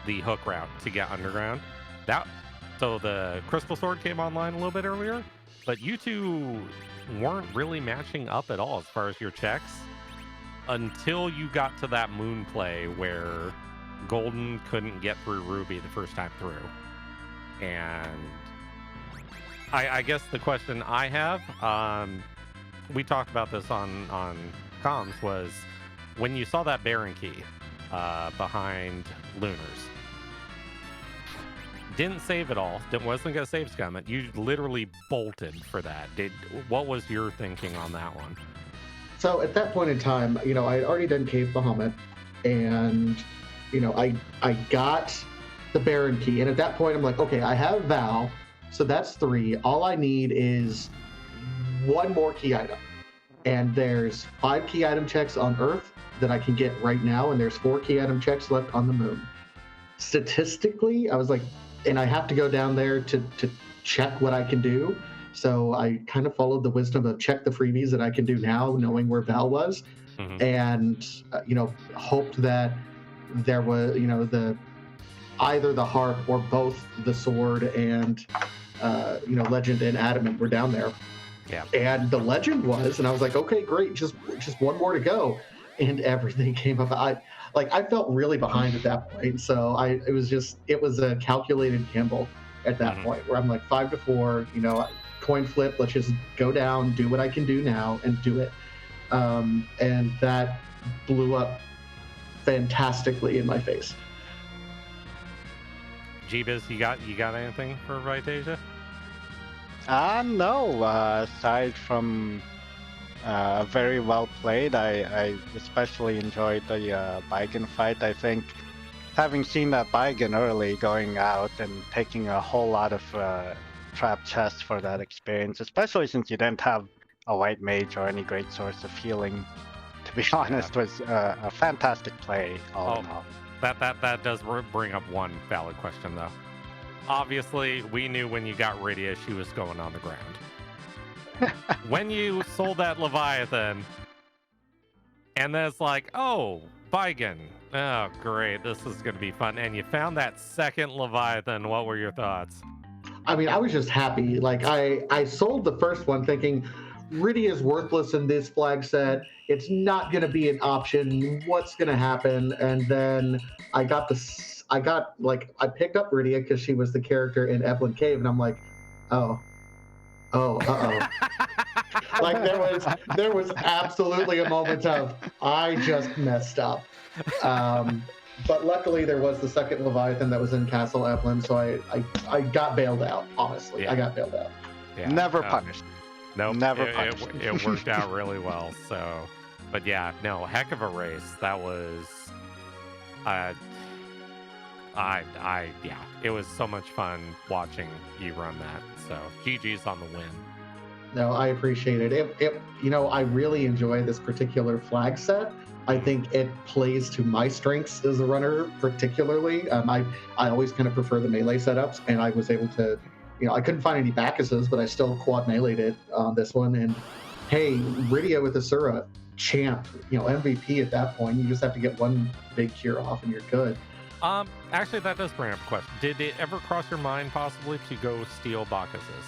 the hook route to get underground. So the Crystal Sword came online a little bit earlier, but you two weren't really matching up at all as far as your checks until you got to that moon play where Golden couldn't get through Ruby the first time through. And I guess the question I have, we talked about this on comms, was when you saw that Baron key behind Lunars, didn't save it all, wasn't gonna save scum it, you literally bolted for that. What was your thinking on that one? So at that point in time, I had already done Cave Bahamut, and I got the Baron key, and at that point I'm like, okay, I have Val, so that's 3. All I need is one more key item, and there's 5 key item checks on Earth that I can get right now, and there's 4 key item checks left on the moon. Statistically, I was like, and I have to go down there to check what I can do. So I kind of followed the wisdom of check the freebies that I can do now, knowing where Val was, and hoped that there was either the harp or both the sword and legend and adamant were down there. Yeah. And the legend was, and I was like, okay, great, just one more to go, and everything came up. I felt really behind at that point, so it was a calculated gamble at that point, where I'm like 5 to 4, coin flip, let's just go down, do what I can do now, and do it. And that blew up fantastically in my face. Jeebus, you got anything for Vitasia? No. Aside from very well played, I especially enjoyed the Baigen fight. I think having seen that Baigen early going out and taking a whole lot of trap chests for that experience, especially since you didn't have a white mage or any great source of healing, to be honest, was a fantastic play all in all. That does bring up one valid question, though. Obviously, we knew when you got Rydia, she was going on the ground. When you sold that Leviathan, and then it's like, oh, Baigen. Oh, great. This is going to be fun. And you found that second Leviathan. What were your thoughts? I mean, I was just happy. Like, I sold the first one thinking, Rydia is worthless in this flag set. It's not going to be an option. What's going to happen? And then I picked up Rydia because she was the character in Evelyn Cave, and I'm like, uh-oh. Like there was absolutely a moment of I just messed up. But luckily there was the second Leviathan that was in Castle Evelyn, so I got bailed out, honestly. Yeah. I got bailed out. Yeah. Never punished. Nope. Never punished. It worked out really well. So, but yeah, no, heck of a race. That was yeah, it was so much fun watching you run that. So GG's on the win. No, I appreciate it. I really enjoy this particular flag set. I think it plays to my strengths as a runner, particularly. I always kind of prefer the melee setups, and I was able to, I couldn't find any Bacchuses, but I still quad meleeed it on this one. And hey, Rydia with Asura, champ, MVP at that point. You just have to get one big cure off, and you're good. Actually, that does bring up a question. Did it ever cross your mind possibly to go steal Bacchuses?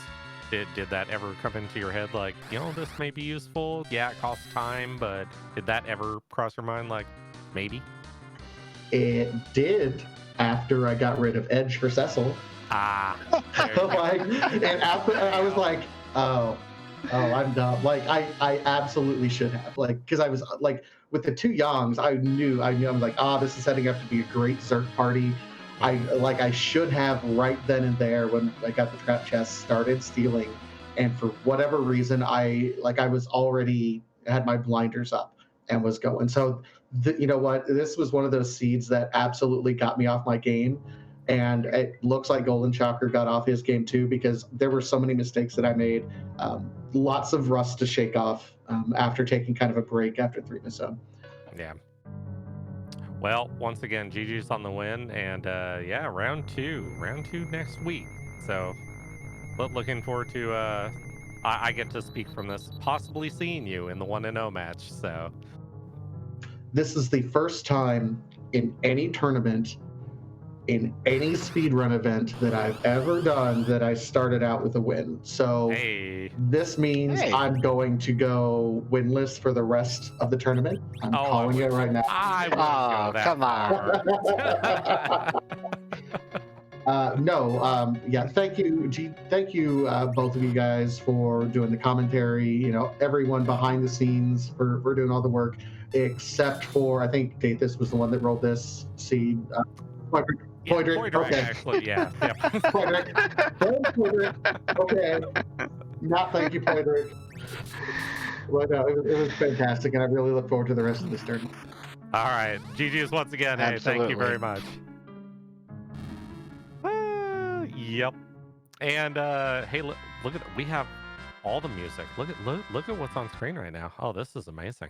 Did that ever come into your head, like, this may be useful? Yeah, it costs time, but did that ever cross your mind, like, maybe? It did after I got rid of Edge for Cecil. And after I was like, oh, I'm dumb. Like, I absolutely should have. Like, because I was, like, with the two Yongs, I knew I was like, this is setting up to be a great Zerg party. I should have right then and there when I got the trap chest started stealing, and for whatever reason I was already had my blinders up and was going. So you know what? This was one of those seeds that absolutely got me off my game, and it looks like GoldenShocker got off his game too, because there were so many mistakes that I made. Lots of rust to shake off after taking kind of a break after 3miss. Yeah. Well, once again, GG's on the win, and yeah, round two next week. So, looking forward to. I get to speak from this, possibly seeing you in the 1-0 match. So, this is the first time in any tournament, in any speedrun event that I've ever done that I started out with a win. So this means I'm going to go winless for the rest of the tournament. I'm calling it right now. Come on. Yeah, thank you. Thank you, both of you guys, for doing the commentary. Everyone behind the scenes for doing all the work, except for, I think Dathis was the one that rolled this seed. Poydrick, okay. Actually, yeah. Poydrick. Okay. Not thank you, Poydrick. But no, it was fantastic, and I really look forward to the rest of this tournament. All right. GG's once again. Hey, thank you very much. Yep. And hey, look at we have all the music. Look at what's on screen right now. Oh, this is amazing.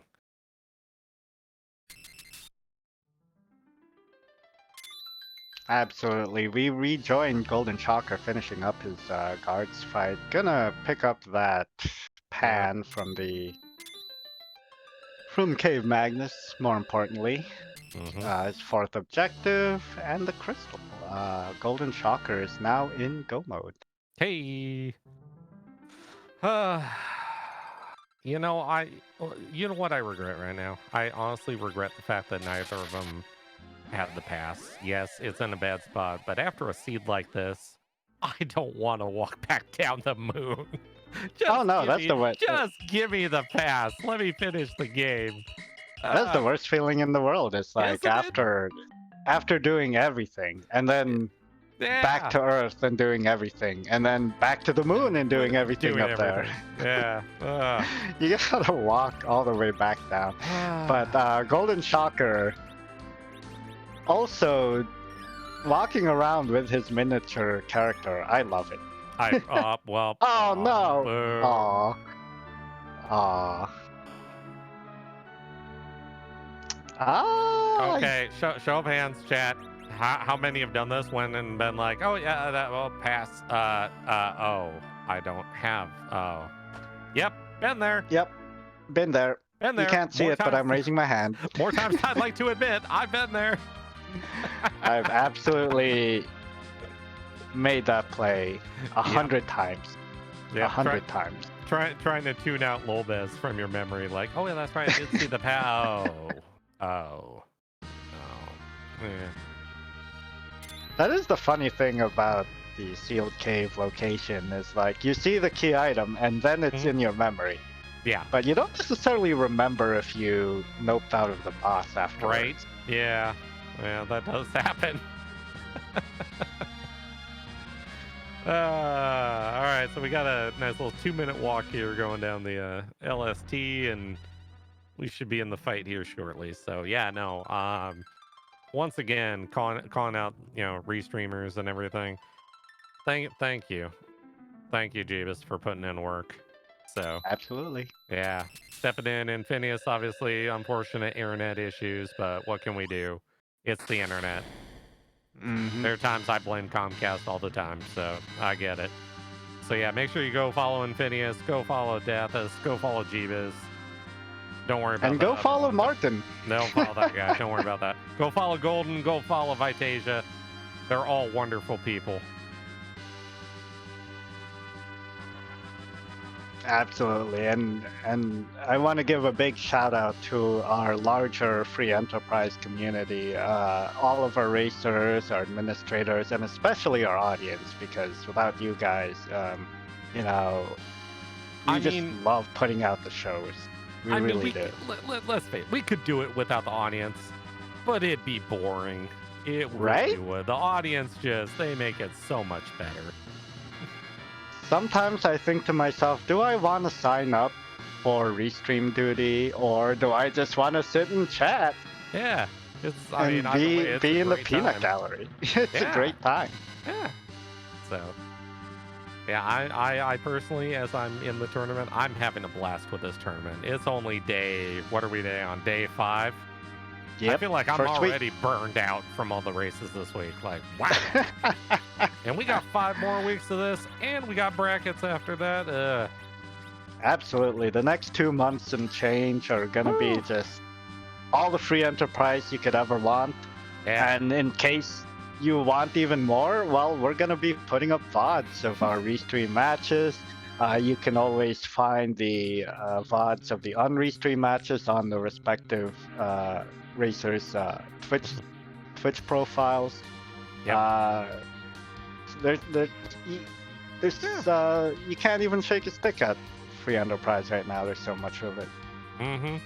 Absolutely. We rejoined GoldenShocker finishing up his guards fight. Gonna pick up that pan from Cave Magnus, more importantly. His fourth objective, and the crystal. GoldenShocker is now in go mode. Hey. You know what I regret right now? I honestly regret the fact that neither of them had the pass. Yes, it's in a bad spot, but after a seed like this, I don't want to walk back down the moon. That's the way. Just give me the pass. Let me finish the game. That's the worst feeling in the world. It's like Yes, it after doing everything, and then back to Earth and doing everything, and then back to the moon and doing everything up there. Yeah. You gotta walk all the way back down. But GoldenShocker also walking around with his miniature character. I love it. Well. Oh no! Aw. Okay, show of hands, chat. How many have done this when and been like, oh yeah, that will pass. Oh, I don't have. Oh, yep, been there. Yep, been there. Been there. You can't see it, but I'm raising my hand. More times I'd like to admit, I've been there. I've absolutely made that play 100 times. Yeah, 100 times. Trying to tune out Lolbez from your memory, like, oh yeah, that's right, I did see the Oh. Yeah. That is the funny thing about the sealed cave location is like you see the key item and then it's in your memory. Yeah. But you don't necessarily remember if you noped out of the boss afterwards. Right? Yeah. Yeah, that does happen. All right, so we got a nice little 2-minute walk here going down the LST, and we should be in the fight here shortly. So yeah, no. Once again, calling out, restreamers and everything. Thank you, Jeebus, for putting in work. So absolutely, yeah, stepping in. And Phineas, obviously, unfortunate internet issues, but what can we do? It's the internet. Mm-hmm. There are times I blame Comcast all the time, so I get it. So yeah, make sure you go follow Phineas, go follow Dathis, go follow Jeebus. Don't worry about that. And go follow Martin. Don't follow that guy. Don't worry about that. Go follow Golden. Go follow Vitasia. They're all wonderful people. Absolutely. And I want to give a big shout out to our larger free enterprise community, all of our racers, our administrators, and especially our audience, because without you guys, we just love putting out the shows. We really do. Let's face it, we could do it without the audience, but it'd be boring. It right? really would. The audience they make it so much better. Sometimes I think to myself, do I want to sign up for restream duty, or do I just want to sit and chat? Yeah. Be in the peanut gallery. It's a great time. Yeah. So, yeah, I personally, as I'm in the tournament, I'm having a blast with this tournament. It's only what are we on day 5? Yep. I feel like I'm already burned out from all the races this week. Like, wow. And we got 5 more weeks of this, and we got brackets after that. Absolutely. The next 2 months and change are going to be just all the free enterprise you could ever want. Yeah. And in case you want even more, well, we're going to be putting up VODs of our restream matches. You can always find the VODs of the unrestream matches on the respective racers' Twitch profiles. Yep. You can't even shake a stick at free enterprise right now. There's so much of it. Mm-hmm.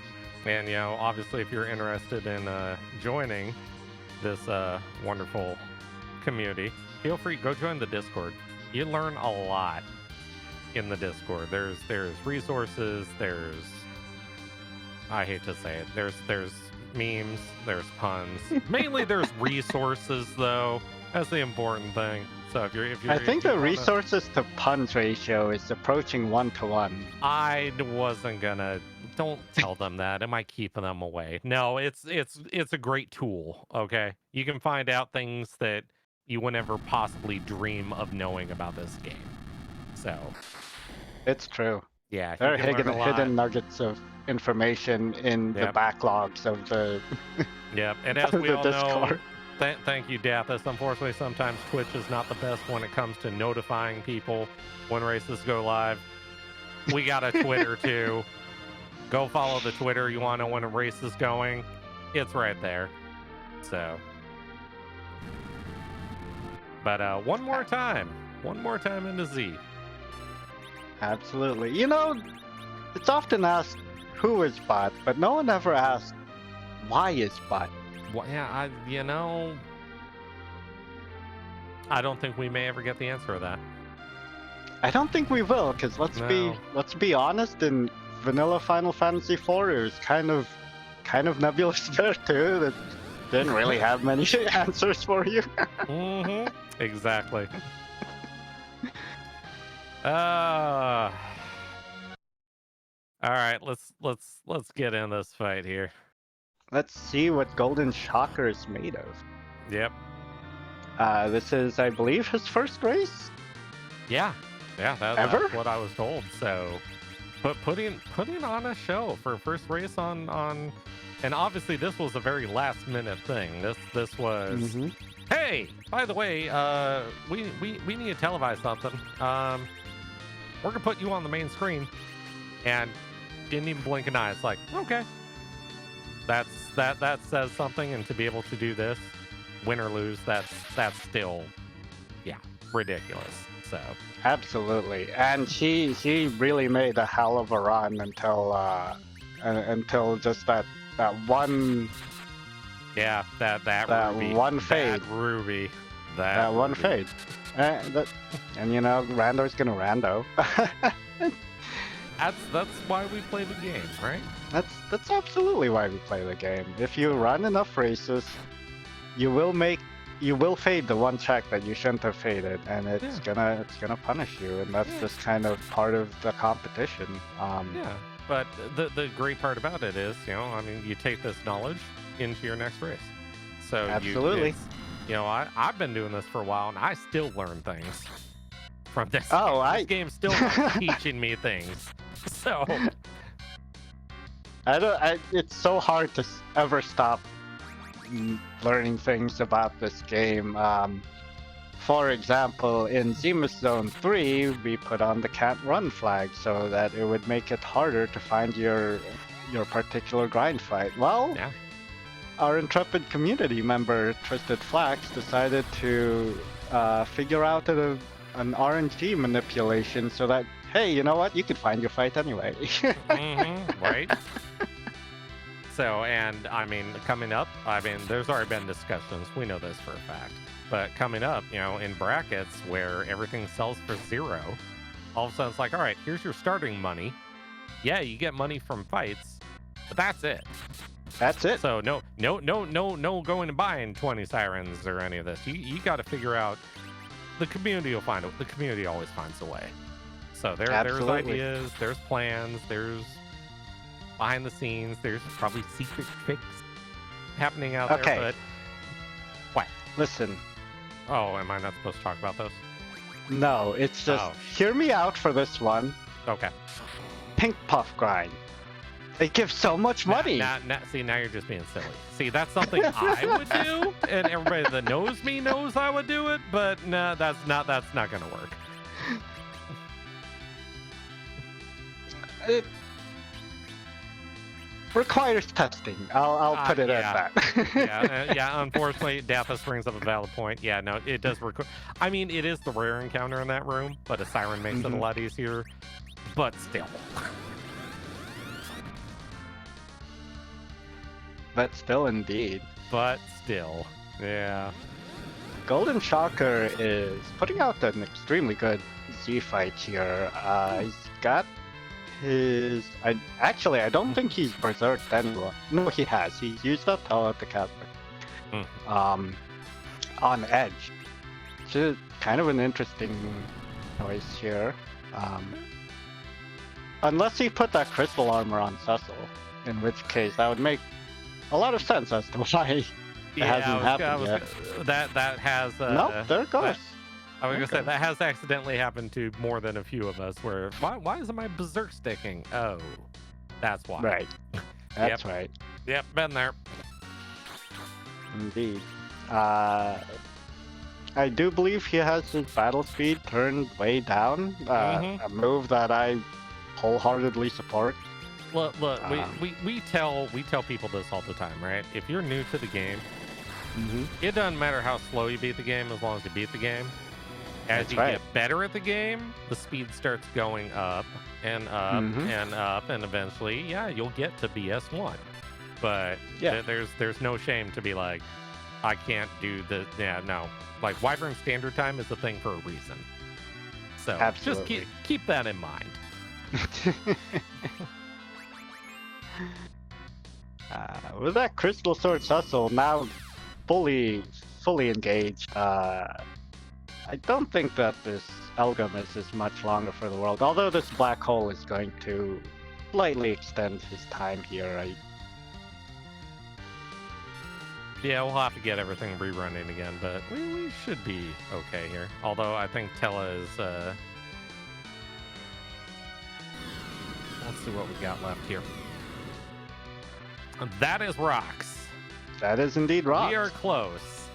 And obviously, if you're interested in joining this wonderful community, feel free, go join the Discord. You learn a lot in the Discord. There's resources, there's, I hate to say it, there's memes, there's puns. Mainly there's resources though. That's the important thing. So if you're I think the resources to puns ratio is approaching 1-to-1. I wasn't gonna, don't tell them that. Am I keeping them away? No, it's a great tool, okay? You can find out things that you would never possibly dream of knowing about this game. So it's true. Yeah, there are hidden nuggets of information in the backlogs of the Yep, and as we all know, thank you, Dathis. Unfortunately, sometimes Twitch is not the best when it comes to notifying people when races go live. We got a Twitter too. Go follow the Twitter. You want to know when a race is going? It's right there. So, but one more time into Z. Absolutely. It's often asked who is bot, but no one ever asked Why is but? Well, yeah, I don't think we may ever get the answer to that. I don't think we will, because let's be honest. In vanilla Final Fantasy IV, it was kind of nebulous there too. That didn't really have many answers for you. Exactly. All right, let's get in this fight here. Let's see what GoldenShocker is made of. Yep. This is, I believe, his first race. Yeah, that's what I was told. So, putting on a show for first race on, and obviously this was a very last minute thing. This was, hey, by the way, we need to televise something. We're gonna put you on the main screen, and didn't even blink an eye. It's like, okay, that says something, and to be able to do this, win or lose, that's still, ridiculous. So absolutely, and he really made a hell of a run until just that one. Yeah, that Ruby, one fade. That one fade. And Rando's gonna Rando. That's why we play the game, right? That's absolutely why we play the game. If you run enough races, you will fade the one check that you shouldn't have faded, and it's gonna punish you, and that's just kind of part of the competition. But the great part about it is, you take this knowledge into your next race. So absolutely. I've been doing this for a while, and I still learn things from this. This game's still teaching me things. So it's so hard to ever stop learning things about this game. For example, in Zemus Zone 3, we put on the can't run flag so that it would make it harder to find your particular grind fight. Well, our intrepid community member, Twisted Flax, decided to figure out an RNG manipulation so that, hey, you know what? You could find your fight anyway. Right? So, and coming up, there's already been discussions. We know this for a fact. But coming up, in brackets where everything sells for 0, all of a sudden it's like, all right, here's your starting money. Yeah, you get money from fights, but that's it. That's it. So no going and buying 20 sirens or any of this. You got to figure out. The community will find it. The community always finds a way. So there's ideas, there's plans, there's behind the scenes, there's probably secret tricks happening out there. But what? Listen. Oh, am I not supposed to talk about those? No, it's just hear me out for this one. Okay. Pink Puff grind. They give so much money. See, now you're just being silly. See, that's something I would do, and everybody that knows me knows I would do it. But no, that's not gonna work. It requires testing. I'll put it at that. Unfortunately, Dathis brings up a valid point. Yeah, no, it does require. it is the rare encounter in that room, but a siren makes it a lot easier. But still. But still, indeed. But still, yeah. GoldenShocker is putting out an extremely good Z fight here. He's got his. I don't think he's berserked anyone. No, he has. He's used up Telecaster. On Edge. Which is kind of an interesting choice here. Unless he put that crystal armor on Cecil, in which case that would make a lot of sense as to why it hasn't happened yet. That has. Nope, there it goes. I was gonna say that has accidentally happened to more than a few of us. Where why isn't my berserk sticking? Oh, that's why. Right. That's right. Yep, been there. Indeed. I do believe he has his battle speed turned way down. A move that I wholeheartedly support. Look, we tell people this all the time, right? If you're new to the game, it doesn't matter how slow you beat the game as long as you beat the game. As you get better at the game, the speed starts going up and up and up, and eventually, you'll get to BS1. but Yeah. there's no shame to be like, I can't do the no. Like Wyvern standard time is a thing for a reason. So Absolutely. just keep that in mind. With that Crystal Sword Cecil now fully engaged, I don't think that this Elgamus is much longer for the world, although this black hole is going to slightly extend his time here. Yeah, we'll have to get everything rerunning again, but we should be okay here. Although I think Tella is let's see what we got left here. That is rocks. That is indeed rocks. We are close.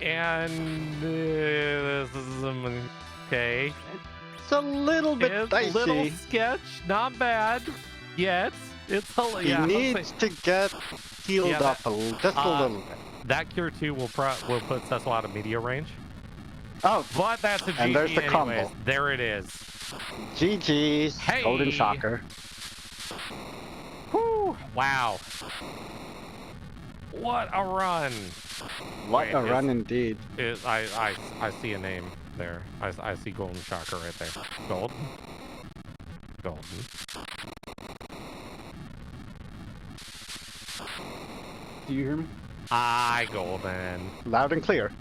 And this is okay. It's a little bit It's dicey. a little sketch, not bad yet. It's a He needs to get healed up just a little bit. That cure 2 will put Cecil out of media range. Oh, But that's a GG and there's the anyways. combo. There it is. GG's, Hey! GoldenShocker. Whew, wow. What a run. What Wait, a run indeed. I see a name there. I see GoldenShocker right there. Golden. Do you hear me? Hi, Golden. Loud and clear.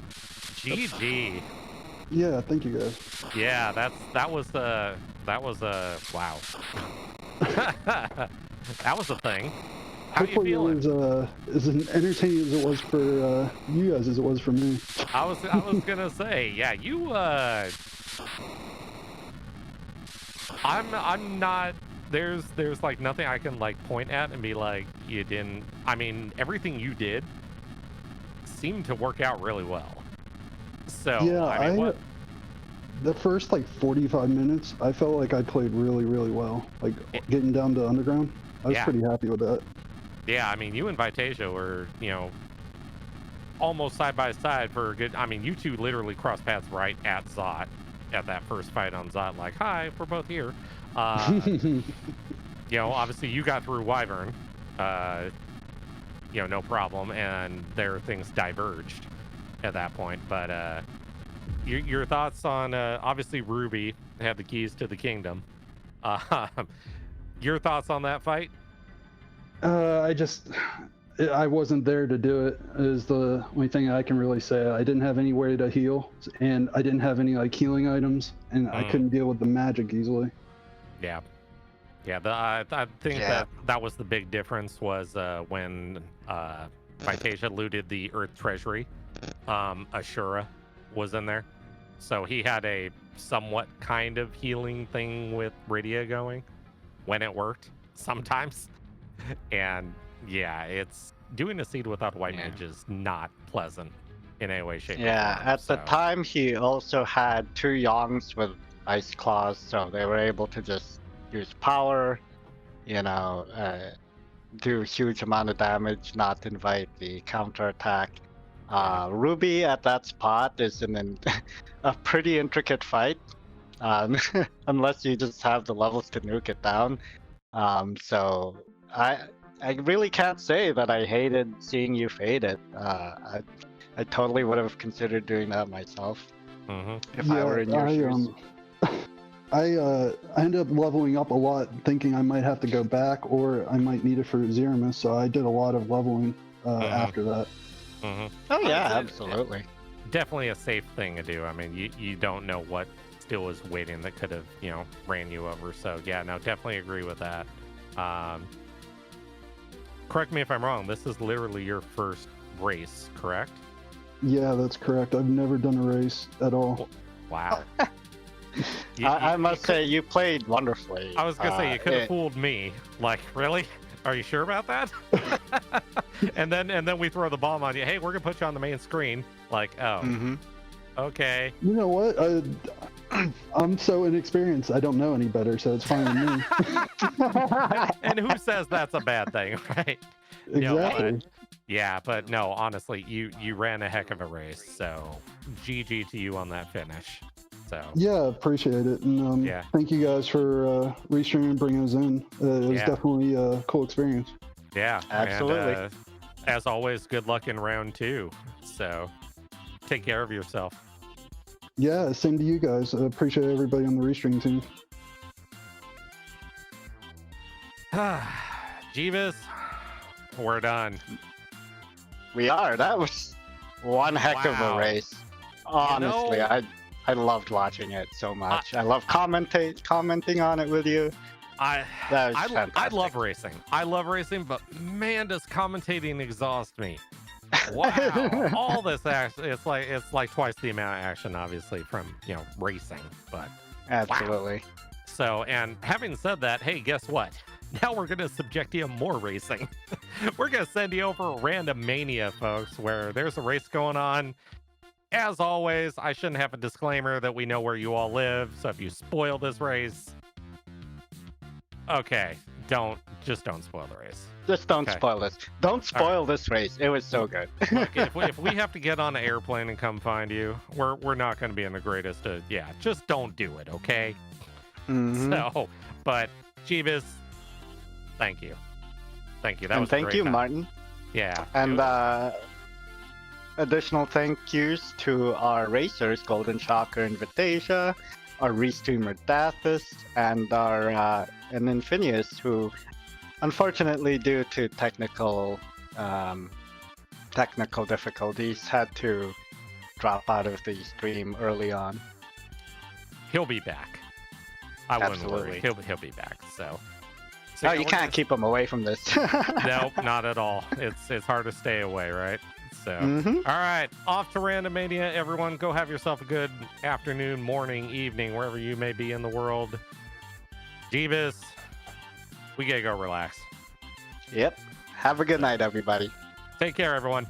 GG. Yeah, thank you guys. Yeah, that was wow. That was a thing. How you Hopefully it feeling? was as entertaining as it was for you guys as it was for me. I was gonna say, yeah, you I'm not there's like nothing I can like point at and be like, you didn't. I mean, everything you did seemed to work out really well. So Yeah, I mean, what? The first like 45 minutes, I felt like I played really, really well. Like getting down to underground, I was Yeah. pretty happy with that. Yeah, I mean, you and Vitasia were, almost side by side for a good. I mean, you two literally crossed paths right at Zot at that first fight on Zot. Like, hi, we're both here. Obviously you got through Wyvern, no problem, and their things diverged at that point. But your thoughts on obviously Ruby had the keys to the kingdom. Your thoughts on that fight? I wasn't there to do it, is the only thing I can really say. I didn't have any way to heal, and I didn't have any like healing items, and I couldn't deal with the magic easily. Yeah. I think that was the big difference was when Vitasia looted the Earth Treasury. Ashura was in there, so he had a somewhat kind of healing thing with Rydia going when it worked sometimes. And yeah, it's doing a seed without white mage is not pleasant in any way, shape, or form. At the time he also had 2 Yongs with ice claws, so they were able to just use power, do huge amount of damage, not invite the counterattack. Ruby at that spot is in a pretty intricate fight, unless you just have the levels to nuke it down. So I really can't say that I hated seeing you fade it. I totally would have considered doing that myself if I were in your shoes. I ended up leveling up a lot, thinking I might have to go back or I might need it for Zeramus, so I did a lot of leveling after that. Oh yeah, absolutely. Definitely a safe thing to do. I mean, you don't know what still was waiting that could have, ran you over. So yeah, no, definitely agree with that. Correct me if I'm wrong. This is literally your first race, correct? Yeah, that's correct. I've never done a race at all. Wow. I must say, you played wonderfully. I was gonna say you could have fooled me. Like, really? Are you sure about that? and then we throw the bomb on you. Hey, we're gonna put you on the main screen. Like, oh, okay. You know what? I'm so inexperienced. I don't know any better, so it's fine with me. And who says that's a bad thing, right? Exactly. But no, honestly, you ran a heck of a race. So, GG to you on that finish. So Yeah, appreciate it, and Yeah. thank you guys for restreaming and bringing us in. It was Yeah. definitely a cool experience. yeah, Absolutely. And, as always, good luck in round 2. So take care of yourself. Yeah, same to you guys. I appreciate everybody on the restream team. Jeeves, we're done. We are. That was one heck of Wow. a race. Honestly, know- I loved watching it so much. I love commenting on it with you. That was I fantastic. love racing. I love racing, but man, does commentating exhaust me. Wow, all this action. It's like twice the amount of action, obviously, from racing. But Absolutely. so, and having said that, hey, guess what? Now we're gonna subject you to more racing. We're gonna send you over Random Mania, folks, where there's a race going on. As always, I shouldn't have a disclaimer that we know where you all live. So if you spoil this race, okay, don't spoil the race. Just don't Okay. spoil this. Don't spoil this race. It was so good. Look, if we have to get on an airplane and come find you, we're not going to be in the greatest. Just don't do it, okay? Mhm. So, but Jeebus, thank you. That And was a thank great you, time. Martin. Yeah, And additional thank yous to our racers, GoldenShocker and Vitasia, our restreamer Dathis, and our and Infinius, who unfortunately, due to technical difficulties, had to drop out of the stream early on. he'll be back. I wouldn't worry. Absolutely. He'll be back. So No, yeah, you we're can't keep him away from this. Nope, not at all. It's hard to stay away, right? So, Mhm. all right, off to Random Mania. Everyone, go have yourself a good afternoon, morning, evening, wherever you may be in the world. Jeebus, we gotta go relax. Yep. Have a good night, everybody. Take care, everyone.